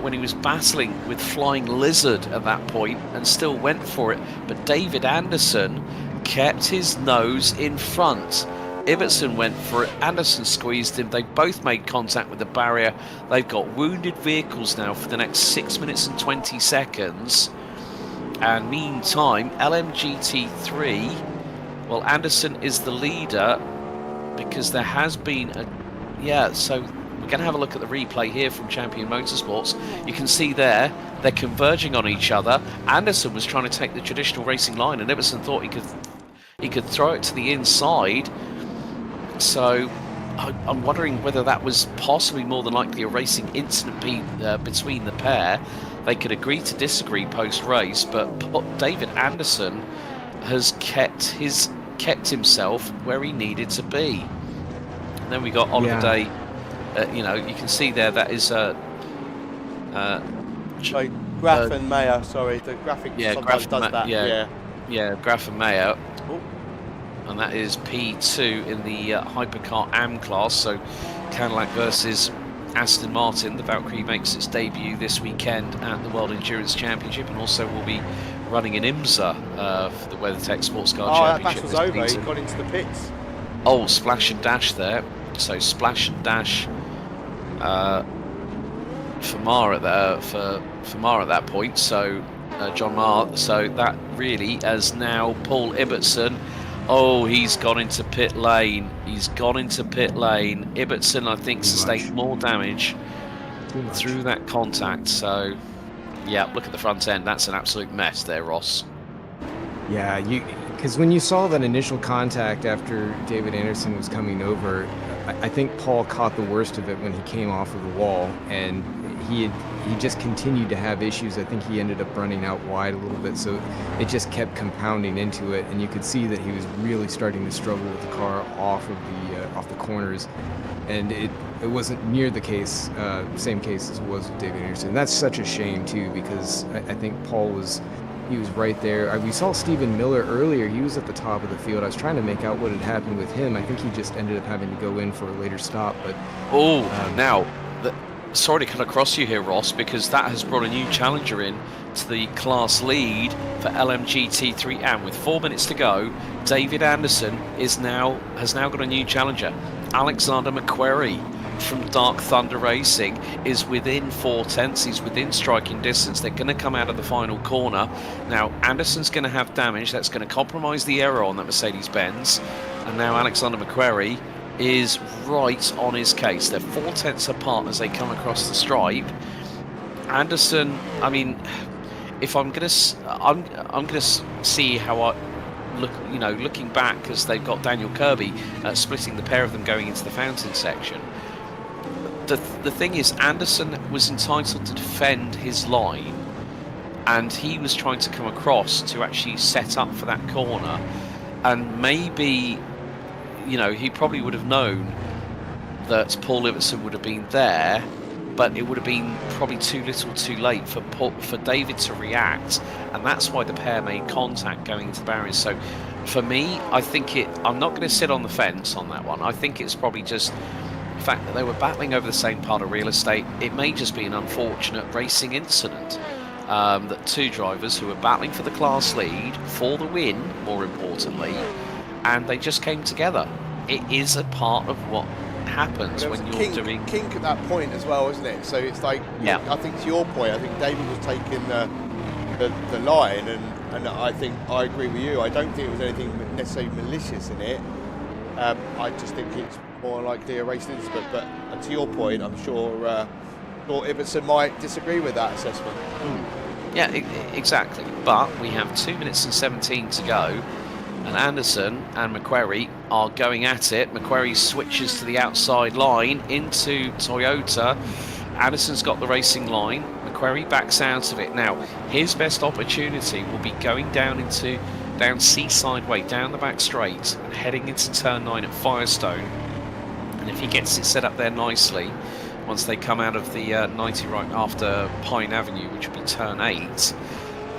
when he was battling with Flying Lizard at that point and still went for it. But David Anderson kept his nose in front. Ibbotson went for it, Anderson squeezed him, they both made contact with the barrier. They've got wounded vehicles now for the next 6 minutes and 20 seconds. And meantime, LMGT3, well, Anderson is the leader because there has been a... Yeah, so we're going to have a look at the replay here from Champion Motorsports. You can see there, they're converging on each other. Anderson was trying to take the traditional racing line and Ibbotson thought he could throw it to the inside. So I'm wondering whether that was possibly more than likely a racing incident between the pair. They could agree to disagree post-race, but David Anderson has kept himself where he needed to be. And then we got Oliver Day. You know, you can see there that is Graf and Mayer. Sorry, the graphic sometimes does that. Yeah, Graf and Mayer. And that is P2 in the Hypercar AM class. So Cadillac versus Aston Martin. The Valkyrie makes its debut this weekend at the World Endurance Championship and also will be running in IMSA for the WeatherTech Sportscar Oh, that Championship. dash was this over. He season. got into the pits. Oh, splash and dash there. So splash and dash for Mar at that point. So John Marr. So that really, as now Paul Ibbotson. Oh, he's gone into pit lane. He's gone into pit lane. Ibbotson, I think, sustained more damage through that contact. So, yeah, look at the front end. That's an absolute mess there, Ross. Yeah, because when you saw that initial contact after David Anderson was coming over, I think Paul caught the worst of it when he came off of the wall, and he just continued to have issues. I think he ended up running out wide a little bit, so it just kept compounding into it, and you could see that he was really starting to struggle with the car off the corners, and it wasn't near the same case as it was with David Anderson. And that's such a shame too, because I think Paul was right there. We saw Stephen Miller earlier. He was at the top of the field. I was trying to make out what had happened with him. I think he just ended up having to go in for a later stop. But sorry to cut across you here, Ross, because that has brought a new challenger in to the class lead for LMGT3, and with 4 minutes to go, David Anderson has now got a new challenger. Alexander McQuarrie from Dark Thunder Racing is within 4/10. He's within striking distance. They're going to come out of the final corner. Now, Anderson's going to have damage. That's going to compromise the aero on that Mercedes-Benz. And now Alexander McQuarrie is right on his case. They're 4/10 apart as they come across the stripe. Anderson, I mean, if I'm going to see how I look, looking back, because they've got Daniel Kirby splitting the pair of them going into the fountain section. The thing is, Anderson was entitled to defend his line, and he was trying to come across to actually set up for that corner, and maybe, he probably would have known that Paul Ibbotson would have been there, but it would have been probably too little too late for David to react, and that's why the pair made contact going into the barriers. So for me, I think I'm not going to sit on the fence on that one. I think it's probably just the fact that they were battling over the same part of real estate. It may just be an unfortunate racing incident, that two drivers who were battling for the class lead, for the win, more importantly, and they just came together. It is a part of what happens when you're doing kink at that point as well, isn't it? So it's like, yeah. I think to your point, I think David was taking the line, and I think I agree with you. I don't think there was anything necessarily malicious in it. I just think it's more likely a racing incident. But to your point, I'm sure Ibbotson might disagree with that assessment. Yeah, exactly. But we have 2 minutes and 17 to go, and Anderson and McQuarrie are going at it. McQuarrie switches to the outside line into Toyota. Anderson's got the racing line. McQuarrie backs out of it. Now, his best opportunity will be going down Seaside Way, down the back straight, and heading into turn 9 at Firestone. And if he gets it set up there nicely, once they come out of the 90 right after Pine Avenue, which will be turn 8,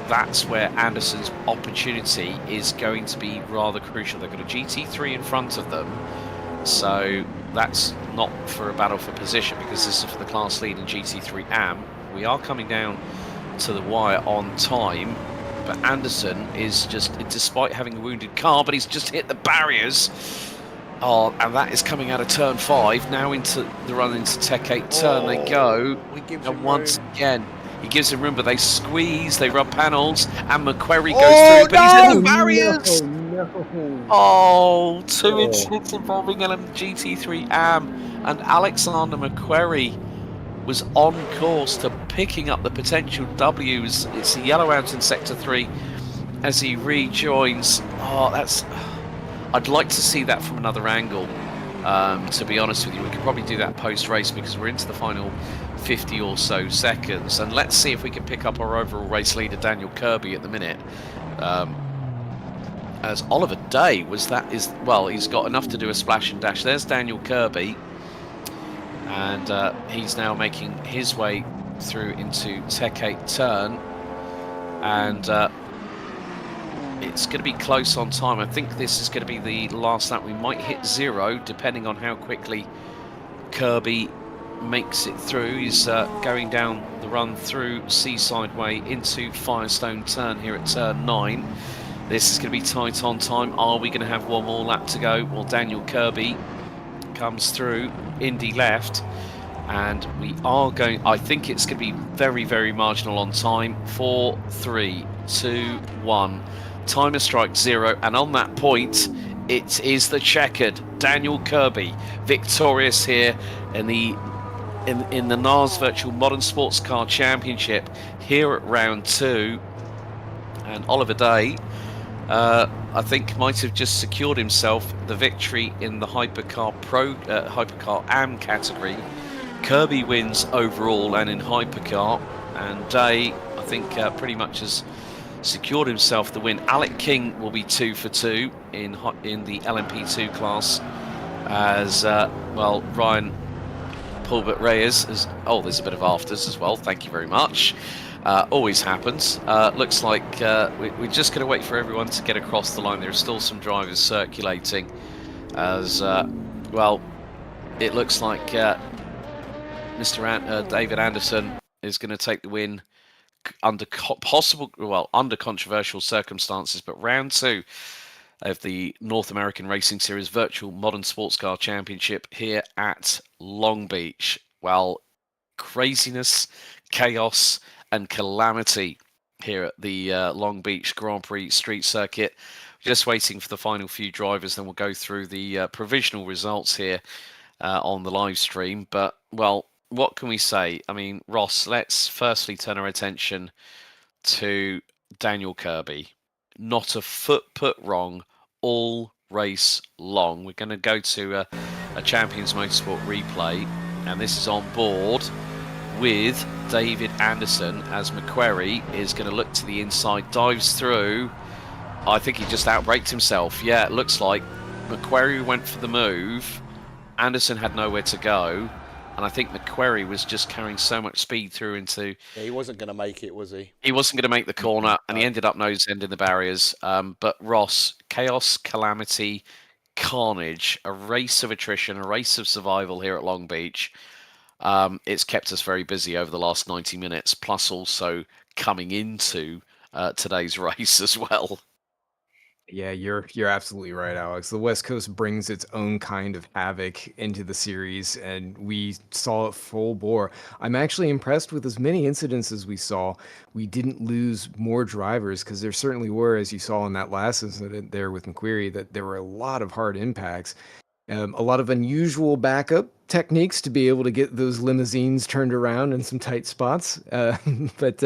that's where Anderson's opportunity is going to be rather crucial. They've got a GT3 in front of them, so that's not for a battle for position, because this is for the class lead in GT3 AM. We are coming down to the wire on time, but Anderson is just, despite having a wounded car, but he's just hit the barriers. Oh, and that is coming out of turn 5, now into the run into Tech 8 turn they go, and once again, he gives him room, but they squeeze, they rub panels, and McQuarrie goes through, but he's in the barriers! Oh, 2 incidents involving GT3 AM, and Alexander McQuarrie was on course to picking up the potential W's. It's the yellow out in Sector 3 as he rejoins. Oh, I'd like to see that from another angle, to be honest with you. We could probably do that post-race, because we're into the final 50 or so seconds, and let's see if we can pick up our overall race leader Daniel Kirby at the minute, as Oliver Day he's got enough to do a splash and dash. There's Daniel Kirby, and he's now making his way through into Tech 8 turn, and it's going to be close on time. I think this is going to be the last lap. We might hit 0 depending on how quickly Kirby makes it through. He's going down the run through Seaside Way into Firestone Turn here at turn 9. This is going to be tight on time. Are we going to have one more lap to go? Well, Daniel Kirby comes through, Indy left, and we are going, I think it's going to be very, very marginal on time. 4, 3, 2, 1. Timer strike 0, and on that point, it is the checkered Daniel Kirby victorious here in the NARS Virtual Modern Sports Car Championship here at round 2. And Oliver Day, I think, might have just secured himself the victory in the Hypercar AM category. Kirby wins overall and in Hypercar, and Day, I think, pretty much has secured himself the win. Alec King will be 2 for 2 in the LMP2 class, as well. Ryan Pulbert Reyes is. Oh, there's a bit of afters as well. Thank you very much. Always happens. Looks like we're just going to wait for everyone to get across the line. There are still some drivers circulating, as well. It looks like Mr. David Anderson is going to take the win under under controversial circumstances. But round 2 of the North American Racing Series Virtual Modern Sports Car Championship here at Long Beach. Well, craziness, chaos, and calamity here at the Long Beach Grand Prix Street Circuit. Just waiting for the final few drivers, then we'll go through the provisional results here on the live stream. But, well, what can we say? I mean, Ross, let's firstly turn our attention to Daniel Kirby. Not a foot put wrong all race long. We're going to go to a Champions Motorsport replay, and this is on board with David Anderson, as McQuarrie is going to look to the inside, dives through. I think he just outbraked himself. Yeah, it looks like McQuarrie went for the move. Anderson had nowhere to go, and I think McQuarrie was just carrying so much speed through into... Yeah, he wasn't going to make it, was he? He wasn't going to make the corner, and he ended up nose-ending the barriers. But Ross, chaos, calamity, carnage, a race of attrition, a race of survival here at Long Beach. It's kept us very busy over the last 90 minutes, plus also coming into today's race as well. Yeah, you're absolutely right, Alex. The West Coast brings its own kind of havoc into the series, and we saw it full bore. I'm actually impressed with as many incidents as we saw. We didn't lose more drivers, because there certainly were, as you saw in that last incident there with McQuarrie, that there were a lot of hard impacts. A lot of unusual backup techniques to be able to get those limousines turned around in some tight spots. But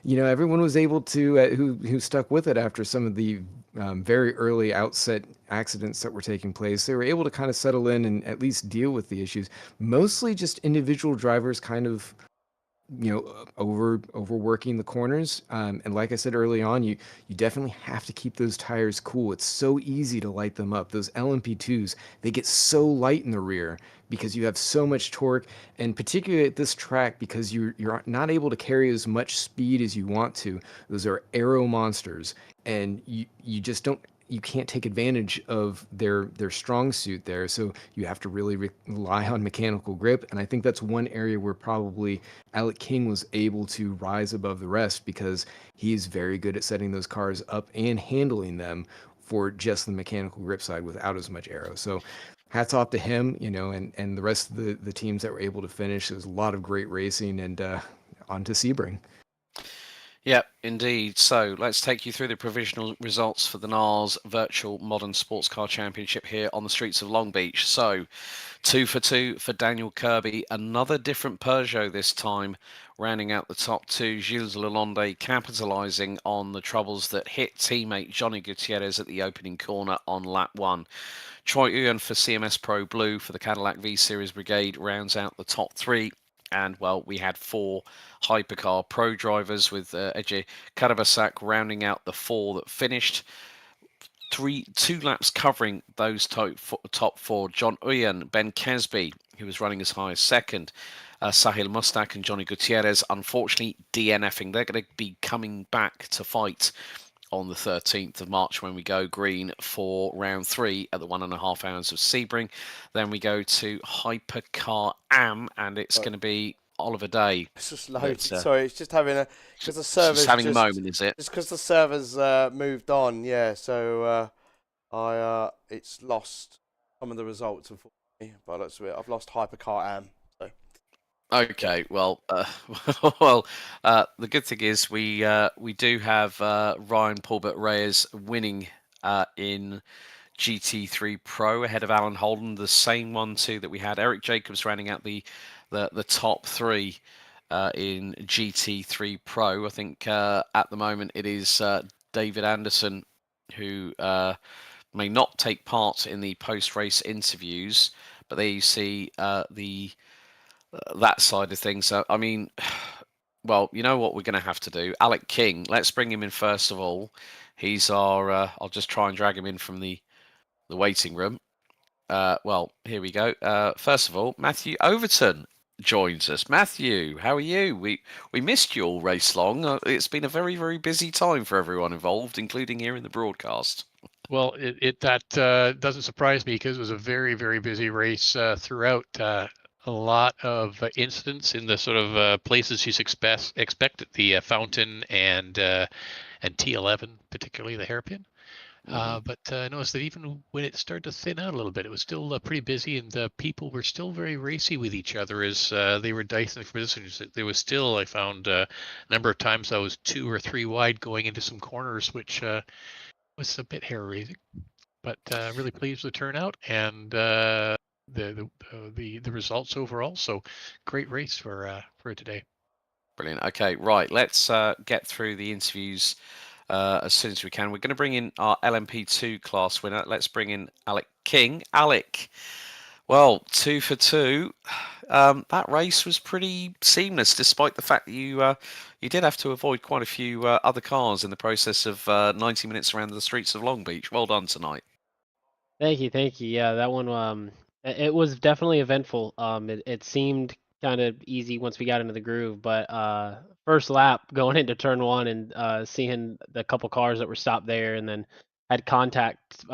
everyone was able to, who stuck with it after some of the very early outset accidents that were taking place. They were able to kind of settle in and at least deal with the issues. Mostly just individual drivers kind of, overworking the corners. And like I said early on, you definitely have to keep those tires cool. It's so easy to light them up. Those LMP2s, they get so light in the rear because you have so much torque, and particularly at this track, because you're not able to carry as much speed as you want to. Those are aero monsters, and you just don't. You can't take advantage of their strong suit there, so you have to really rely on mechanical grip. And I think that's one area where probably Alec King was able to rise above the rest, because he is very good at setting those cars up and handling them for just the mechanical grip side without as much aero. So hats off to him, and the rest of the teams that were able to finish. There's a lot of great racing, and on to Sebring. Yep, indeed. So let's take you through the provisional results for the NARS Virtual Modern Sports Car Championship here on the streets of Long Beach. So 2 for 2 for Daniel Kirby. Another different Peugeot this time, rounding out the top 2. Gilles Lalonde capitalising on the troubles that hit teammate Johnny Gutierrez at the opening corner on lap 1. Troy Uyen for CMS Pro Blue for the Cadillac V-Series Brigade rounds out the top 3. And, well, we had 4 Hypercar Pro drivers, with Eje Karabasak rounding out the 4 that finished. 2 laps covering those top 4. John Uyen, Ben Casby, who was running as high as second. Sahil Mustak and Johnny Gutierrez, unfortunately, DNFing. They're going to be coming back to fight on the 13th of March when we go green for round 3 at the 1.5 hours of Sebring. Then we go to Hypercar AM, and it's going to be Oliver Day. It's just loaded. That's, Sorry, it's just having a because the servers just having a moment, is it? Just because the servers moved on, yeah. So it's lost some of the results, unfortunately. But that's it. I've lost Hypercar AM. So. Okay, well, the good thing is we do have Ryan Paulbert Reyes winning in GT3 Pro ahead of Alan Holden, the same 1-2 that we had. Eric Jacobs rounding out the top 3 in GT3 Pro. I think at the moment it is David Anderson who may not take part in the post-race interviews, but there you see that side of things. So, I mean, well, you know what we're going to have to do? Alec King, let's bring him in first of all. He's our, I'll just try and drag him in from the waiting room. Well, here we go. First of all, Matthew Overton joins us. Matthew, how are you? We missed you all race long. It's been a very, very busy time for everyone involved, including here in the broadcast. Well, that doesn't surprise me because it was a very, very busy race throughout. A lot of incidents in the sort of places you'd expect at the fountain and T11, particularly the hairpin. But I noticed that even when it started to thin out a little bit, it was still pretty busy, and people were still very racy with each other as they were dicing for positions. There was still, I found, a number of times I was 2 or 3 wide going into some corners, which was a bit hair-raising. But really pleased with the turnout and the results overall. So great race for today. Brilliant. Okay, right. Let's get through the interviews as soon as we can. We're going to bring in our LMP2 class winner. Let's bring in Alec King. Alec, well, 2 for 2. That race was pretty seamless, despite the fact that you did have to avoid quite a few other cars in the process of 90 minutes around the streets of Long Beach. Well done tonight. Thank you, thank you. Yeah, that one it was definitely eventful. It seemed kind of easy once we got into the groove, but first lap going into turn 1 and seeing the couple cars that were stopped there, and then had contact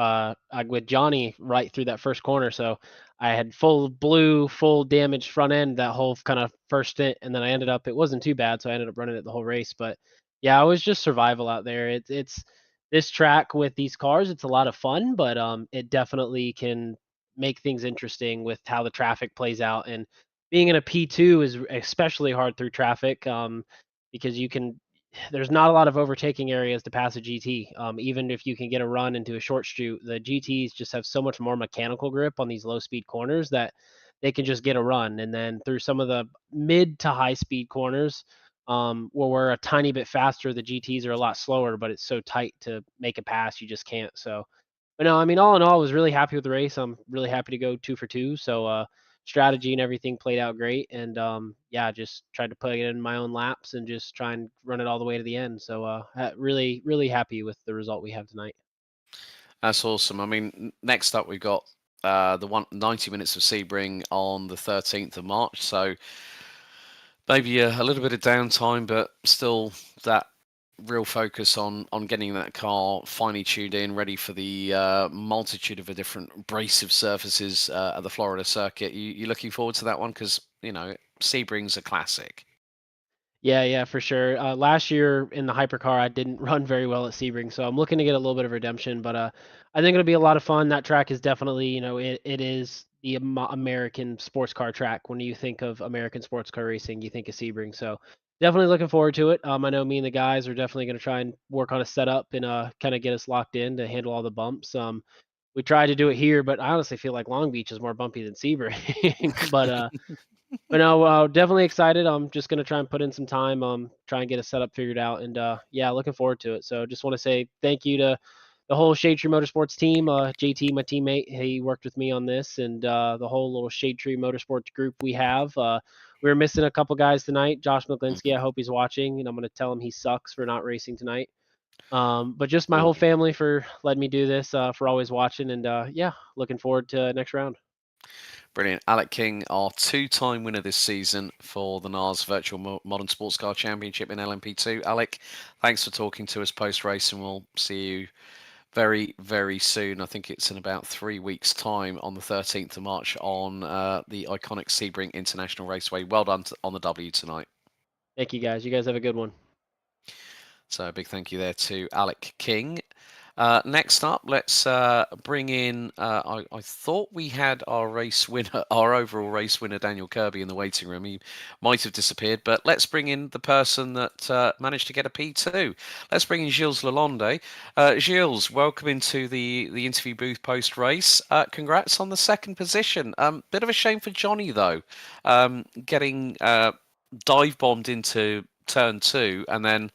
with Johnny right through that first corner. So I had full blue, full damaged front end that whole kind of first stint, and then it wasn't too bad, so I ended up running it the whole race. But yeah, it was just survival out there. It's this track with these cars, it's a lot of fun, but it definitely can make things interesting with how the traffic plays out. And being in a P2 is especially hard through traffic because there's not a lot of overtaking areas to pass a GT. Even if you can get a run into a short chute, the GTs just have so much more mechanical grip on these low speed corners that they can just get a run. And then through some of the mid to high speed corners, where we're a tiny bit faster, the GTs are a lot slower, but it's so tight to make a pass, you just can't. So, but no, I mean, all in all, I was really happy with the race. I'm really happy to go 2 for 2. So, strategy and everything played out great. And yeah, just tried to put it in my own laps and just try and run it all the way to the end. So, really, really happy with the result we have tonight. That's awesome. I mean, next up we've got 90 minutes of Sebring on the 13th of March. So maybe a little bit of downtime, but still that real focus on getting that car finely tuned in, ready for the multitude of different abrasive surfaces at the Florida circuit. You looking forward to that one? Because, you know, Sebring's a classic. Yeah, for sure. Last year in the hypercar, I didn't run very well at Sebring, so I'm looking to get a little bit of redemption. But I think it'll be a lot of fun. That track is definitely, it is the American sports car track. When you think of American sports car racing, you think of Sebring. So definitely looking forward to it. I know me and the guys are definitely going to try and work on a setup and kind of get us locked in to handle all the bumps. We tried to do it here, but I honestly feel like Long Beach is more bumpy than Sebring. But no, definitely excited. I'm just gonna try and put in some time, try and get a setup figured out, and yeah, looking forward to it. So just want to say thank you to the whole Shade Tree Motorsports team. JT, my teammate, he worked with me on this, and the whole little Shade Tree Motorsports group we have. We were missing a couple guys tonight. Josh McGlinskey, I hope he's watching, and I'm gonna tell him he sucks for not racing tonight. But just my whole family for letting me do this, for always watching, and yeah, looking forward to next round. Brilliant. Alec King, our two-time winner this season for the NARS Virtual Modern Sports Car Championship in LMP2. Alec, thanks for talking to us post-race, and we'll see you very, very soon. I think it's in about 3 weeks' time on the 13th of March on the iconic Sebring International Raceway. Well done on the W tonight. Thank you, guys. You guys have a good one. So a big thank you there to Alec King. Next up, let's bring in. I thought we had our race winner, our overall race winner, Daniel Kirby, in the waiting room. He might have disappeared, but let's bring in the person that managed to get a P2. Let's bring in Gilles Lalonde. Gilles, welcome into the interview booth post race. Congrats on the second position. Bit of a shame for Johnny though, getting dive bombed into turn 2, and then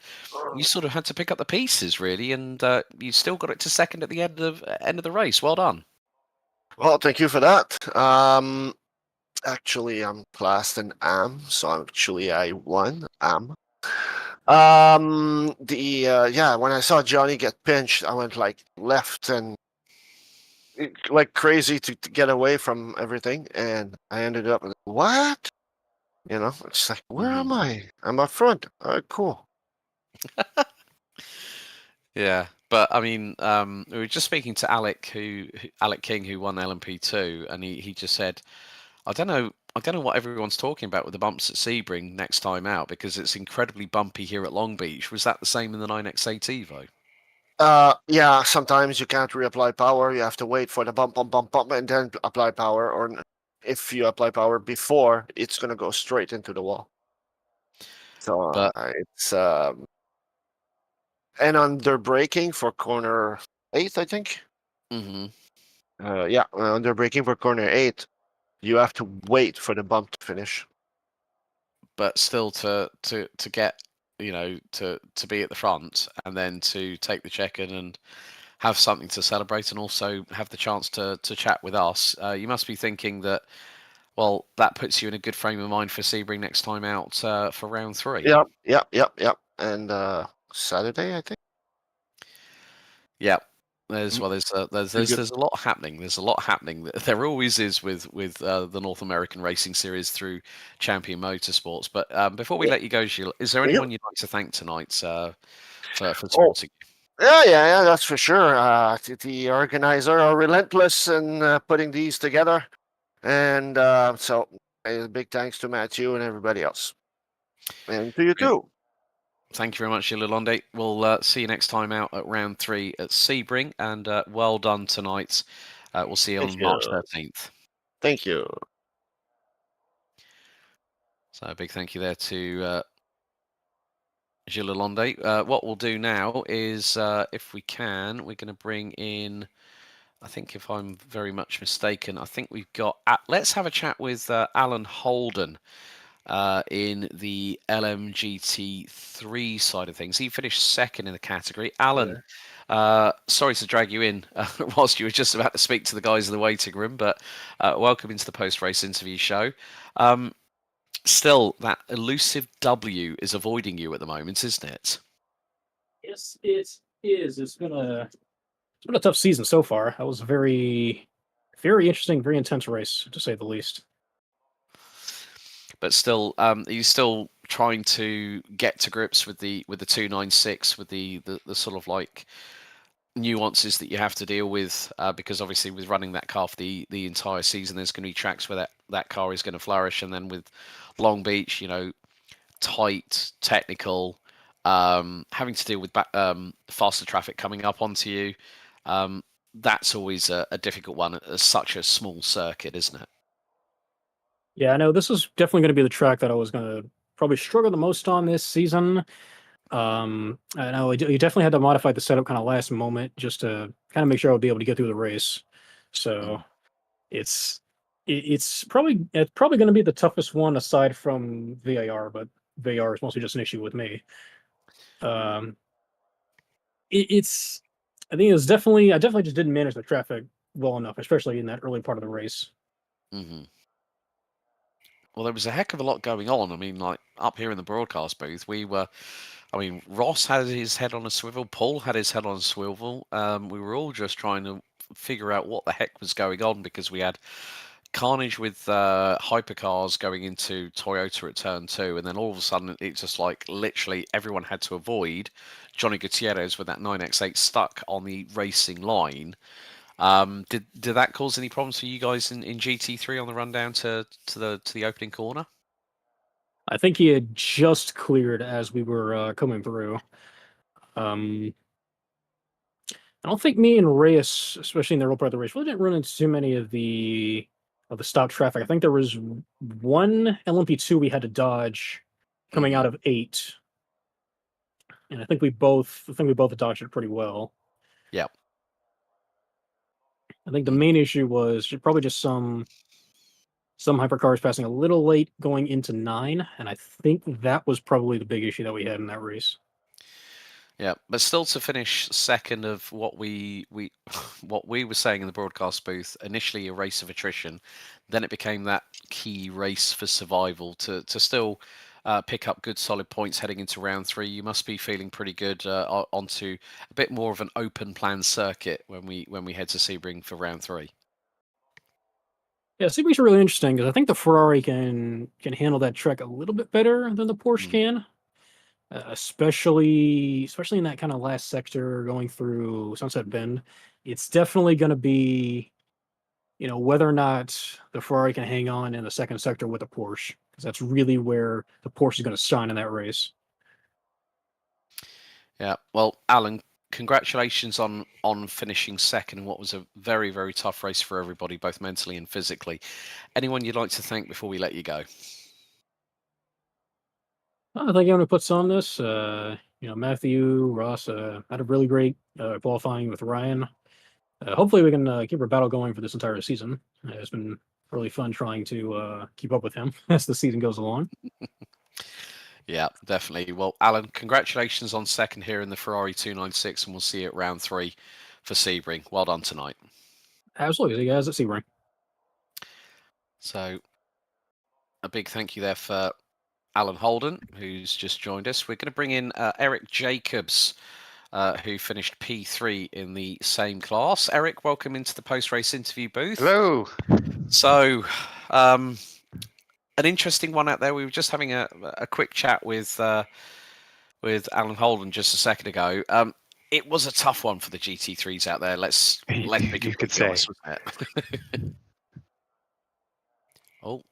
you sort of had to pick up the pieces really, and you still got it to second at the end of the race. Well done. Well, thank you for that. Actually, I'm classed in AM, so actually I won AM. Yeah, when I saw Johnny get pinched, I went like left and like crazy to get away from everything, and I ended up with what? You know, it's like, where am I? I'm up front. All right, cool. Yeah, but I mean, we were just speaking to Alec King, who won LMP2, and he just said, I don't know what everyone's talking about with the bumps at Sebring next time out, because it's incredibly bumpy here at Long Beach. Was that the same in the 9X8 Evo? Yeah, sometimes you can't reapply power. You have to wait for the bump, and then apply power. Or if you apply power before, it's gonna go straight into the wall. So it's and under braking for corner 8, I think. Mm-hmm. Yeah, under braking for corner 8, you have to wait for the bump to finish. But still, to get, you know, to be at the front and then to take the check-in and have something to celebrate, and also have the chance to chat with us, you must be thinking that, well, that puts you in a good frame of mind for Sebring next time out for round 3. Yep. And Saturday, I think. Yeah. There's a lot happening. There's a lot happening. There always is with the North American Racing Series through Champion Motorsports. But before we let you go, Gilles, is there anyone you'd like to thank tonight for supporting you? Yeah, that's for sure. The organizer are relentless in putting these together, and so a big thanks to Matthew and everybody else, and to you too. Thank you very much, Gilles Lalonde. We'll see you next time out at round 3 at Sebring, and well done tonight. We'll see you on March 13th. Thank you. So a big thank you there to Gilles Lalonde. What we'll do now is, if we can, we're going to bring in, I think if I'm very much mistaken, I think we've got, let's have a chat with Alan Holden in the LMGT3 side of things. He finished second in the category. Alan, sorry to drag you in whilst you were just about to speak to the guys in the waiting room, but welcome into the post-race interview show. Still, that elusive W is avoiding you at the moment, isn't it? Yes, it is. It's been a tough season so far. That was a very, very interesting, very intense race, to say the least. But still, are you still trying to get to grips with the 296, with the sort of like nuances that you have to deal with, because obviously with running that car for the entire season, there's going to be tracks where that car is going to flourish, and then with Long Beach, you know, tight, technical, having to deal with faster traffic coming up onto you, that's always a difficult one at such a small circuit, isn't it? Yeah, I know this is definitely going to be the track that I was going to probably struggle the most on this season. I know you definitely had to modify the setup kind of last moment just to kind of make sure I would be able to get through the race. So it's probably going to be the toughest one aside from VAR, but VAR is mostly just an issue with me. I think I definitely just didn't manage the traffic well enough, especially in that early part of the race. Mm-hmm. Well, there was a heck of a lot going on. I mean, like up here in the broadcast booth, Ross had his head on a swivel. Paul had his head on a swivel. We were all just trying to figure out what the heck was going on, because we had carnage with hypercars going into Toyota at turn 2, and then all of a sudden it's just like literally everyone had to avoid Johnny Gutierrez with that 9x8 stuck on the racing line. Did that cause any problems for you guys in GT3 on the run down to the opening corner? I think he had just cleared as we were coming through. I don't think me and Reyes, especially in the early part of the race, really didn't run into too many of the stop traffic. I think there was one LMP2 we had to dodge coming out of 8, and I think we both dodged it pretty well. Yeah. I think the main issue was probably just some hypercars passing a little late going into 9, and I think that was probably the big issue that we had in that race. Yeah, but still to finish second of what we what we were saying in the broadcast booth, initially a race of attrition, then it became that key race for survival to still pick up good solid points heading into round 3. You must be feeling pretty good onto a bit more of an open plan circuit when we head to Sebring for round 3. Yeah, Sebring's really interesting because I think the Ferrari can handle that track a little bit better than the Porsche can. Especially in that kind of last sector going through Sunset Bend. It's definitely going to be, whether or not the Ferrari can hang on in the second sector with the Porsche, because that's really where the Porsche is going to shine in that race. Yeah, well, Alan, congratulations on finishing second in what was a very, very tough race for everybody, both mentally and physically. Anyone you'd like to thank before we let you go? I think I'm going to put on this. Matthew, Ross had a really great qualifying with Ryan. Hopefully we can keep our battle going for this entire season. It's been really fun trying to keep up with him as the season goes along. Yeah, definitely. Well, Alan, congratulations on second here in the Ferrari 296, and we'll see you at round 3 for Sebring. Well done tonight. Absolutely. See you guys at Sebring. So, a big thank you there for Alan Holden, who's just joined us. We're going to bring in Eric Jacobs, who finished P3 in the same class. Eric, welcome into the post-race interview booth. Hello. So, an interesting one out there. We were just having a quick chat with Alan Holden just a second ago. It was a tough one for the GT3s out there. Let's be completely honest with that. Oh,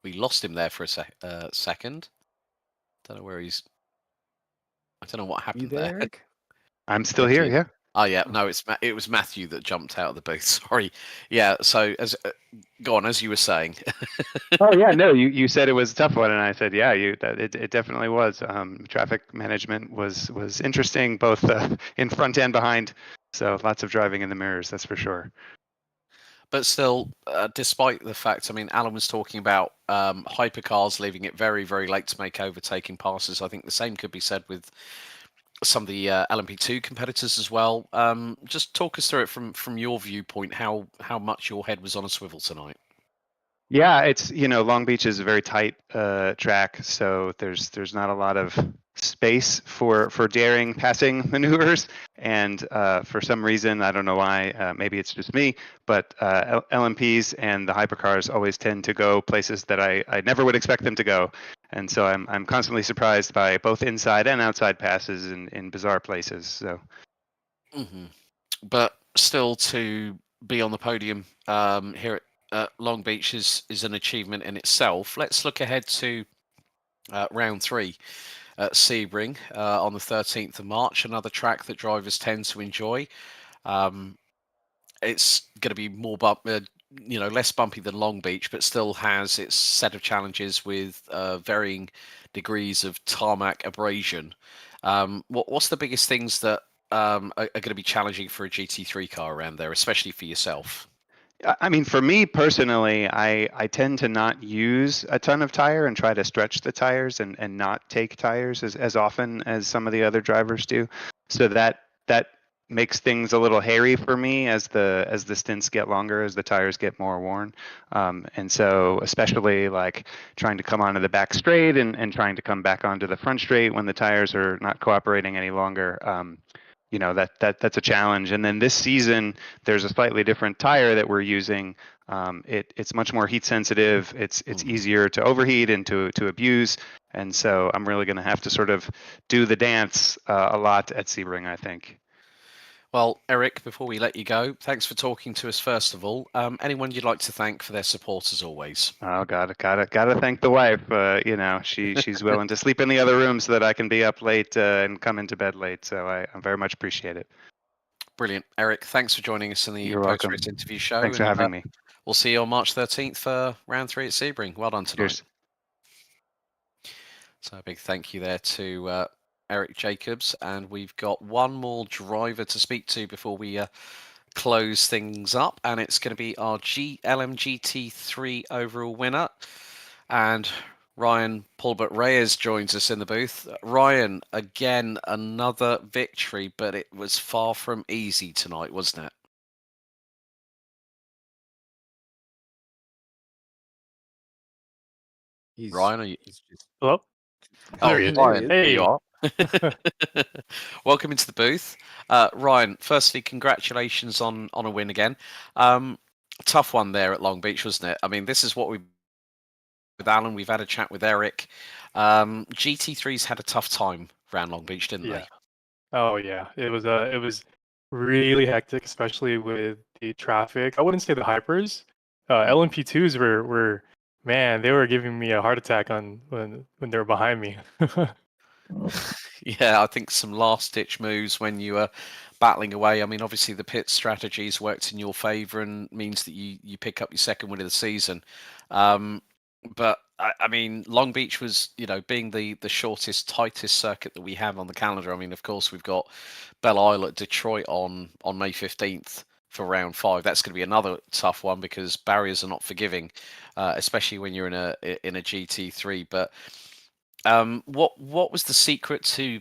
we lost him there for a second. Don't know where he's. I don't know what happened there. Eric? I'm still here. Yeah. Oh yeah, no, it was Matthew that jumped out of the booth. Sorry. Yeah. So go on as you were saying. Oh yeah, no, you said it was a tough one, and I said yeah, it definitely was. Traffic management was interesting, both in front and behind. So lots of driving in the mirrors, that's for sure. But still, despite the fact, I mean, Alan was talking about hypercars leaving it very, very late to make overtaking passes. I think the same could be said with some of the LMP2 competitors as well. Just talk us through it from your viewpoint, how much your head was on a swivel tonight. Yeah, it's Long Beach is a very tight track, so there's not a lot of space for daring passing maneuvers, and for some reason, I don't know why, maybe it's just me, but LMPs and the hypercars always tend to go places that I never would expect them to go, and so I'm constantly surprised by both inside and outside passes in bizarre places. So, but still to be on the podium here at Long Beach is an achievement in itself. Let's look ahead to round 3 at Sebring on the 13th of March, another track that drivers tend to enjoy. It's going to be more less bumpy than Long Beach, but still has its set of challenges with varying degrees of tarmac abrasion. What's the biggest things that are going to be challenging for a GT3 car around there, especially for yourself? I mean, for me personally, I tend to not use a ton of tire and try to stretch the tires and not take tires as often as some of the other drivers do. So that makes things a little hairy for me as the stints get longer, as the tires get more worn. And so especially like trying to come onto the back straight and trying to come back onto the front straight when the tires are not cooperating any longer. That's a challenge. And then this season, there's a slightly different tire that we're using It's much more heat sensitive. It's easier to overheat and to abuse. And so I'm really going to have to sort of do the dance a lot at Sebring, I think. Well, Eric, before we let you go, thanks for talking to us first of all. Anyone you'd like to thank for their support as always? Oh, gotta thank the wife. You know, she's willing to sleep in the other room so that I can be up late and come into bed late. So I very much appreciate it. Brilliant. Eric, thanks for joining us in the You're welcome. post-race interview show. Thanks for having me. We'll see you on March 13th for round 3 at Sebring. Well done tonight. Cheers. So a big thank you there to Eric Jacobs. And we've got one more driver to speak to before we close things up. And it's going to be our GT3 overall winner. And Ryan Paulbert Reyes joins us in the booth. Ryan, again, another victory, but it was far from easy tonight, wasn't it? Ryan, are you? Hello? Oh, There he is. Ryan, Hey. there you are. Welcome into the booth. Ryan, firstly, congratulations on a win again. Tough one there at Long Beach, wasn't it? I mean, this is what we with Alan. We've had a chat with Eric. GT3's had a tough time around Long Beach, didn't they? Oh yeah, it was really hectic, especially with the traffic. I wouldn't say the hypers. LMP2s were man, they were giving me a heart attack on when they were behind me. Yeah, I think some last-ditch moves when you were battling away. I mean, obviously the pit strategies worked in your favour and means that you pick up your second win of the season. But I mean, Long Beach was, you know, being the shortest, tightest circuit that we have on the calendar. I mean, of course, we've got Belle Isle at Detroit on May 15th for round 5. That's going to be another tough one because barriers are not forgiving, especially when you're in a GT3. But what was the secret to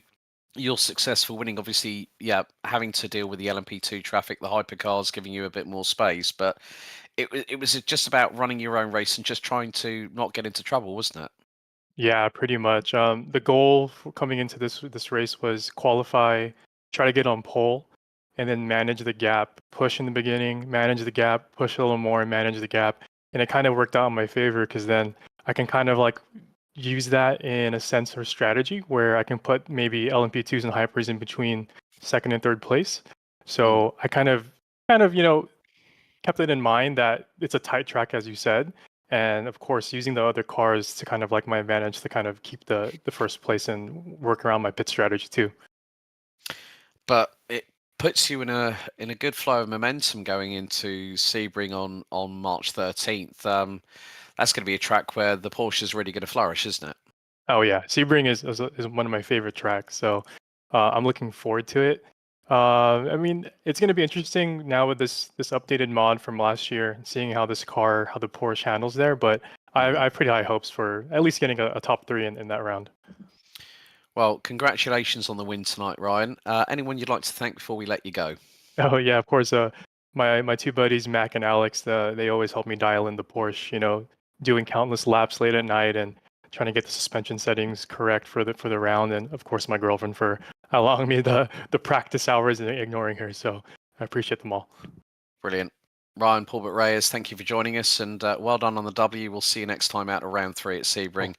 your successful winning? Obviously, yeah, having to deal with the LMP2 traffic, the hypercars giving you a bit more space, but it was just about running your own race and just trying to not get into trouble, wasn't it? Yeah, pretty much. The goal for coming into this race was qualify, try to get on pole, and then manage the gap. Push in the beginning, manage the gap, push a little more, and manage the gap. And it kind of worked out in my favor because then I can kind of like use that in a sense or strategy where I can put maybe LMP2s and hypers in between second and third place. So I kind of kept it in mind that it's a tight track, as you said. And of course, using the other cars to kind of like my advantage to kind of keep the first place and work around my pit strategy too. But it puts you in a good flow of momentum going into Sebring on March 13th. That's going to be a track where the Porsche is really going to flourish, isn't it? Oh yeah, Sebring is one of my favorite tracks, so I'm looking forward to it. I mean, it's going to be interesting now with this updated mod from last year, seeing how the Porsche handles there. But I have pretty high hopes for at least getting a top 3 in that round. Well, congratulations on the win tonight, Ryan. Anyone you'd like to thank before we let you go? Oh yeah, of course. My two buddies, Mac and Alex, they always help me dial in the Porsche. You know, doing countless laps late at night and trying to get the suspension settings correct for the round, and of course my girlfriend for allowing me the practice hours and ignoring her. So I appreciate them all. Brilliant. Ryan Paulbert Reyes, thank you for joining us, and well done on the W. We'll see you next time out of round 3 at Sebring,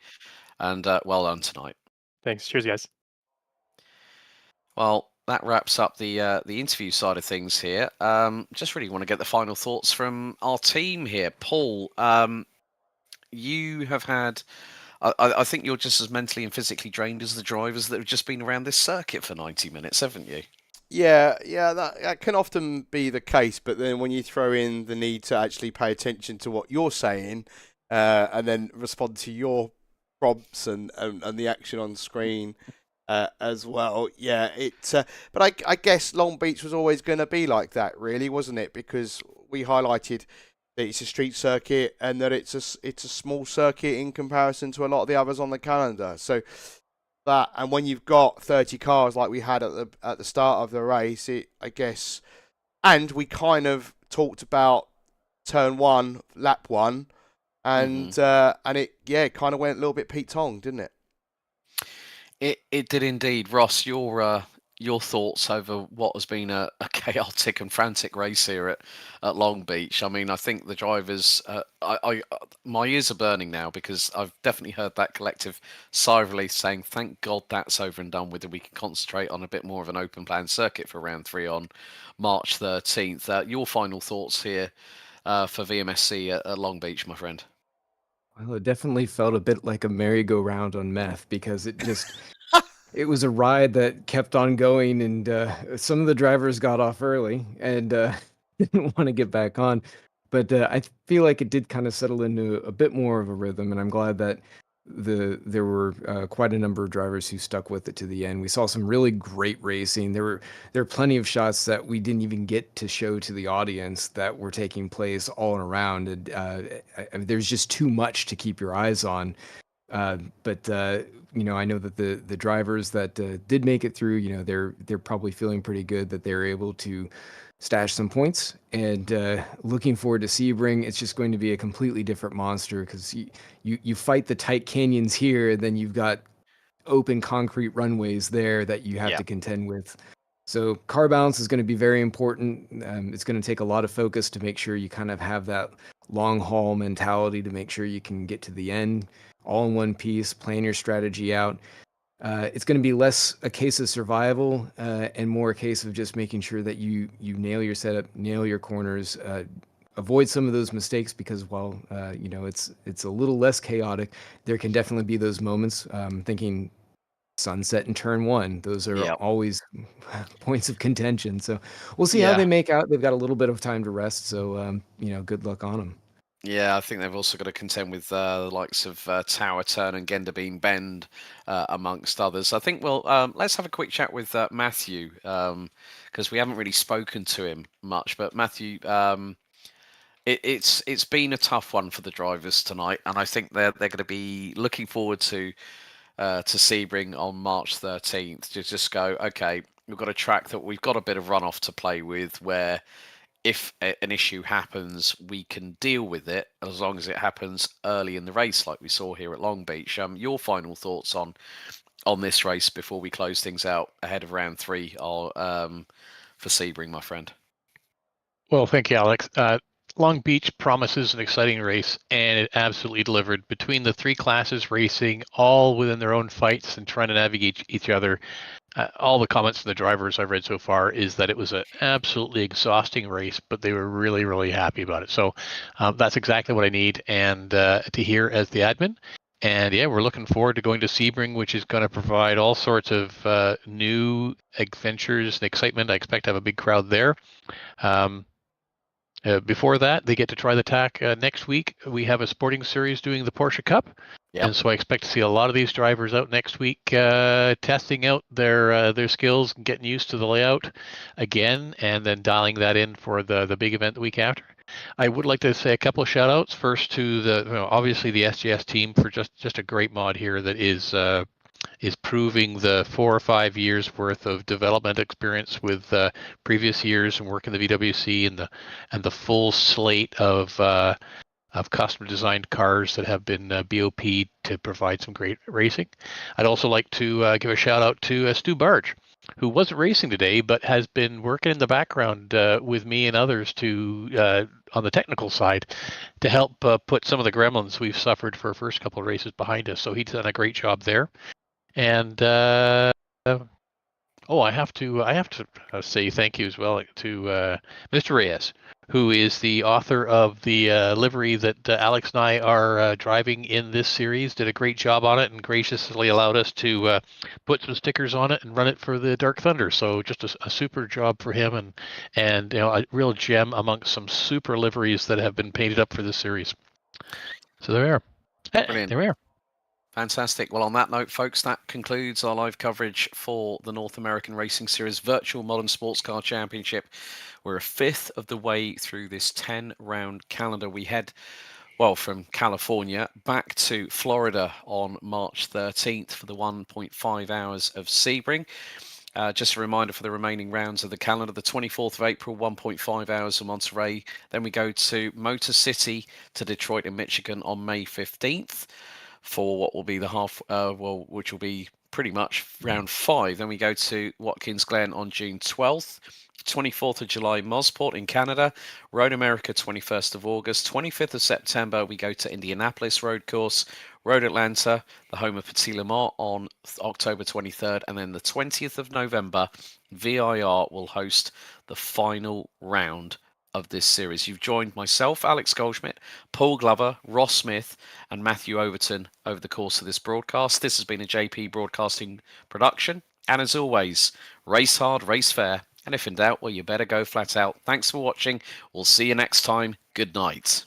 and well done tonight. Thanks. Cheers, guys. Well, that wraps up the interview side of things here. Just really want to get the final thoughts from our team here. Paul, you have had, I think you're just as mentally and physically drained as the drivers that have just been around this circuit for 90 minutes, haven't you? Yeah, that can often be the case, but then when you throw in the need to actually pay attention to what you're saying, and then respond to your prompts and the action on screen as well, yeah, but I guess Long Beach was always going to be like that, really, wasn't it? Because we highlighted that it's a street circuit and that it's a small circuit in comparison to a lot of the others on the calendar. So that, and when you've got 30 cars like we had at the start of the race, I guess, and we kind of talked about turn 1, lap 1, and it kind of went a little bit Pete Tong, didn't it? It did indeed. Ross, your your thoughts over what has been a chaotic and frantic race here at Long Beach. I mean, I think the drivers, my ears are burning now because I've definitely heard that collective sigh of relief saying, thank God that's over and done with, and we can concentrate on a bit more of an open plan circuit for round 3 on March 13th. Your final thoughts here for VMSC at Long Beach, my friend? Well, it definitely felt a bit like a merry-go-round on meth because it just it was a ride that kept on going, and some of the drivers got off early and didn't want to get back on. But I feel like it did kind of settle into a bit more of a rhythm, and I'm glad that there were quite a number of drivers who stuck with it to the end. We saw some really great racing. There were plenty of shots that we didn't even get to show to the audience that were taking place all around, and I mean, there's just too much to keep your eyes on. But I know that the drivers that did make it through, they're probably feeling pretty good that they're able to stash some points. And looking forward to Sebring, it's just going to be a completely different monster because you fight the tight canyons here, and then you've got open concrete runways there that you have to contend with. So car balance is going to be very important. It's going to take a lot of focus to make sure you kind of have that long haul mentality to make sure you can get to the end all in one piece, plan your strategy out. It's going to be less a case of survival and more a case of just making sure that you nail your setup, nail your corners, avoid some of those mistakes because while it's a little less chaotic, there can definitely be those moments. Thinking sunset in turn 1, those are always points of contention. So we'll see how they make out. They've got a little bit of time to rest, so good luck on them. Yeah, I think they've also got to contend with the likes of Tower Turn and Genderbeam Bend, amongst others. I think, let's have a quick chat with Matthew, because we haven't really spoken to him much. But Matthew, it's been a tough one for the drivers tonight, and I think they're going to be looking forward to Sebring on March 13th to just go, okay, we've got a track that we've got a bit of runoff to play with where if an issue happens, we can deal with it as long as it happens early in the race, like we saw here at Long Beach. Your final thoughts on this race before we close things out ahead of round 3 for Sebring, my friend? Well, thank you, Alex. Long Beach promises an exciting race, and it absolutely delivered. Between the 3 classes racing, all within their own fights and trying to navigate each other, all the comments from the drivers I've read so far is that it was an absolutely exhausting race, but they were really, really happy about it. So that's exactly what I need and to hear as the admin. And yeah, we're looking forward to going to Sebring, which is going to provide all sorts of new adventures and excitement. I expect to have a big crowd there. Before that, they get to try the track next week. We have a sporting series doing the Porsche Cup. Yep. And so I expect to see a lot of these drivers out next week testing out their skills and getting used to the layout again, and then dialing that in for the big event the week after. I would like to say a couple of shout outs. First to obviously the SGS team for just a great mod here that is proving the 4 or 5 years worth of development experience with previous years and work in the VWC and the full slate of custom designed cars that have been BOP'd to provide some great racing. I'd also like to give a shout out to Stu Barge, who wasn't racing today but has been working in the background with me and others to on the technical side to help put some of the gremlins we've suffered for our first couple of races behind us. So he's done a great job there. And I have to say thank you as well to Mr. Reyes, who is the author of the livery that Alex and I are driving in this series. Did a great job on it and graciously allowed us to put some stickers on it and run it for the Dark Thunder. So just a super job for him and a real gem amongst some super liveries that have been painted up for this series. So there we are. Brilliant. There we are. Fantastic. Well, on that note, folks, that concludes our live coverage for the North American Racing Series Virtual Modern Sports Car Championship. We're a fifth of the way through this 10-round calendar. We head, from California back to Florida on March 13th for the 1.5 hours of Sebring. Just a reminder for the remaining rounds of the calendar, the 24th of April, 1.5 hours of Monterey. Then we go to Motor City to Detroit and Michigan on May 15th. For what will be the which will be pretty much round 5. Then we go to Watkins Glen on June 12th. 24th of July, Mosport in Canada. Road America, 21st of August. 25th of September, we go to Indianapolis Road Course. Road Atlanta, the home of Petit Le Mans, on October 23rd. And then the 20th of November, VIR will host the final round of this series. You've joined myself, Alex Goldschmidt, Paul Glover, Ross Smith, and Matthew Overton over the course of this broadcast. This has been a JP Broadcasting production. And as always, race hard, race fair. And if in doubt, well, you better go flat out. Thanks for watching. We'll see you next time. Good night.